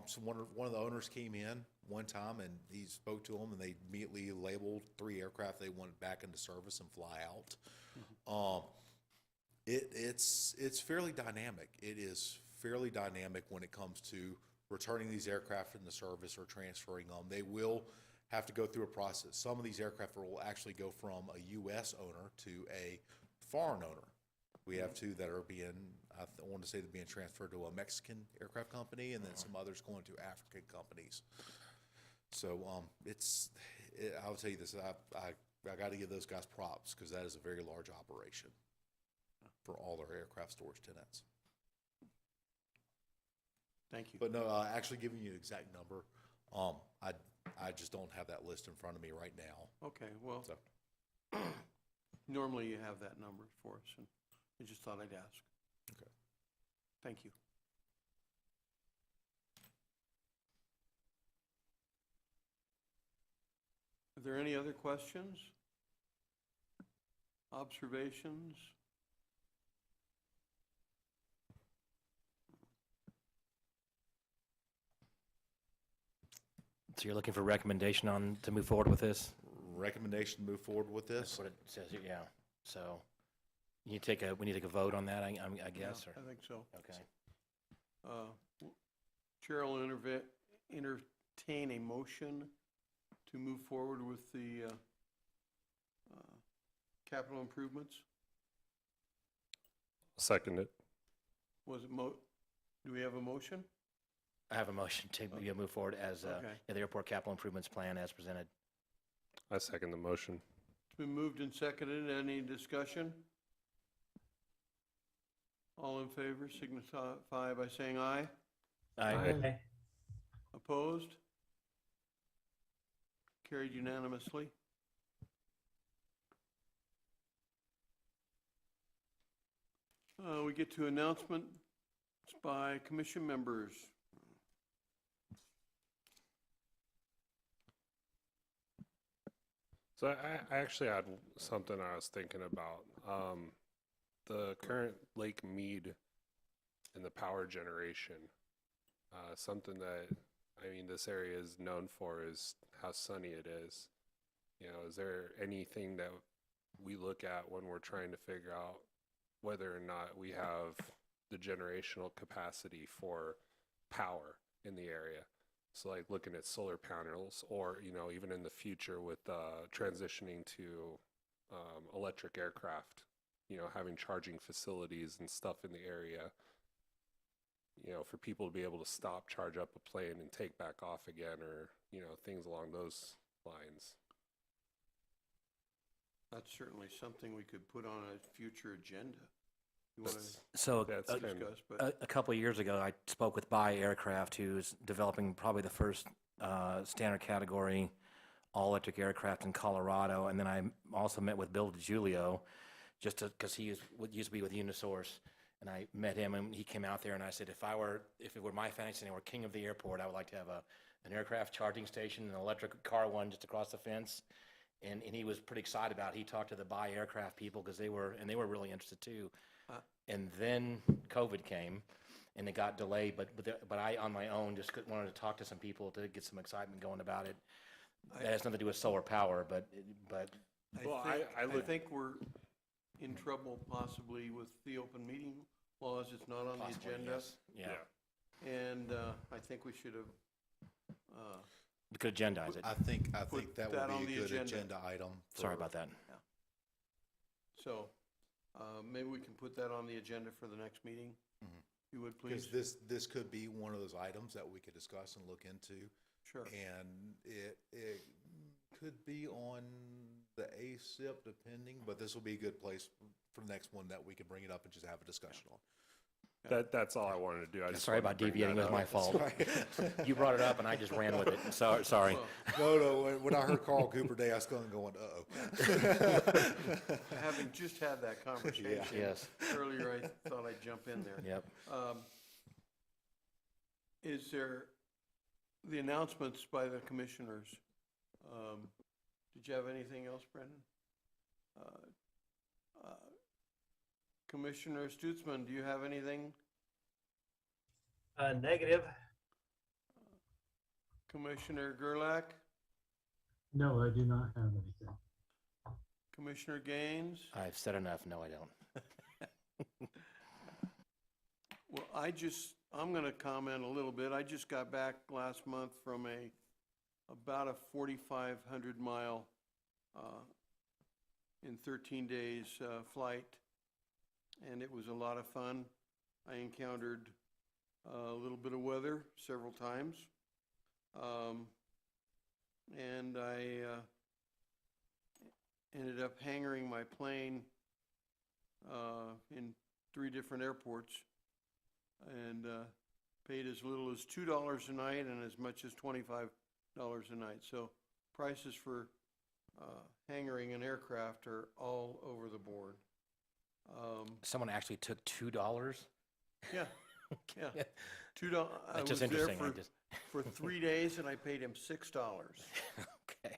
So one of the owners came in one time and he spoke to them and they immediately labeled 3 aircraft they wanted back into service and fly out. It's fairly dynamic. It is fairly dynamic when it comes to returning these aircraft into service or transferring them. They will have to go through a process. Some of these aircraft will actually go from a U.S. owner to a foreign owner. We have 2 that are being, I want to say they're being transferred to a Mexican aircraft company, and then some others going to African companies. So I'll tell you this, I got to give those guys props because that is a very large operation for all their aircraft storage tenants. Thank you. But no, actually giving you an exact number, I just don't have that list in front of me right now. Okay, well, So. normally you have that number for us, and I just thought I'd ask. Okay. Thank you. Are there any other questions? Observations? So you're looking for recommendation on, to move forward with this? Recommendation to move forward with That's this? what it says here, yeah. So we need to take a vote on that, I guess, Yeah, or, I think so. okay. Chair will entertain a motion to move forward with the capital improvements. Second it. Was it do we have a motion? I have a motion to move forward as Okay. the airport capital improvements plan as presented. I second the motion. It's been moved and seconded. Any discussion? All in favor signify by saying aye. Aye. Opposed? Carried unanimously. We get to announcements by commission members. So I actually had something I was thinking about. The current Lake Mead and the power generation. Something that, I mean, this area is known for is how sunny it is. You know, is there anything that we look at when we're trying to figure out whether or not we have the generational capacity for power in the area? So like looking at solar panels, or, you know, even in the future with transitioning to electric aircraft, you know, having charging facilities and stuff in the area, you know, for people to be able to stop, charge up a plane and take back off again, or, you know, things along those lines. That's certainly something we could put on a future agenda. You want to So That's kind of, discuss, but a couple of years ago, I spoke with Buy Aircraft, who's developing probably the first standard category all-electric aircraft in Colorado. And then I also met with Bill DiGiulio, just because he used to be with Unisource. And I met him, and he came out there, and I said, if it were my fantasy and I were king of the airport, I would like to have an aircraft charging station, an electric car one just across the fence. And he was pretty excited about it. He talked to the Buy Aircraft people because they were really interested too. And then COVID came, and it got delayed. But I, on my own, just wanted to talk to some people to get some excitement going about it. That has nothing to do with solar power, but I think we're in trouble possibly with the open meeting laws. It's not on the possibly, agenda. yes. Yeah. And I think we should have, We could agendize it. I think Put that that on would be the a good agenda. agenda item. Sorry about that. so Maybe we can put that on the agenda for the next meeting. You would please? Because this could be one of those items that we could discuss and look into. Sure. And it could be on the ASIP depending, but this will be a good place for the next one that we can bring it up and just have a discussion on. That's all I wanted to do. I just Sorry wanted about to bring deviating, it that was my up. fault. You brought it up and I just ran with it. So, sorry. Well, When I heard Carl Cooper Day, I was going, uh-oh. having just had that conversation Yes. earlier, I thought I'd jump in there. Yep. Is there the announcements by the commissioners? Did you have anything else, Brendan? Commissioner Stutzman, do you have anything? Negative. Commissioner Gerlach? No, I do not have anything. Commissioner Gaines? I've said enough. No, I don't. Well, I'm going to comment a little bit. I just got back last month from about a 4,500 mile in 13 days flight, and it was a lot of fun. I encountered a little bit of weather several times, and I ended up hanging my plane in 3 different airports, and paid as little as $2 a night and as much as $25 a night. So prices for hanging an aircraft are all over the board. Someone actually took $2? Yeah, yeah. Yeah. $2. I That's was just there interesting. for 3 days, and I paid him $6. Okay.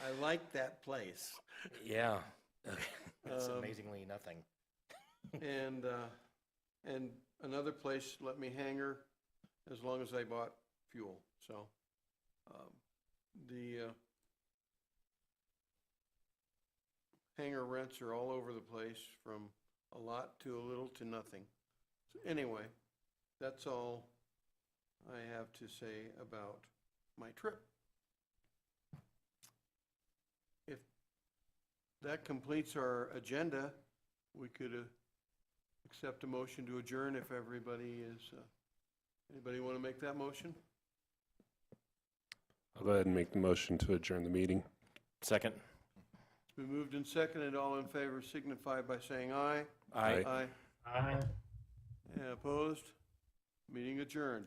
I like that place. Yeah. Okay. It's Um, amazingly nothing. And another place let me hang her as long as I bought fuel. So the hangar rents are all over the place, from a lot to a little to nothing. So anyway, that's all I have to say about my trip. If that completes our agenda, we could accept a motion to adjourn if everybody is, anybody want to make that motion? I'll go ahead and make the motion to adjourn the meeting. Second. It's been moved and seconded. All in favor signify by saying aye. Aye. Aye. Aye. Opposed? Meeting adjourned.